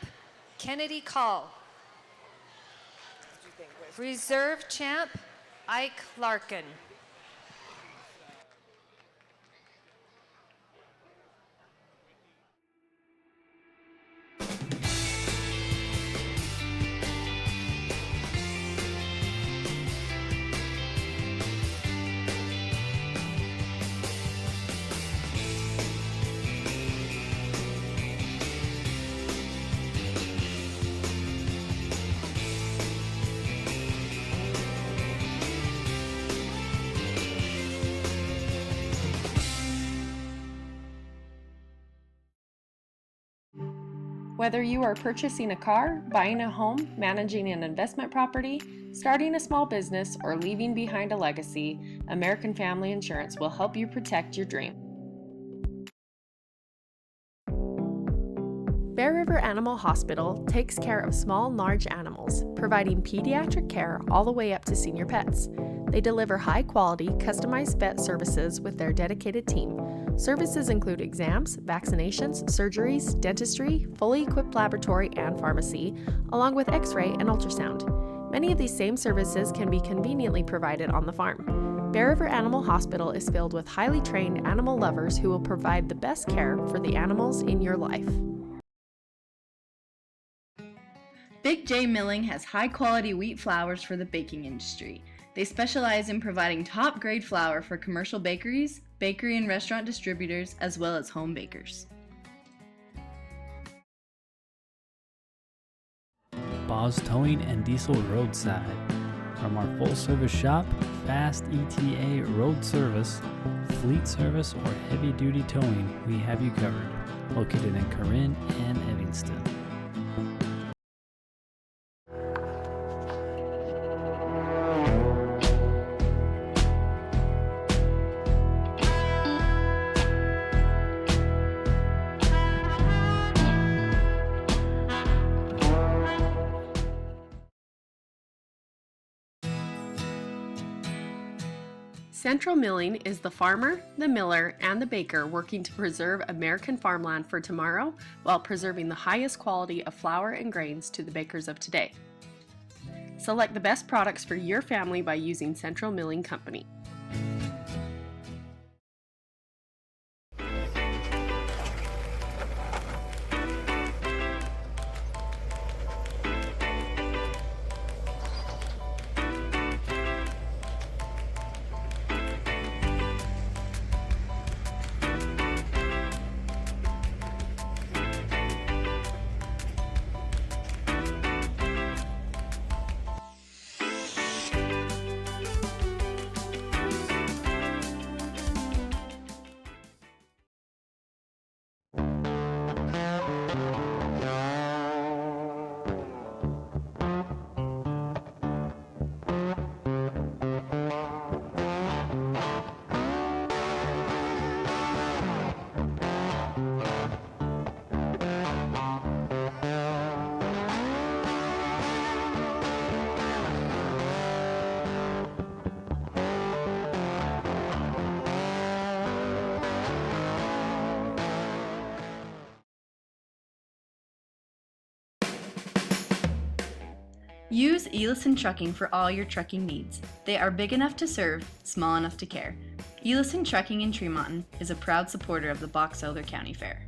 Kennedy Call. Reserve champ, Ike Larkin. Whether you are purchasing a car, buying a home, managing an investment property, starting a small business, or leaving behind a legacy, American Family Insurance will help you protect your dream. Bear River Animal Hospital takes care of small and large animals, providing pediatric care all the way up to senior pets. They deliver high-quality, customized vet services with their dedicated team. Services include exams, vaccinations, surgeries, dentistry, fully equipped laboratory and pharmacy, along with x-ray and ultrasound. Many of these same services can be conveniently provided on the farm. Bear River Animal Hospital is filled with highly trained animal lovers who will provide the best care for the animals in your life. Big J Milling has high-quality wheat flours for the baking industry. They specialize in providing top-grade flour for commercial bakeries, bakery and restaurant distributors, as well as home bakers. Boz Towing and Diesel Roadside. From our full-service shop, fast ETA road service, fleet service, or heavy-duty towing, we have you covered. Located in Corinne and Evanston. Central Milling is the farmer, the miller, and the baker working to preserve American farmland for tomorrow while preserving the highest quality of flour and grains to the bakers of today. Select the best products for your family by using Central Milling Company. Use Elison Trucking for all your trucking needs. They are big enough to serve, small enough to care. Elison Trucking in Tremonton is a proud supporter of the Box Elder County Fair.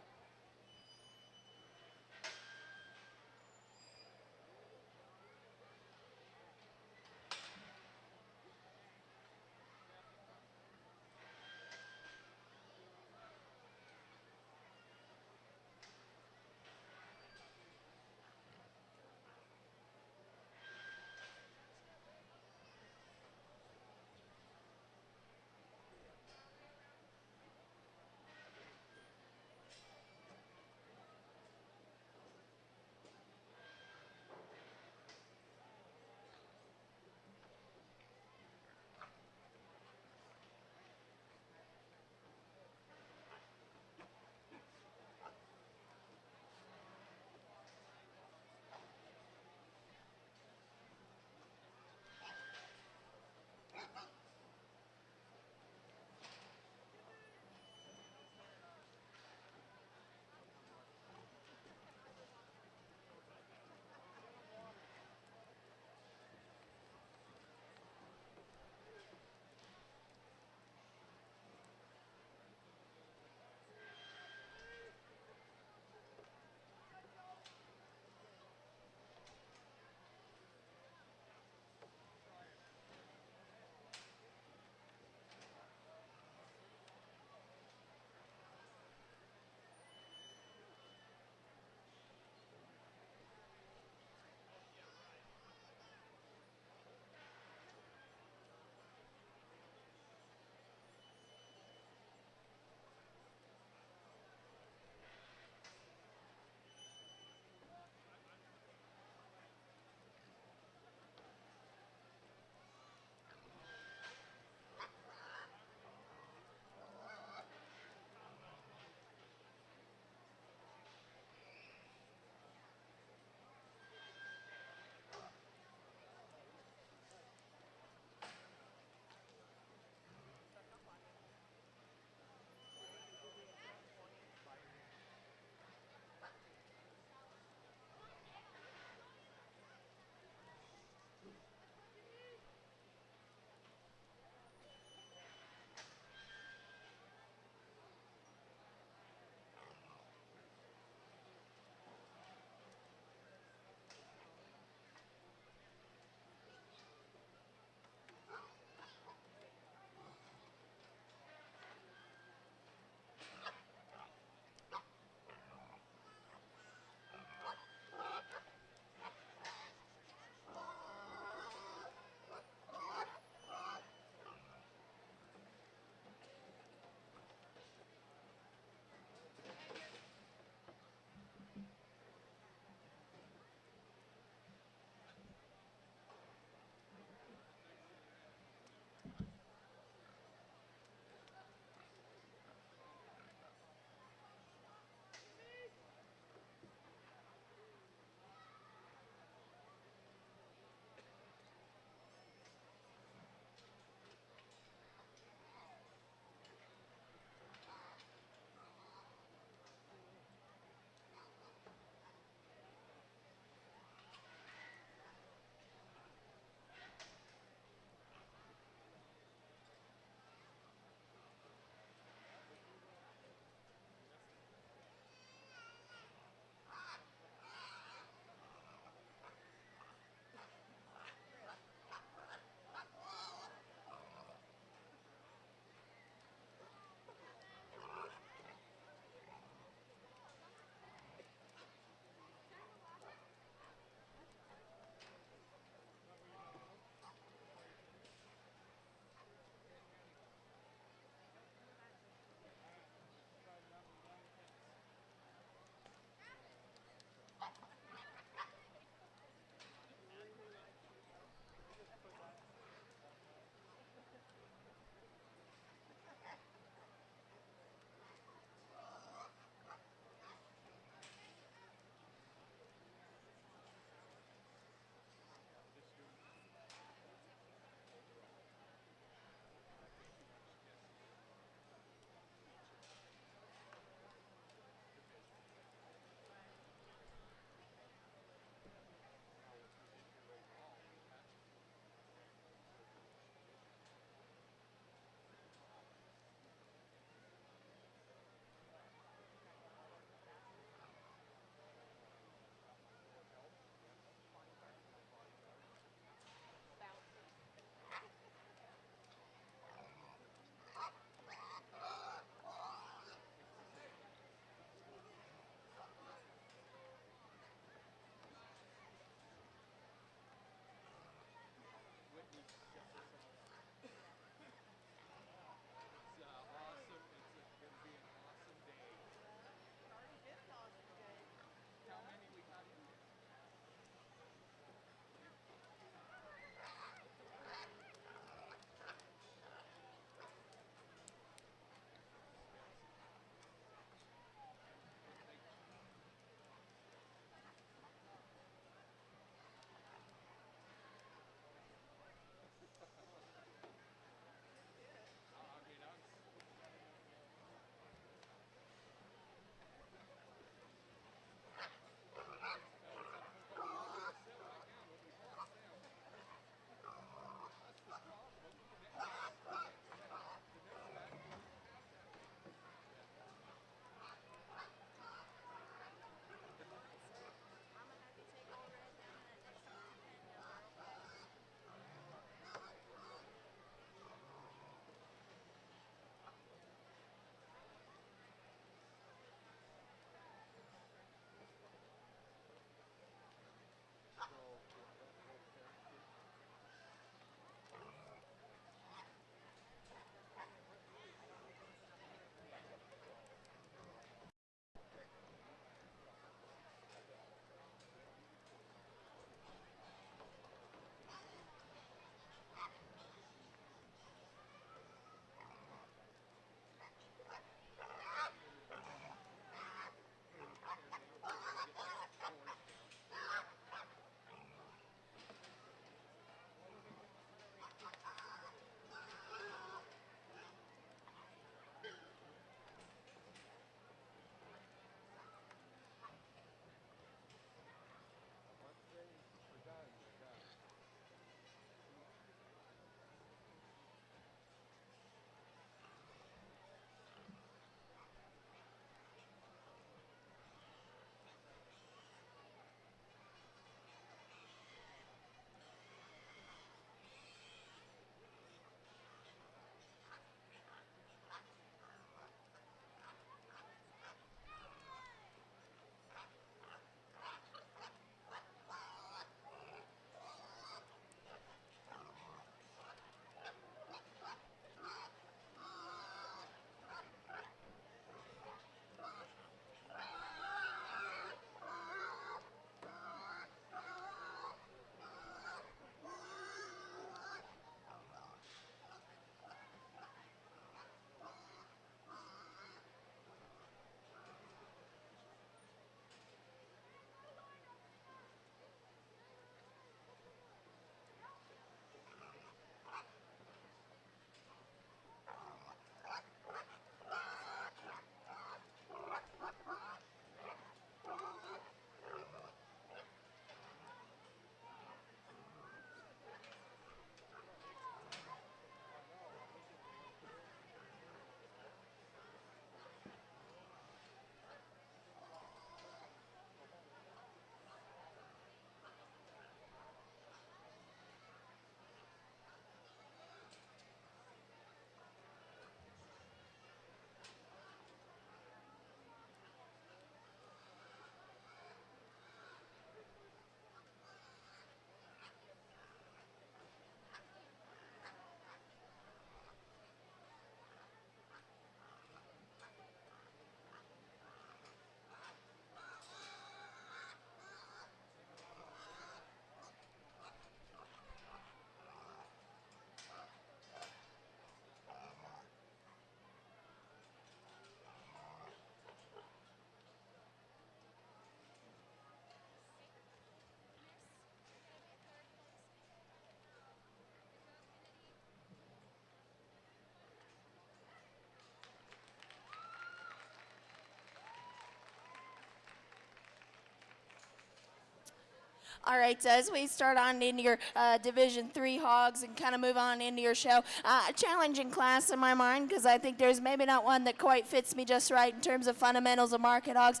All right, so as we start on into your Division 3 hogs and kind of move on into your show, a challenging class in my mind because I think there's maybe not one that quite fits me just right in terms of fundamentals of market hogs.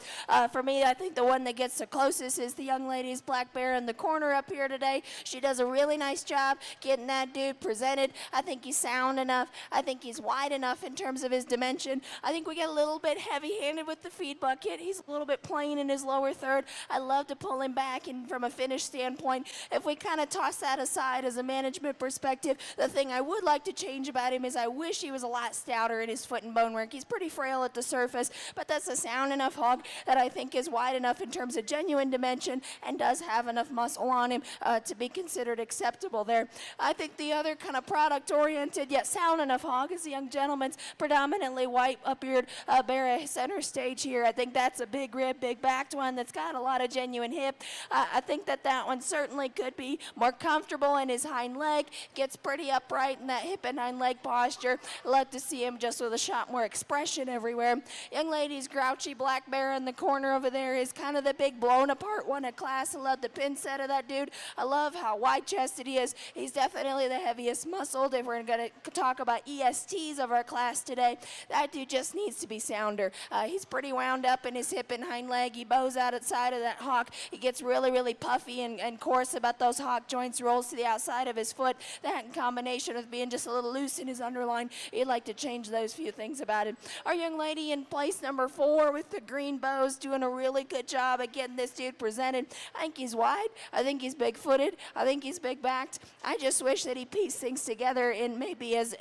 For me, I think the one that gets the closest is the young lady's black bear in the corner up here today. She does a really nice job getting that dude presented. I think he's sound enough. I think he's wide enough in terms of his dimension. I think we get a little bit heavy-handed with the feed bucket. He's a little bit plain in his lower third. I love to pull him back, and from a finish standpoint, if we kind of toss that aside as a management perspective, the thing I would like to change about him is I wish he was a lot stouter in his foot and bone work. He's pretty frail at the surface, but that's a sound enough hog that I think is wide enough in terms of genuine dimension and does have enough muscle on him to be considered acceptable there. I think the other kind of product-oriented yet sound enough hog is the young gentleman's predominantly white up-eared bear center stage here. I think that's a big rib, big backed one that's got a lot of genuine hip. I think that one certainly could be more comfortable in his hind leg, gets pretty upright in that hip and hind leg posture. Love to see him just with a shot more expression everywhere. Young lady's grouchy black bear in the corner over there is kind of the big blown apart one of class. I love the pin set of that dude. I love how wide chested he is. He's definitely the heaviest muscled. If we're going to talk about ESTs of our class today, that dude just needs to be sounder. He's pretty wound up in his hip and hind leg. He bows out outside of that hock. He gets really puffy and coarse about those hock joints, rolls to the outside of his foot. That in combination with being just a little loose in his underline, you'd like to change those few things about it. Our young lady in place number 4 with the green bows doing a really good job at getting this dude presented. I think he's wide. I think he's big-footed. I think he's big-backed. I just wish that he pieced things together in maybe as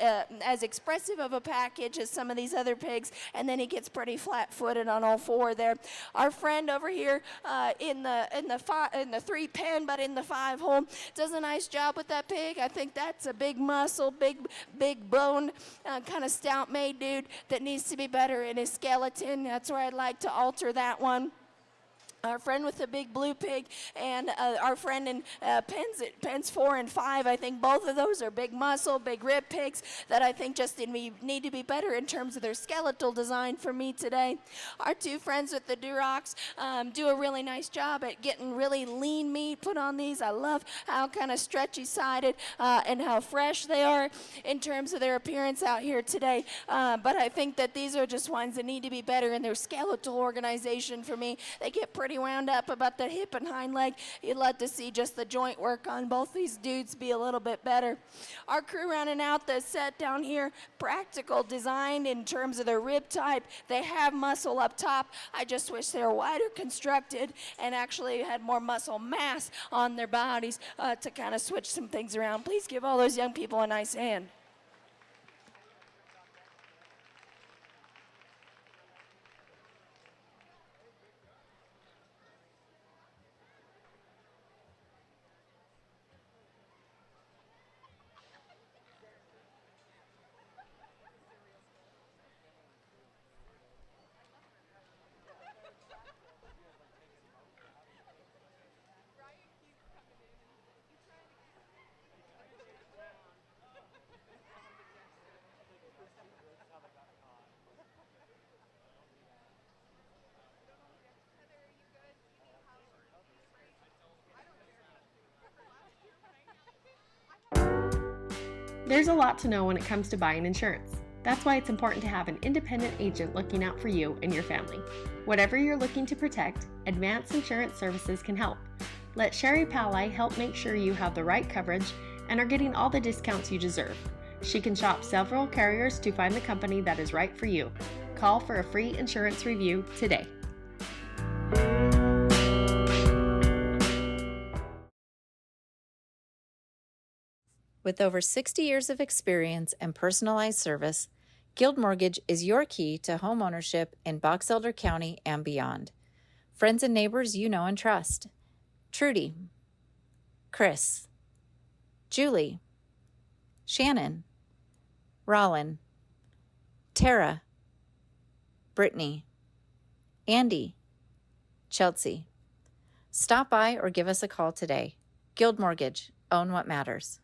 expressive of a package as some of these other pigs, and then he gets pretty flat-footed on all 4 there. Our friend over here in the 3 pen, but in the 5 hole, does a nice job with that pig. I think that's a big muscle, big bone, kind of stout made dude that needs to be better in his skeleton. That's where I'd like to alter that one. Our friend with the big blue pig and our friend in pens 4 and 5, I think both of those are big muscle, big rib pigs that I think just need to be better in terms of their skeletal design for me today. Our 2 friends with the Durocs do a really nice job at getting really lean meat put on these. I love how kind of stretchy sided and how fresh they are in terms of their appearance out here today. But I think that these are just ones that need to be better in their skeletal organization for me. They get pretty wound up about the hip and hind leg. You'd love to see just the joint work on both these dudes be a little bit better. Our crew rounding out the set down here, practical design in terms of their rib type. They have muscle up top. I just wish they were wider constructed and actually had more muscle mass on their bodies to kind of switch some things around. Please give all those young people a nice hand. There's a lot to know when it comes to buying insurance. That's why it's important to have an independent agent looking out for you and your family. Whatever you're looking to protect, Advanced Insurance Services can help. Let Sherry Pally help make sure you have the right coverage and are getting all the discounts you deserve. She can shop several carriers to find the company that is right for you. Call for a free insurance review today. With over 60 years of experience and personalized service, Guild Mortgage is your key to home ownership in Box Elder County and beyond. Friends and neighbors you know and trust. Trudy, Chris, Julie, Shannon, Rollin, Tara, Brittany, Andy, Chelsea. Stop by or give us a call today. Guild Mortgage. Own what matters.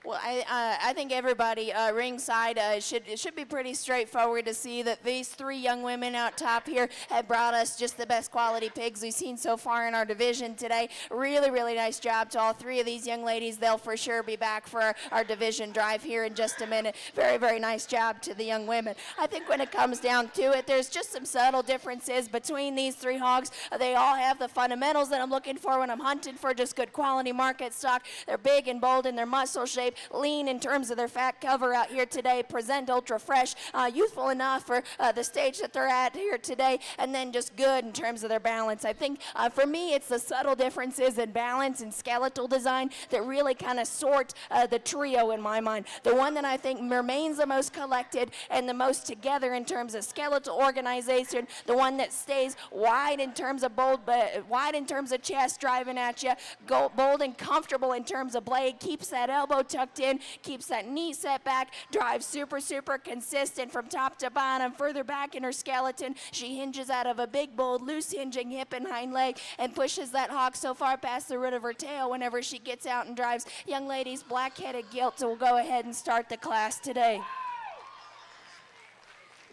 Well, I think everybody ringside it should be pretty straightforward to see that these three young women out top here have brought us just the best quality pigs we've seen so far in our division today. Really, really nice job to all three of these young ladies. They'll for sure be back for our division drive here in just a minute. Very, very nice job to the young women. I think when it comes down to it, there's just some subtle differences between these three hogs. They all have the fundamentals that I'm looking for when I'm hunting for just good quality market stock. They're big and bold in their muscle shape, lean in terms of their fat cover out here today, present ultra fresh, youthful enough for the stage that they're at here today, and then just good in terms of their balance. I think for me, it's the subtle differences in balance and skeletal design that really kind of sort the trio in my mind. The one that I think remains the most collected and the most together in terms of skeletal organization, the one that stays wide in terms of bold, but wide in terms of chest driving at you, bold and comfortable in terms of blade, keeps that elbow tucked in, keeps that knee set back, drives super, super consistent from top to bottom. Further back in her skeleton, she hinges out of a big, bold, loose hinging hip and hind leg and pushes that hog so far past the root of her tail whenever she gets out and drives. Young ladies, black-headed gilt, so we'll go ahead and start the class today.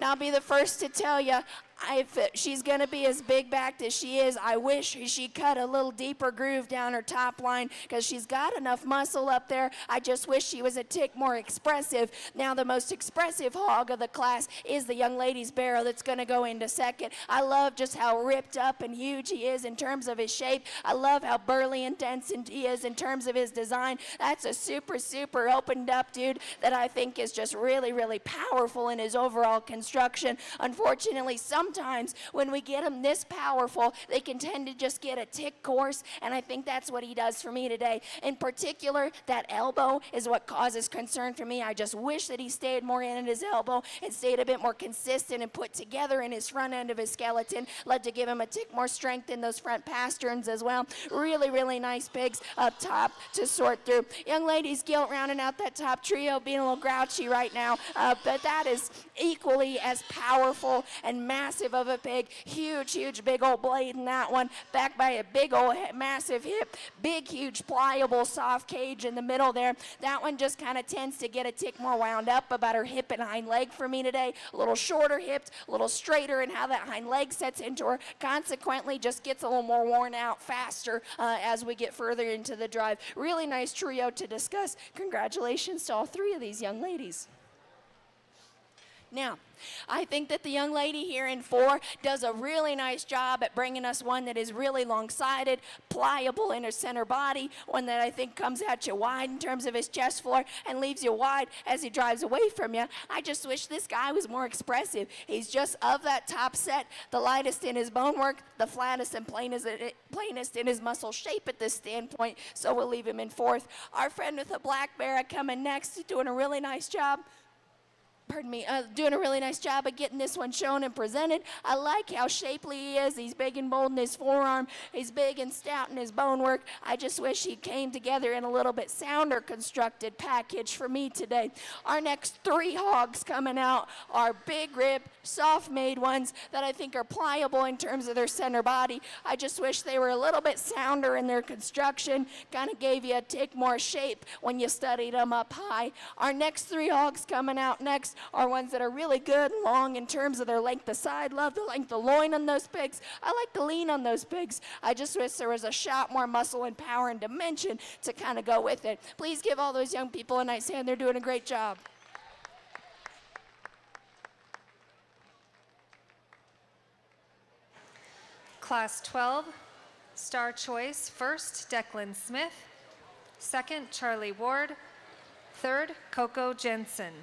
Now, I'll be the first to tell you, if she's going to be as big backed as she is, I wish she cut a little deeper groove down her top line because she's got enough muscle up there. I just wish she was a tick more expressive. Now, the most expressive hog of the class is the young lady's barrow that's going to go into second. I love just how ripped up and huge he is in terms of his shape. I love how burly and dense he is in terms of his design. That's a super, super opened up dude that I think is just really, really powerful in his overall construction. Unfortunately, sometimes when we get them this powerful, they can tend to just get a tick coarse, and I think that's what he does for me today. In particular, that elbow is what causes concern for me. I just wish that he stayed more in at his elbow and stayed a bit more consistent and put together in his front end of his skeleton, led to give him a tick more strength in those front pasterns as well. Really, really nice pigs up top to sort through. Young ladies, gilt rounding out that top trio, being a little grouchy right now, but that is equally as powerful and massive of a pig. Huge, huge, big old blade in that one, backed by a big old massive hip, big, huge, pliable, soft cage in the middle there. That one just kind of tends to get a tick more wound up about her hip and hind leg for me today. A little shorter hipped, a little straighter in how that hind leg sets into her. Consequently, just gets a little more worn out faster as we get further into the drive. Really nice trio to discuss. Congratulations to all three of these young ladies. Now, I think that the young lady here in 4 does a really nice job at bringing us one that is really long-sided, pliable in her center body, one that I think comes at you wide in terms of his chest floor and leaves you wide as he drives away from you. I just wish this guy was more expressive. He's just of that top set, the lightest in his bone work, the flattest and plainest in his muscle shape at this standpoint, so we'll leave him in 4th. Our friend with the black bear coming next, doing a really nice job. Doing a really nice job of getting this one shown and presented. I like how shapely he is. He's big and bold in his forearm. He's big and stout in his bone work. I just wish he came together in a little bit sounder constructed package for me today. Our next 3 hogs coming out are big rib, soft made ones that I think are pliable in terms of their center body. I just wish they were a little bit sounder in their construction, kind of gave you a tick more shape when you studied them up high. Our next 3 hogs coming out next are ones that are really good and long in terms of their length of side. Love the length of loin on those pigs. I like the lean on those pigs. I just wish there was a shot more muscle and power and dimension to kind of go with it. Please give all those young people a nice hand. They're doing a great job. Class 12, Star Choice, 1st, Declan Smith, 2nd, Charlie Ward, 3rd, Coco Jensen.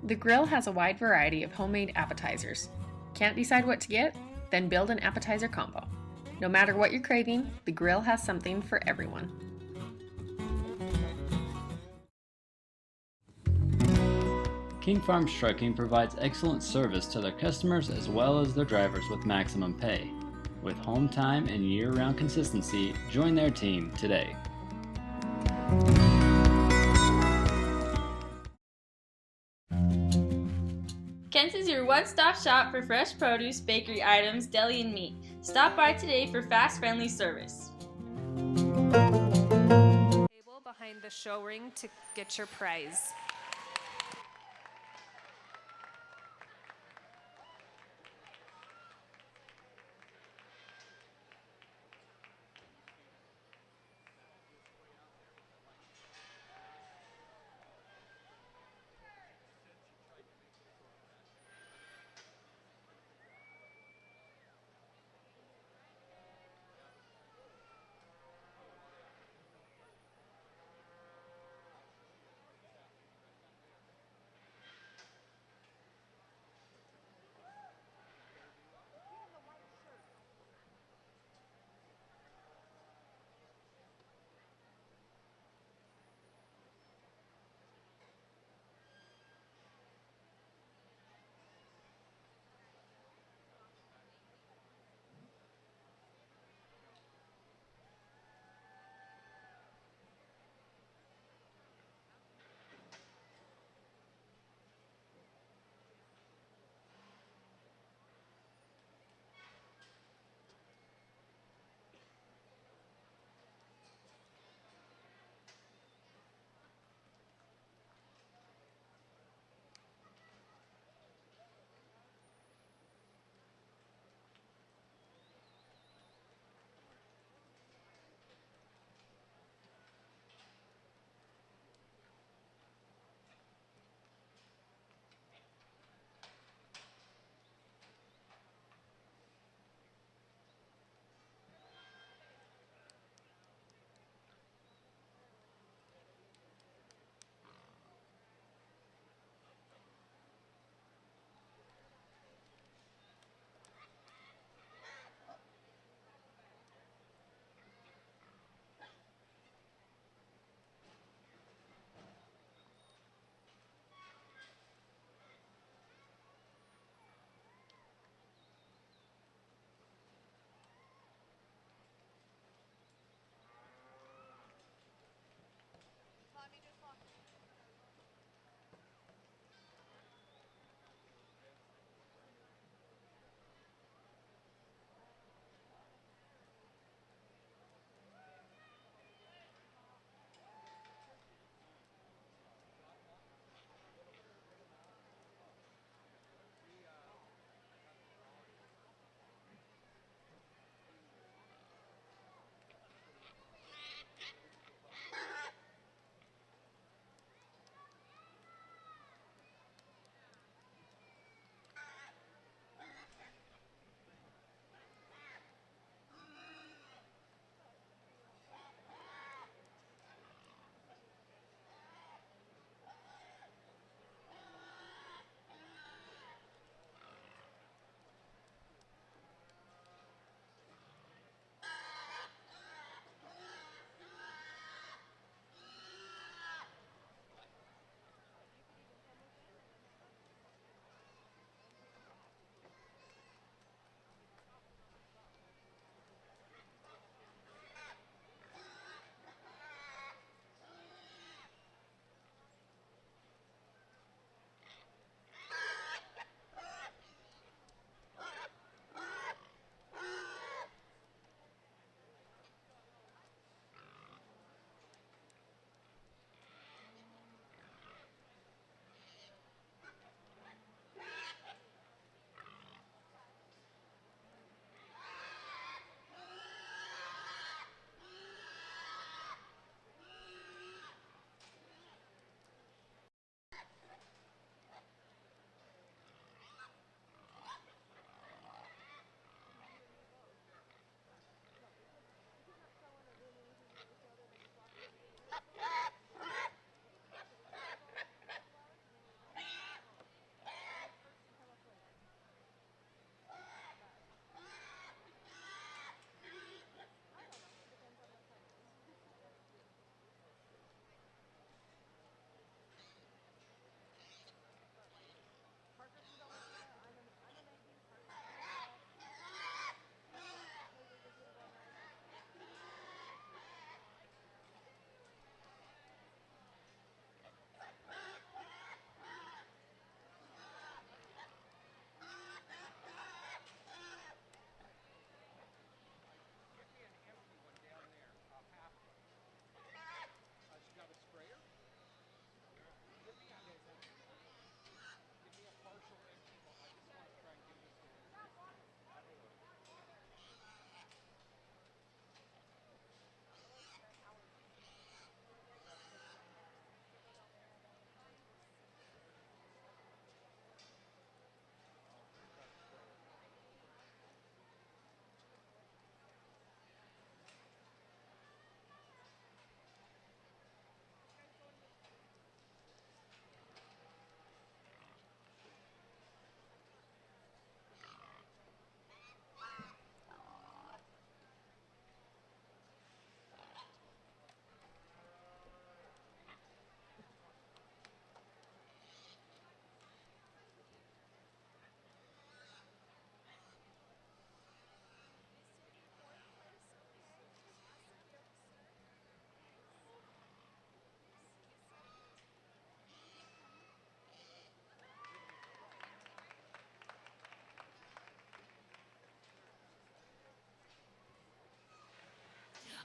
The grill has a wide variety of homemade appetizers. Can't decide what to get? Then build an appetizer combo. No matter what you're craving, the grill has something for everyone. King Farms Trucking provides excellent service to their customers as well as their drivers with maximum pay. With home time and year-round consistency, join their team today. Kent's is your one-stop shop for fresh produce, bakery items, deli, and meat. Stop by today for fast, friendly service. Table behind the show ring to get your prize.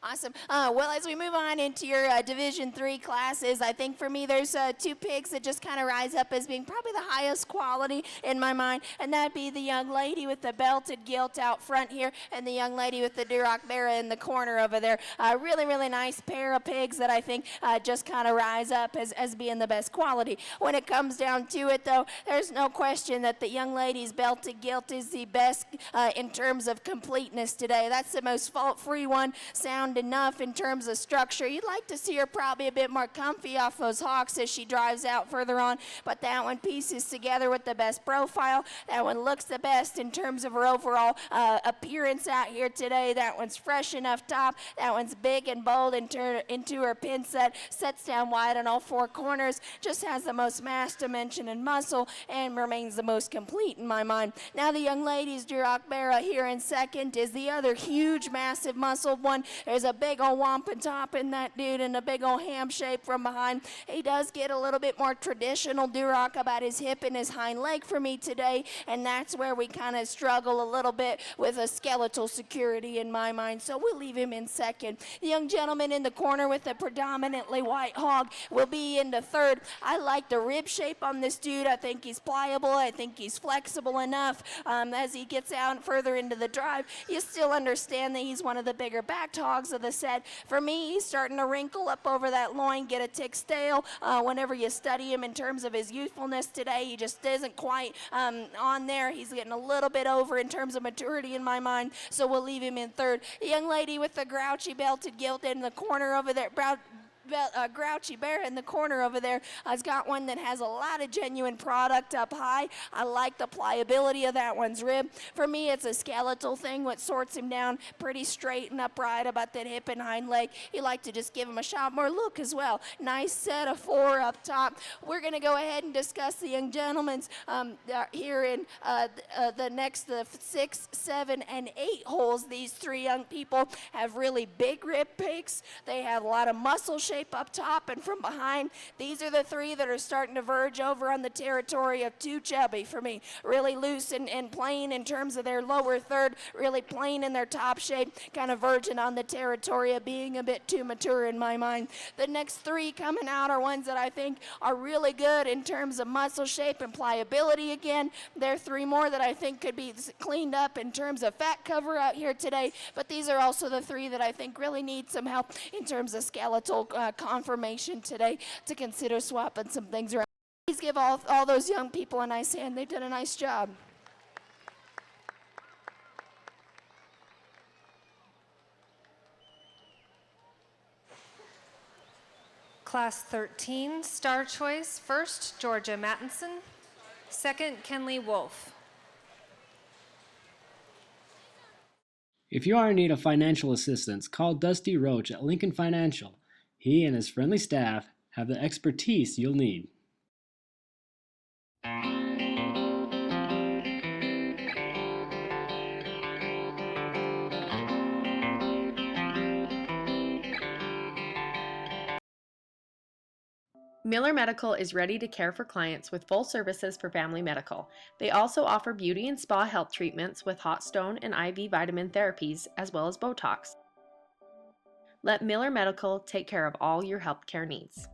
Awesome. Well, as we move on into your Division 3 classes, I think for me there's two pigs that just kind of rise up as being probably the highest quality in my mind, and that'd be the young lady with the belted gilt out front here and the young lady with the Duroc Barra in the corner over there. Really, really nice pair of pigs that I think just kind of rise up as being the best quality. When it comes down to it, though, there's no question that the young lady's belted gilt is the best in terms of completeness today. That's the most fault-free one, sound enough in terms of structure. You'd like to see her probably a bit more comfy off those hocks as she drives out further on, but that one pieces together with the best profile. That one looks the best in terms of her overall appearance out here today. That one's fresh enough top. That one's big and bold into her pin set, sets down wide on all four corners, just has the most mass dimension and muscle, and remains the most complete in my mind. Now the young lady's Duroc Barra here in second is the other huge, massive, muscled one. There's a big old wampum top in that dude and a big old ham shape from behind. He does get a little bit more traditional Duroc about his hip and his hind leg for me today, and that's where we kind of struggle a little bit with a skeletal security in my mind, so we'll leave him in second. The young gentleman in the corner with the predominantly white hog will be into third. I like the rib shape on this dude. I think he's pliable. I think he's flexible enough. As he gets out further into the drive, you still understand that he's one of the bigger backed hogs of the set. For me, he's starting to wrinkle up over that loin, get a tick stale. Whenever you study him in terms of his youthfulness today, he just isn't quite on there. He's getting a little bit over in terms of maturity in my mind, so we'll leave him in third. The young lady with the grouchy belted gilt in the corner over there, Grouchy Bear in the corner over there has got one that has a lot of genuine product up high. I like the pliability of that one's rib. For me, it's a skeletal thing, what sorts him down pretty straight and upright about that hip and hind leg. You like to just give him a shot more look as well. Nice set of four up top. We're going to go ahead and discuss the young gentlemen's here in the next 6, 7, and 8 holes. These three young people have really big rib peaks. They have a lot of muscle shape up top and from behind. These are the three that are starting to verge over on the territory of too chubby for me. Really loose and plain in terms of their lower third, really plain in their top shape, kind of verging on the territory of being a bit too mature in my mind. The next three coming out are ones that I think are really good in terms of muscle shape and pliability again. There are three more that I think could be cleaned up in terms of fat cover out here today, but these are also the three that I think really need some help in terms of skeletal confirmation today to consider swapping some things around. Please give all those young people a nice hand. They've done a nice job. Class 13, Star Choice. First, Georgia Mattinson. Second, Kenley Wolf. If you are in need of financial assistance, call Dusty Roach at Lincoln Financial. He and his friendly staff have the expertise you'll need. Miller Medical is ready to care for clients with full services for family medical. They also offer beauty and spa health treatments with hot stone and IV vitamin therapies, as well as Botox. Let Miller Medical take care of all your healthcare needs.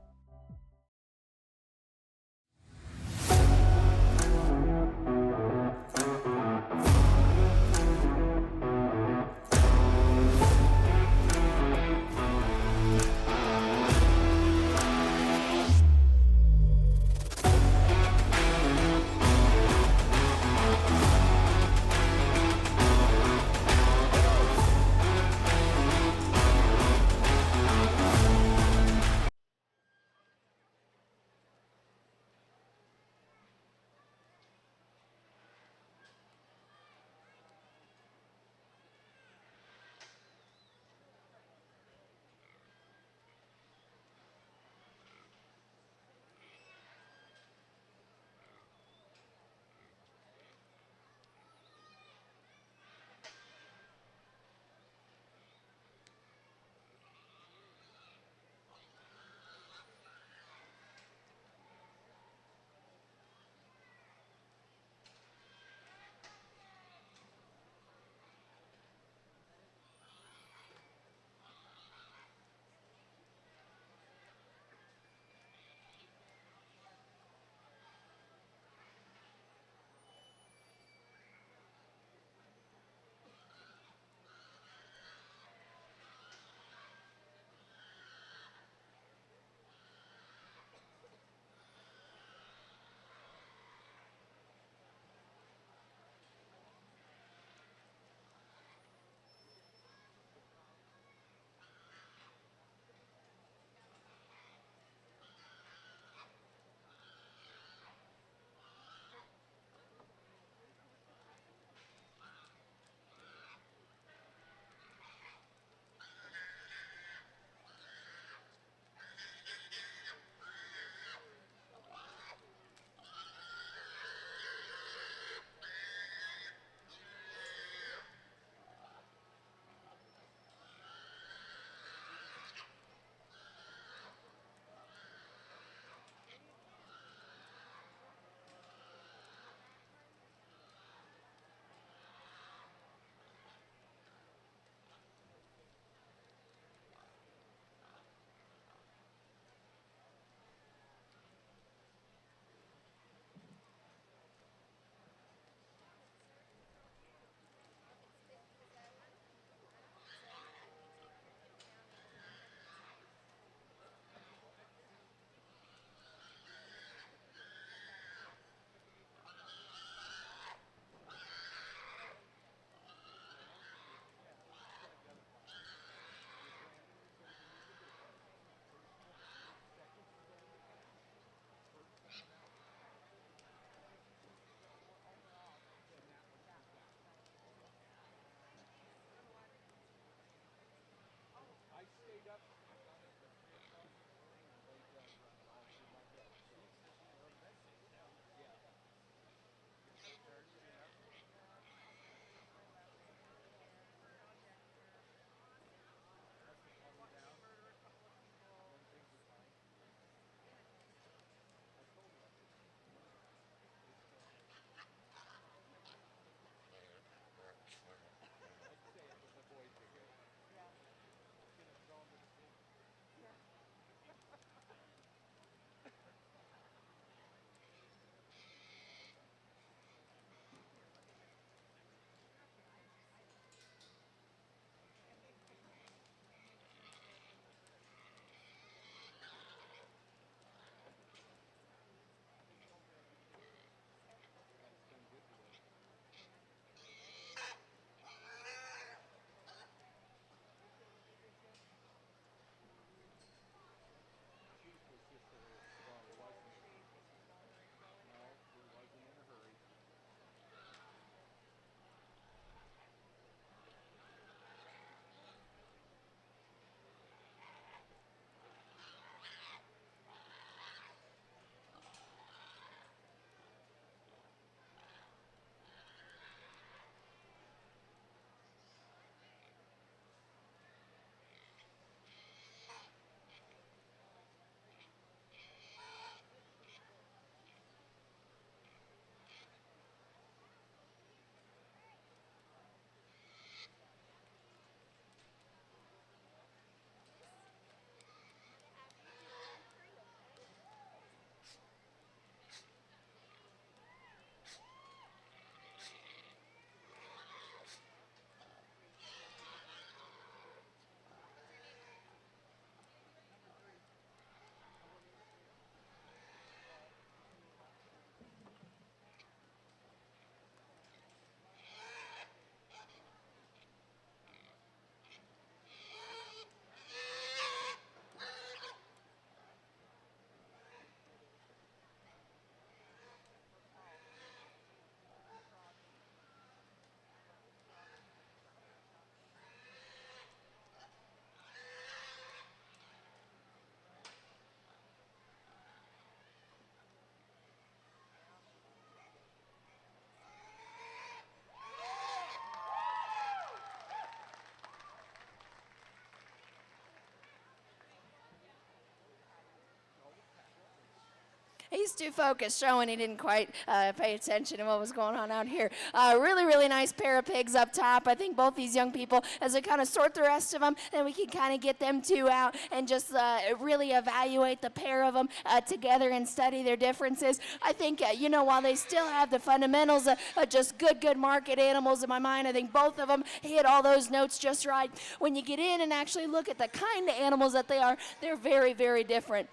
He's too focused, showing he didn't quite pay attention to what was going on out here. Really, really nice pair of pigs up top. I think both these young people, as we kind of sort the rest of them, then we can kind of get them two out and just really evaluate the pair of them together and study their differences. I think, while they still have the fundamentals of just good market animals in my mind, I think both of them hit all those notes just right. When you get in and actually look at the kind of animals that they are, they're very, very different.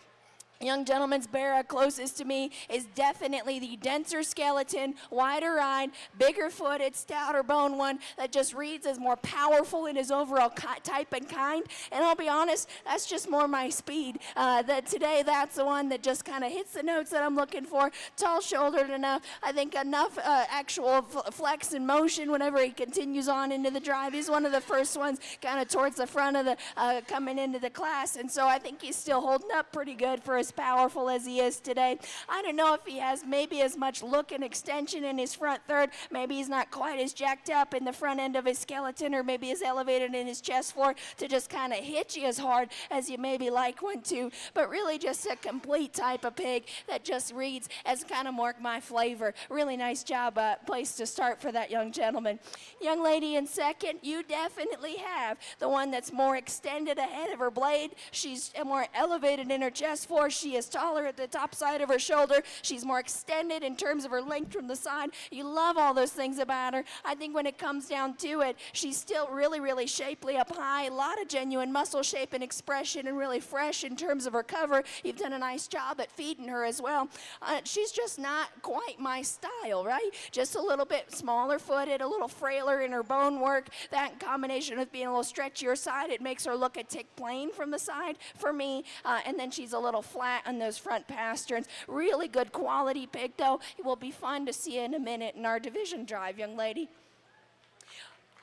Young gentleman's bear closest to me is definitely the denser skeleton, wider eyed, bigger footed, stouter bone one that just reads as more powerful in his overall type and kind. And I'll be honest, that's just more my speed. Today, that's the one that just kind of hits the notes that I'm looking for. Tall shouldered enough. I think enough actual flex and motion whenever he continues on into the drive. He's one of the first ones kind of towards the front of the coming into the class. And so I think he's still holding up pretty good for as powerful as he is today. I don't know if he has maybe as much look and extension in his front third. Maybe he's not quite as jacked up in the front end of his skeleton, or maybe as elevated in his chest floor to just kind of hit you as hard as you maybe like one to. But really just a complete type of pig that just reads as kind of more my flavor. Really nice job, place to start for that young gentleman. Young lady in second, you definitely have the one that's more extended ahead of her blade. She's more elevated in her chest floor. She is taller at the top side of her shoulder. She's more extended in terms of her length from the side. You love all those things about her. I think when it comes down to it, she's still really, really shapely up high. A lot of genuine muscle shape and expression, and really fresh in terms of her cover. You've done a nice job at feeding her as well. She's just not quite my style, right? Just a little bit smaller footed, a little frailer in her bone work. That in combination with being a little stretchier side, it makes her look a tick plain from the side for me. And then she's a little flat on those front pasterns. Really good quality pig, though. It will be fun to see in a minute in our division drive, young lady.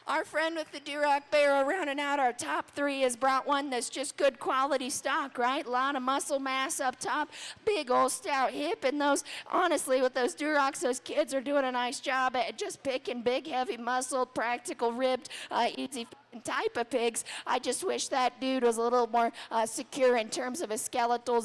Our friend with the Duroc barrel rounding out our top three has brought one that's just good quality stock, right? A lot of muscle mass up top, big old stout hip, and those, honestly, with those Durocs, those kids are doing a nice job at just picking big, heavy muscle, practical, ribbed, easy type of pigs. I just wish that dude was a little more secure in terms of his skeletal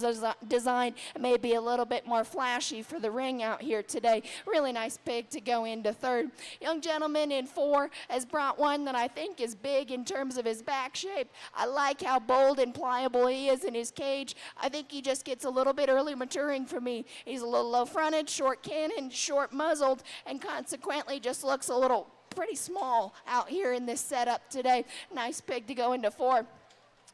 design, maybe a little bit more flashy for the ring out here today. Really nice pig to go into third. Young gentleman in four has brought one that I think is big in terms of his back shape. I like how bold and pliable he is in his cage. I think he just gets a little bit early maturing for me. He's a little low fronted, short cannon, short muzzled, and consequently just looks a little pretty small out here in this setup today. Nice pig to go into four.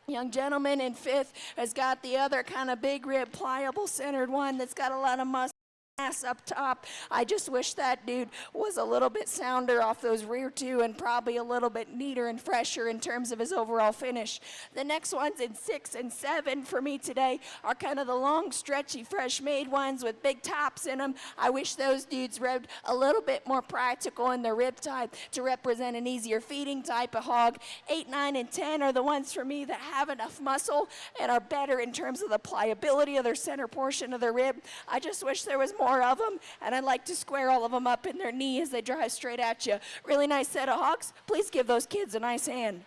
Young gentleman in fifth has got the other kind of big rib, pliable centered one that's got a lot of muscle mass up top. I just wish that dude was a little bit sounder off those rear two, and probably a little bit neater and fresher in terms of his overall finish. The next ones in 6 and 7 for me today are kind of the long, stretchy, fresh made ones with big tops in them. I wish those dudes ribbed a little bit more practical in their rib type to represent an easier feeding type of hog. 8, 9, and 10 are the ones for me that have enough muscle and are better in terms of the pliability of their center portion of their rib. I just wish there was more of them, and I'd like to square all of them up in their knee as they drive straight at you. Really nice set of hogs. Please give those kids a nice hand.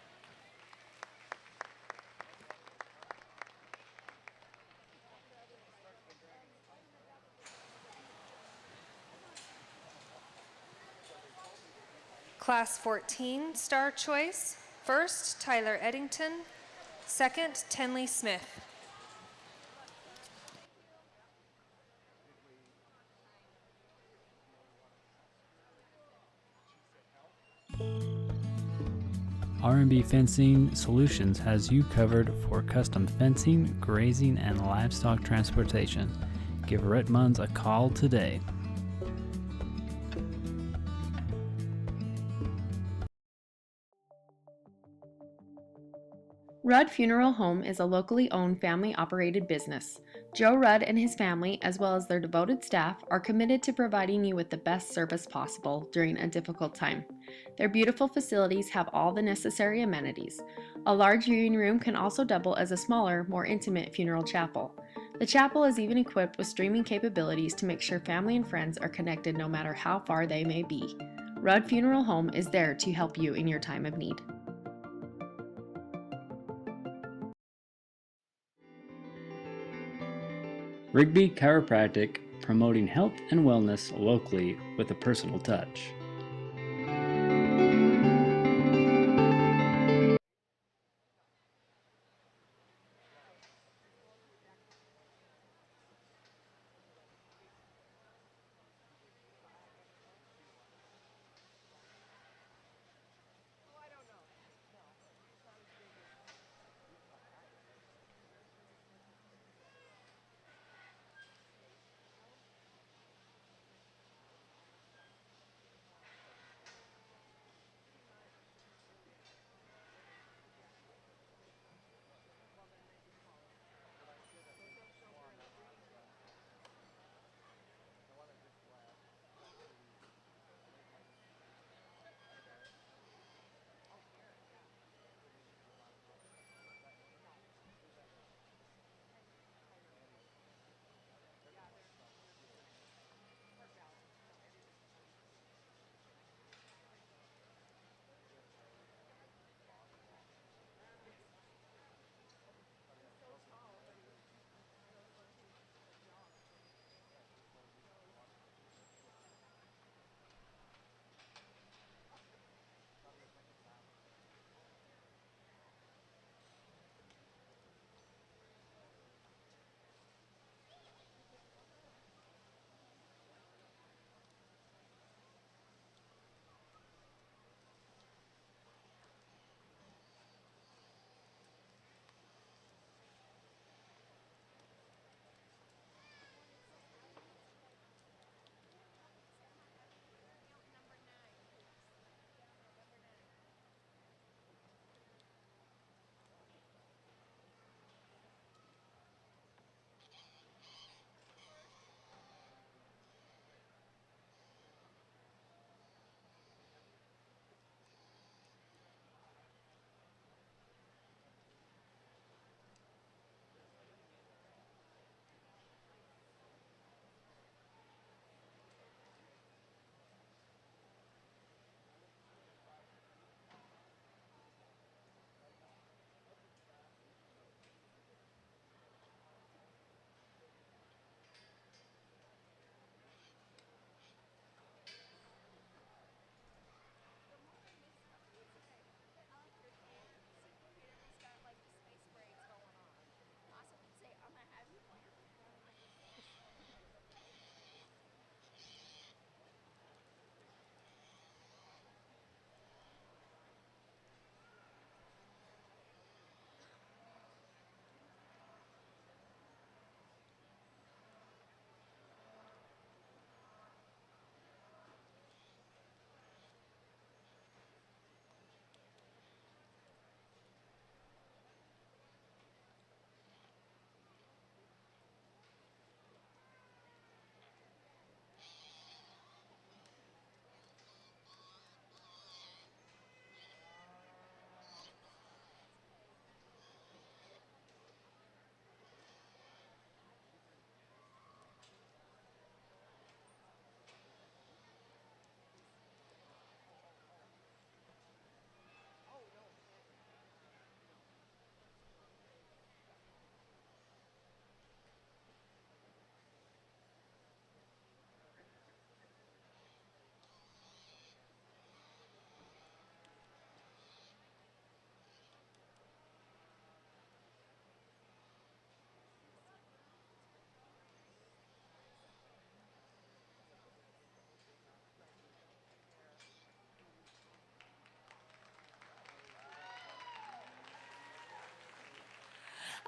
Class 14 Star Choice. First, Tyler Eddington. Second, Tenley Smith. R&B Fencing Solutions has you covered for custom fencing, grazing, and livestock transportation. Give Rhett Munns a call today. Rudd Funeral Home is a locally owned family-operated business. Joe Rudd and his family, as well as their devoted staff, are committed to providing you with the best service possible during a difficult time. Their beautiful facilities have all the necessary amenities. A large viewing room can also double as a smaller, more intimate funeral chapel. The chapel is even equipped with streaming capabilities to make sure family and friends are connected no matter how far they may be. Rudd Funeral Home is there to help you in your time of need. Rigby Chiropractic promoting health and wellness locally with a personal touch.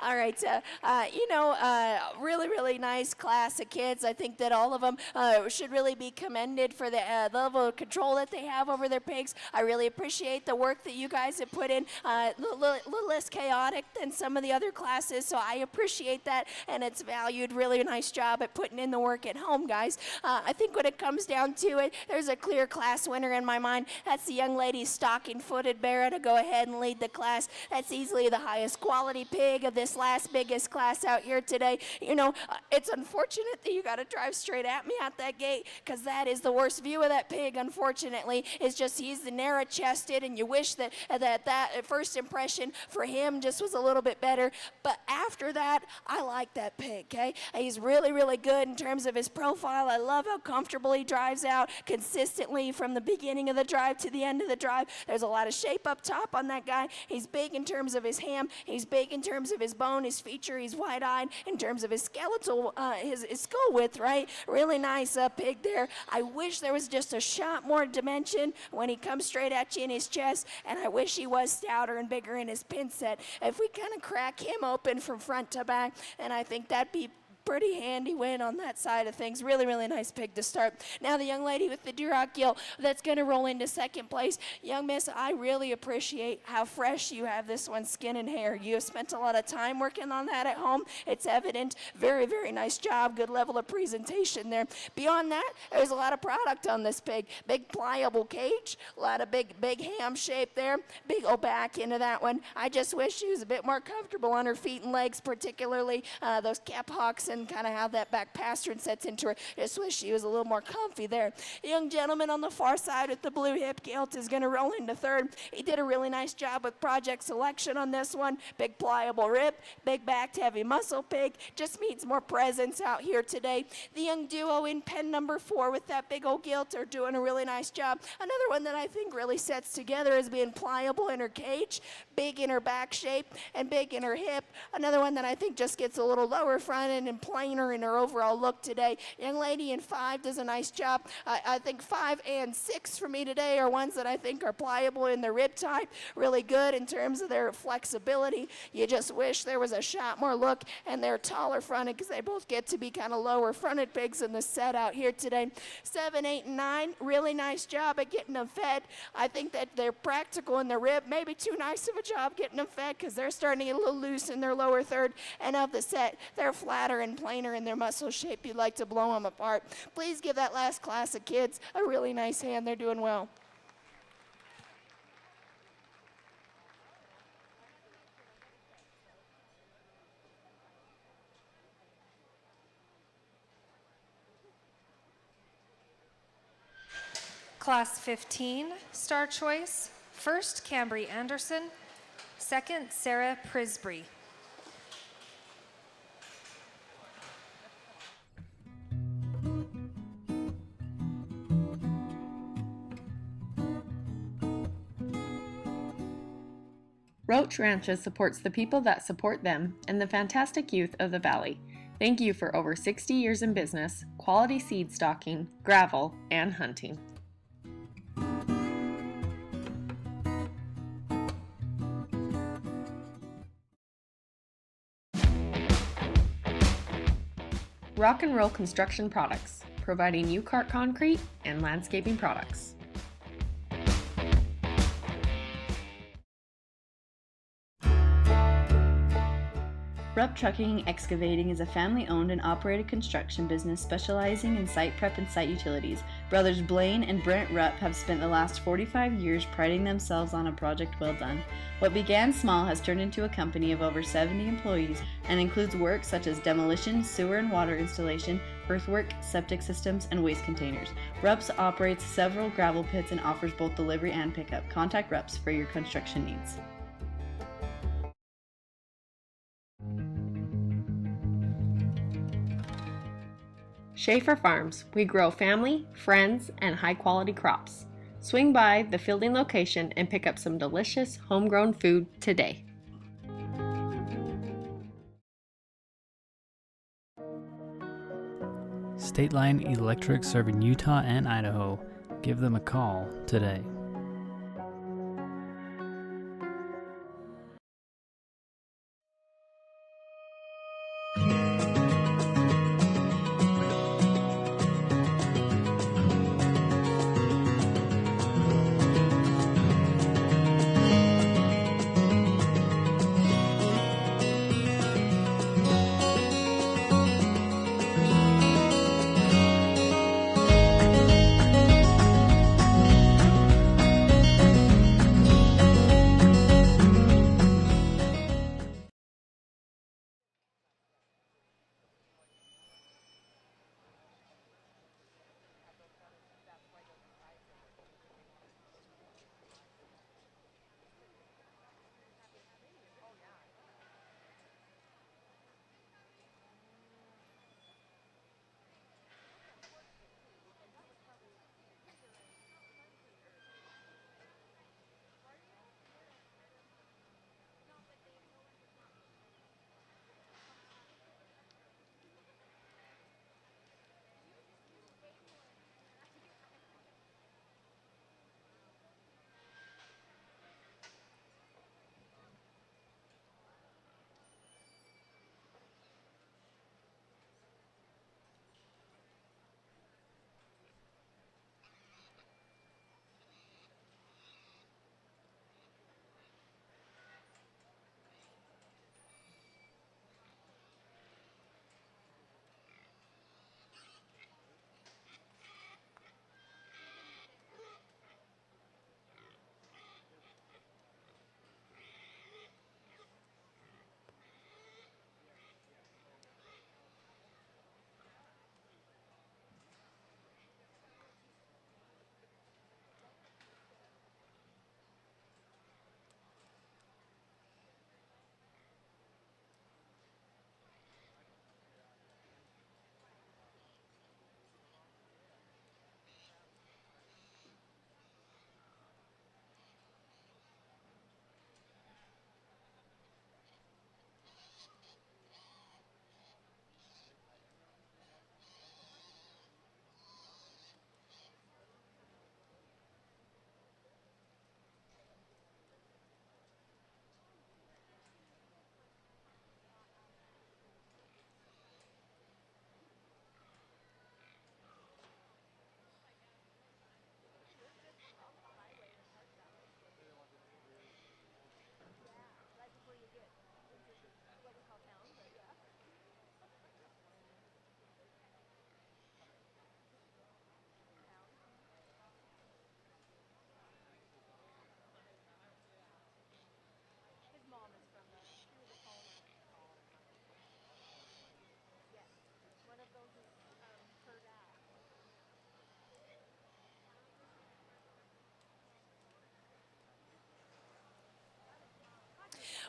All right, really, really nice class of kids. I think that all of them should really be commended for the level of control that they have over their pigs. I really appreciate the work that you guys have put in. A little less chaotic than some of the other classes, so I appreciate that, and it's valued. Really nice job at putting in the work at home, guys. I think when it comes down to it, there's a clear class winner in my mind. That's the young lady stocking-footed Barra to go ahead and lead the class. That's easily the highest quality pig of this this last biggest class out here today. You know, it's unfortunate that you got to drive straight at me at that gate, because that is the worst view of that pig, unfortunately. It's just he's the narrow-chested, and you wish that first impression for him just was a little bit better. But after that, I like that pig, okay? He's really, really good in terms of his profile. I love how comfortable he drives out consistently from the beginning of the drive to the end of the drive. There's a lot of shape up top on that guy. He's big in terms of his ham. He's big in terms of his bone, his feature. He's wide-eyed in terms of his skeletal, his skull width, right? Really nice pig there. I wish there was just a shot more dimension when he comes straight at you in his chest, and I wish he was stouter and bigger in his pin set. If we kind of crack him open from front to back, and I think that'd be pretty handy win on that side of things. Really, really nice pig to start. Now the young lady with the Duroc gill that's going to roll into second place. Young miss, I really appreciate how fresh you have this one, skin and hair. You have spent a lot of time working on that at home. It's evident. Very, very nice job. Good level of presentation there. Beyond that, there's a lot of product on this pig. Big pliable cage, a lot of big ham shape there. Big back into that one. I just wish she was a bit more comfortable on her feet and legs, particularly those cap hocks and kind of how that back pastern sets into her. Just wish she was a little more comfy there. The young gentleman on the far side with the blue hip gilt is going to roll into third. He did a really nice job with project selection on this one. Big pliable rib, big backed heavy muscle pig. Just needs more presence out here today. The young duo in pen number 4 with that big old gilt are doing a really nice job. Another one that I think really sets together as being pliable in her cage, big in her back shape, and big in her hip. Another one that I think just gets a little lower front end and plainer in her overall look today. Young lady in 5 does a nice job. I think 5 and 6 for me today are ones that I think are pliable in their rib type, really good in terms of their flexibility. You just wish there was a shot more look, and they're taller fronted because they both get to be kind of lower fronted pigs in the set out here today. 7, 8, and 9, really nice job at getting them fed. I think that they're practical in their rib, maybe too nice of a job getting them fed because they're starting to get a little loose in their lower third, and of the set, they're flatter and plainer in their muscle shape. You'd like to blow them apart. Please give that last class of kids a really nice hand. They're doing well. Class 15, Star Choice. First, Cambry Anderson. Second, Sarah Prisbrey. Roach Ranches supports the people that support them and the fantastic youth of the Valley. Thank you for over 60 years in business, quality seed stocking, gravel, and hunting. Rock and Roll Construction Products, providing U-Cart concrete and landscaping products. Rupp Trucking and Excavating is a family-owned and operated construction business specializing in site prep and site utilities. Brothers Blaine and Brent Rupp have spent the last 45 years priding themselves on a project well done. What began small has turned into a company of over 70 employees and includes work such as demolition, sewer and water installation, earthwork, septic systems, and waste containers. Rupp's operates several gravel pits and offers both delivery and pickup. Contact Rupp's for your construction needs. Schaefer Farms. We grow family, friends, and high-quality crops. Swing by the fielding location and pick up some delicious homegrown food today. State Line Electric serving Utah and Idaho. Give them a call today.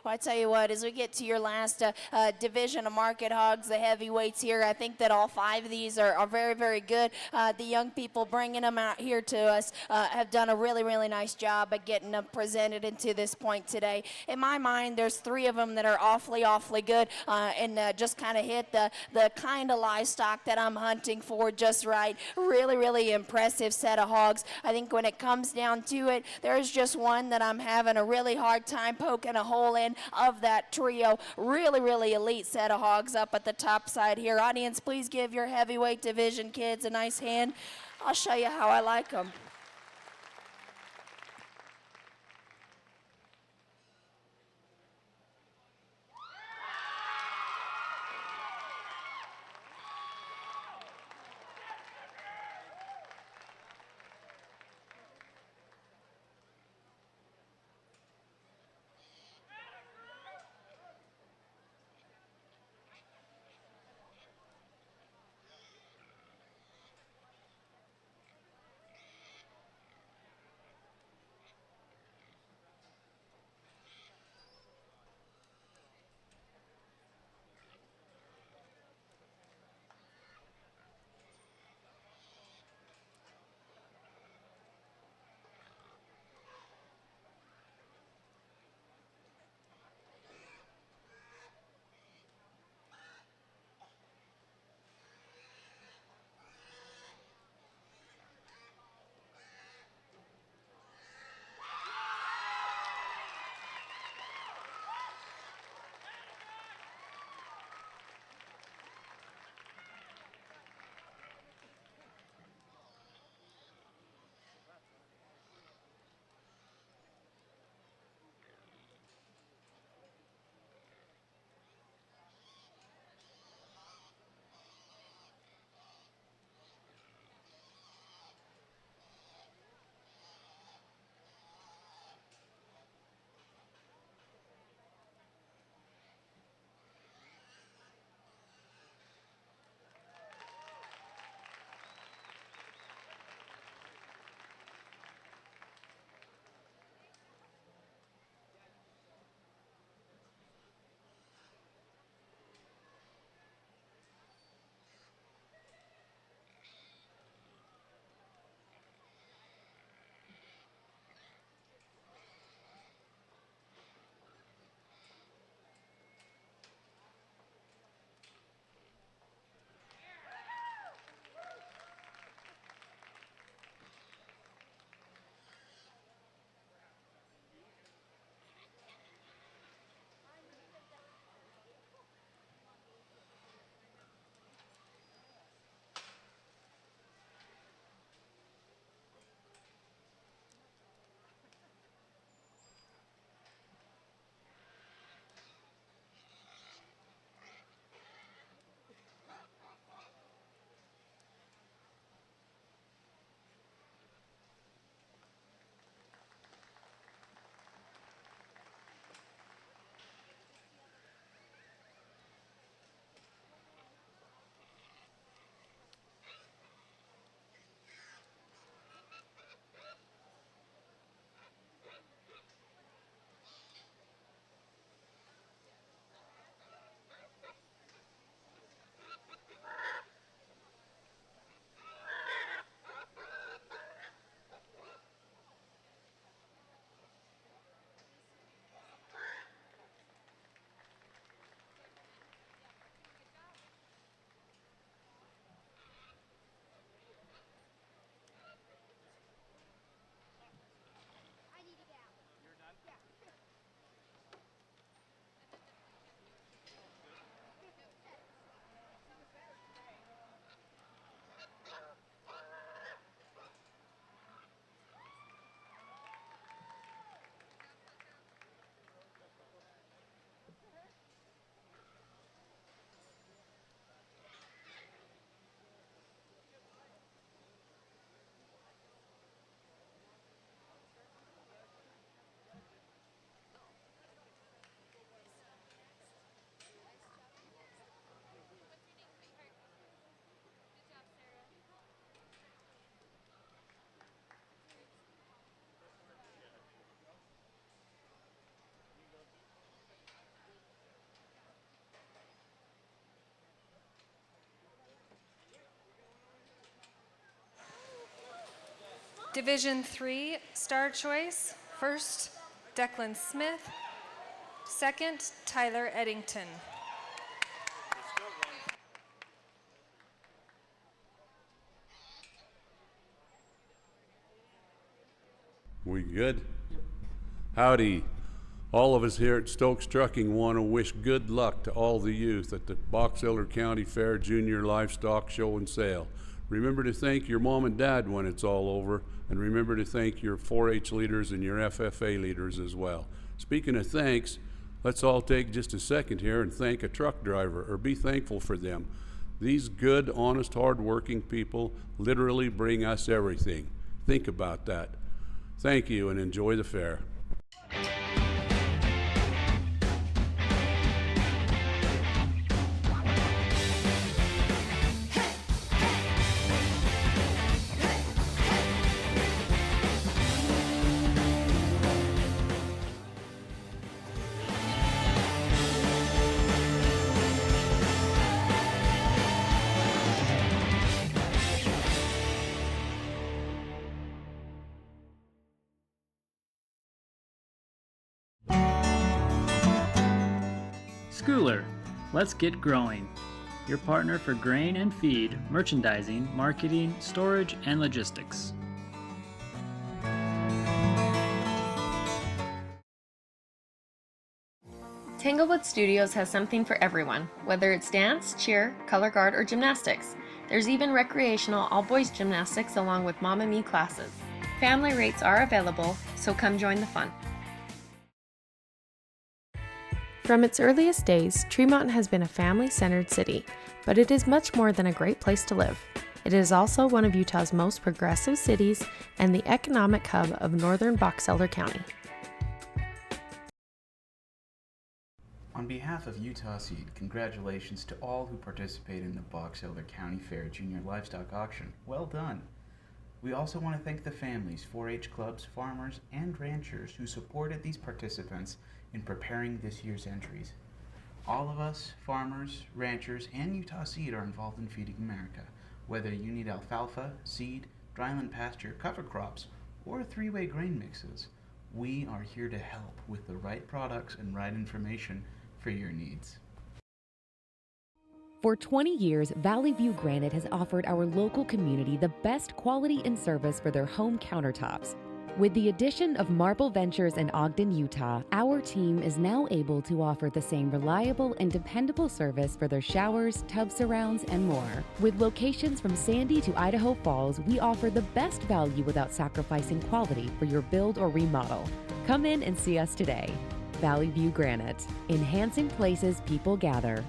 Well, I tell you what, as we get to your last division of market hogs, the heavyweights here, I think that all 5 of these are very, very good. The young people bringing them out here to us have done a really, really nice job of getting them presented into this point today. In my mind, there's 3 of them that are awfully, awfully good and just kind of hit the kind of livestock that I'm hunting for just right. Really, really impressive set of hogs. I think when it comes down to it, there's just one that I'm having a really hard time poking a hole in of that trio. Really, really elite set of hogs up at the top side here. Audience, please give your heavyweight division kids a nice hand. I'll show you how I like them. Division 3 star choice. First, Declan Smith. Second, Tyler Eddington. We good? Howdy. All of us here at Stokes Trucking want to wish good luck to all the youth at the Box Elder County Fair Junior Livestock Show and Sale. Remember to thank your mom and dad when it's all over, and remember to thank your 4-H leaders and your FFA leaders as well. Speaking of thanks, let's all take just a second here and thank a truck driver, or be thankful for them. These good, honest, hard-working people literally bring us everything. Think about that. Thank you, and enjoy the fair. Schooler, let's get growing. Your partner for grain and feed, merchandising, marketing, storage, and logistics. Tanglewood Studios has something for everyone, whether it's dance, cheer, color guard, or gymnastics. There's even recreational all-boys gymnastics along with Mamma Me classes. Family rates are available, so come join the fun. From its earliest days, Tremont has been a family-centered city, but it is much more than a great place to live. It is also one of Utah's most progressive cities and the economic hub of northern Box Elder County. On behalf of Utah Seed, congratulations to all who participate in the Box Elder County Fair Junior Livestock Auction. Well done! We also want to thank the families, 4-H clubs, farmers, and ranchers who supported these participants in preparing this year's entries. All of us, farmers, ranchers, and Utah Seed are involved in Feeding America. Whether you need alfalfa, seed, dryland pasture, cover crops, or three-way grain mixes, we are here to help with the right products and right information for your needs. For 20 years, Valley View Granite has offered our local community the best quality and service for their home countertops. With the addition of Marble Ventures in Ogden, Utah, our team is now able to offer the same reliable and dependable service for their showers, tub surrounds, and more. With locations from Sandy to Idaho Falls, we offer the best value without sacrificing quality for your build or remodel. Come in and see us today. Valley View Granite, enhancing places people gather.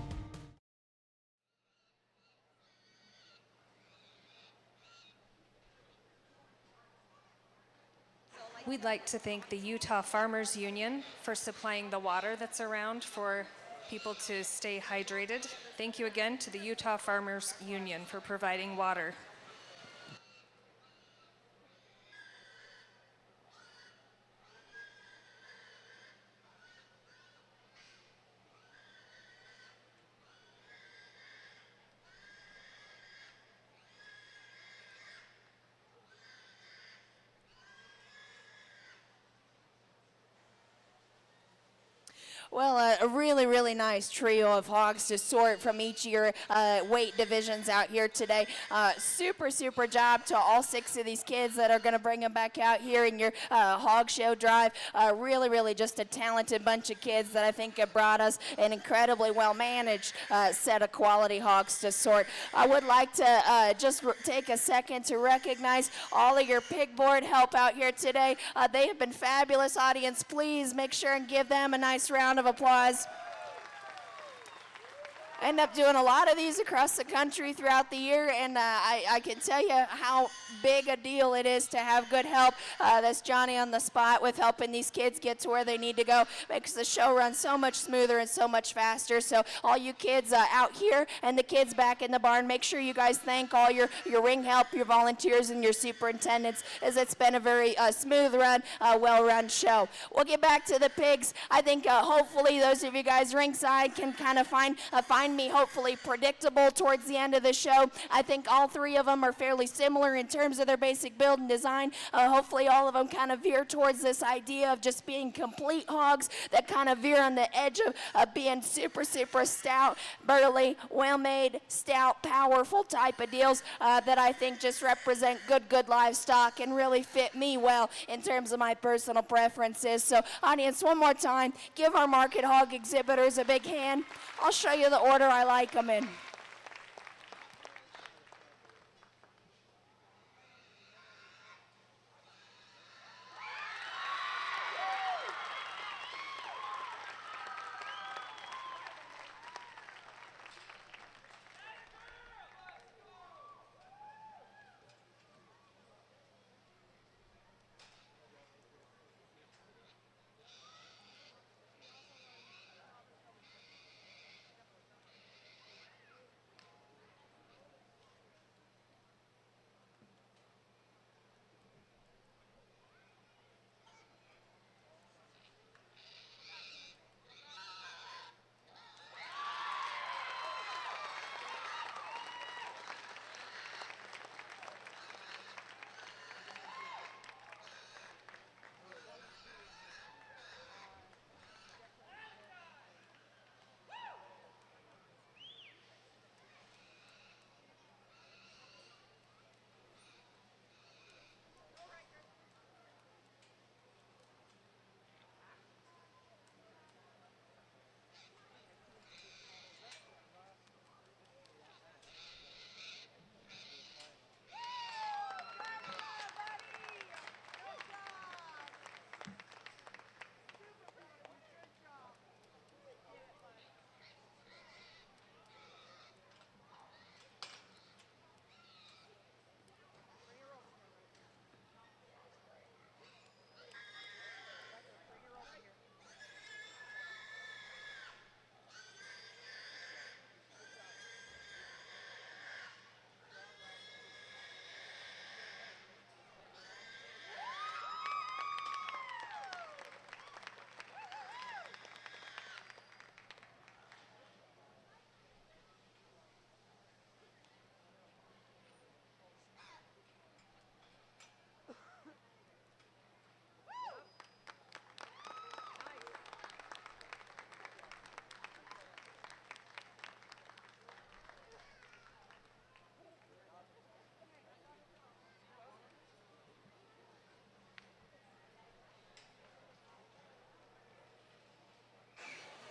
We'd like to thank the Utah Farmers Union for supplying the water that's around for people to stay hydrated. Thank you again to the Utah Farmers Union for providing water. Well, a really, really nice trio of hogs to sort from each of your weight divisions out here today. Super, super job to all 6 of these kids that are going to bring them back out here in your hog show drive. Really, really just a talented bunch of kids that I think have brought us an incredibly well-managed set of quality hogs to sort. I would like to just take a second to recognize all of your pig board help out here today. They have been fabulous. Audience, please make sure and give them a nice round of applause. End up doing a lot of these across the country throughout the year, and I can tell you how big a deal it is to have good help. That's Johnny on the spot with helping these kids get to where they need to go. Makes the show run so much smoother and so much faster. So all you kids out here and the kids back in the barn, make sure you guys thank all your ring help, your volunteers, and your superintendents, as it's been a very smooth run, well-run show. We'll get back to the pigs. I think hopefully those of you guys ringside can kind of find find me hopefully predictable towards the end of the show. I think all three of them are fairly similar in terms of their basic build and design. Hopefully all of them kind of veer towards this idea of just being complete hogs that kind of veer on the edge of being super, super stout, burly, well-made, stout, powerful type of deals that I think just represent good livestock and really fit me well in terms of my personal preferences. So audience, one more time, give our market hog exhibitors a big hand. I'll show you the order I like them in.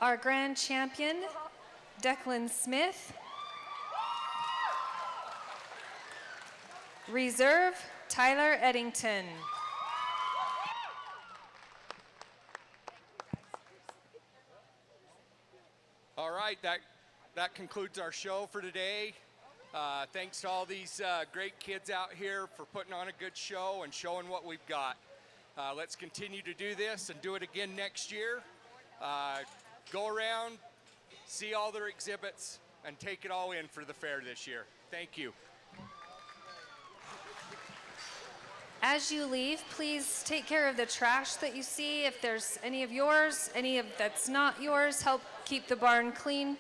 Our grand champion, Declan Smith. Reserve, Tyler Eddington. All right, that concludes our show for today. Thanks to all these great kids out here for putting on a good show and showing what we've got. Let's continue to do this and do it again next year. Go around, see all their exhibits, and take it all in for the fair this year. Thank you. As you leave, please take care of the trash that you see. If there's any of yours, any of that's not yours, help keep the barn clean.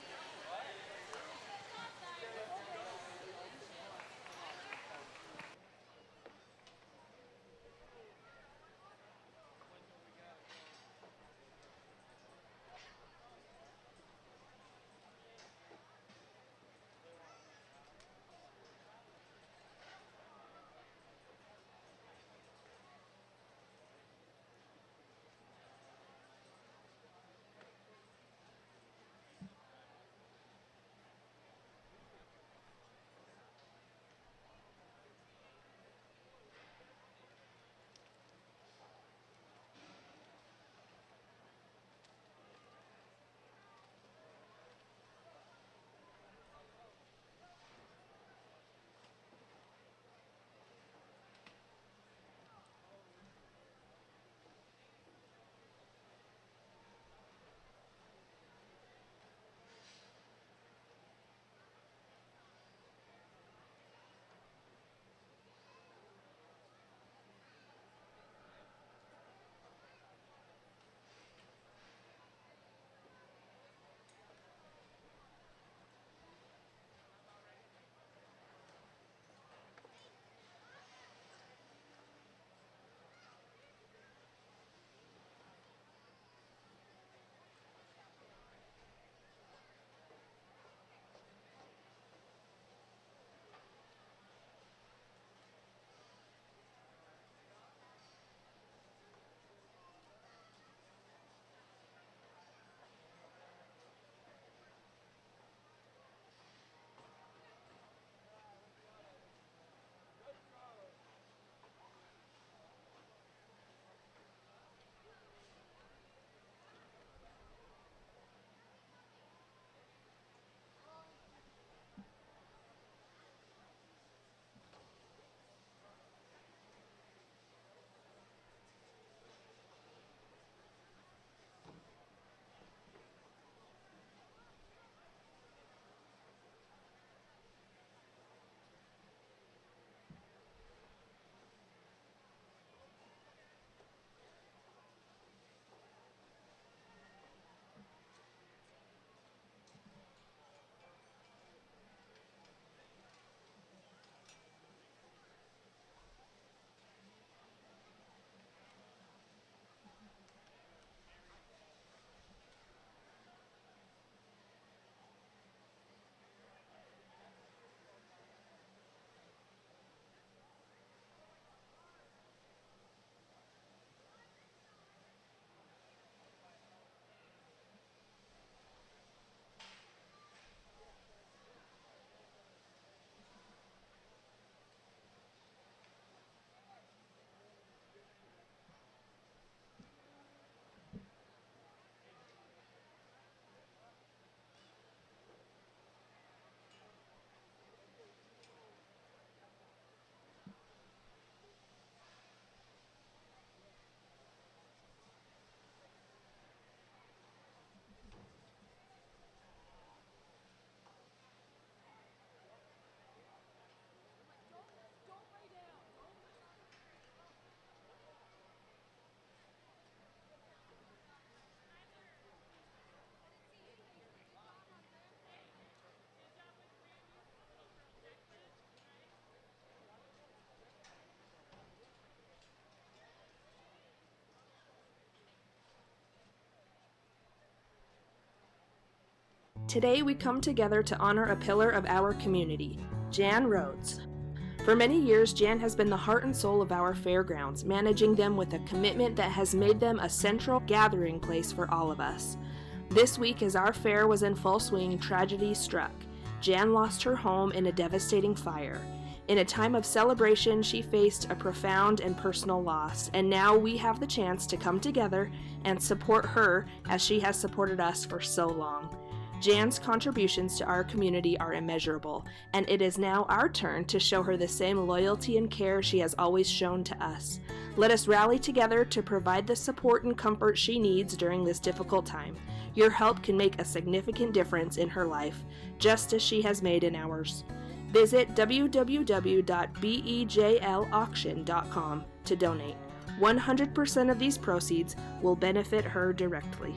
Today we come together to honor a pillar of our community, Jan Rhodes. For many years, Jan has been the heart and soul of our fairgrounds, managing them with a commitment that has made them a central gathering place for all of us. This week, as our fair was in full swing, tragedy struck. Jan lost her home in a devastating fire. In a time of celebration, she faced a profound and personal loss, and now we have the chance to come together and support her as she has supported us for so long. Jan's contributions to our community are immeasurable, and it is now our turn to show her the same loyalty and care she has always shown to us. Let us rally together to provide the support and comfort she needs during this difficult time. Your help can make a significant difference in her life, just as she has made in ours. Visit www.bejlauction.com to donate. 100% of these proceeds will benefit her directly.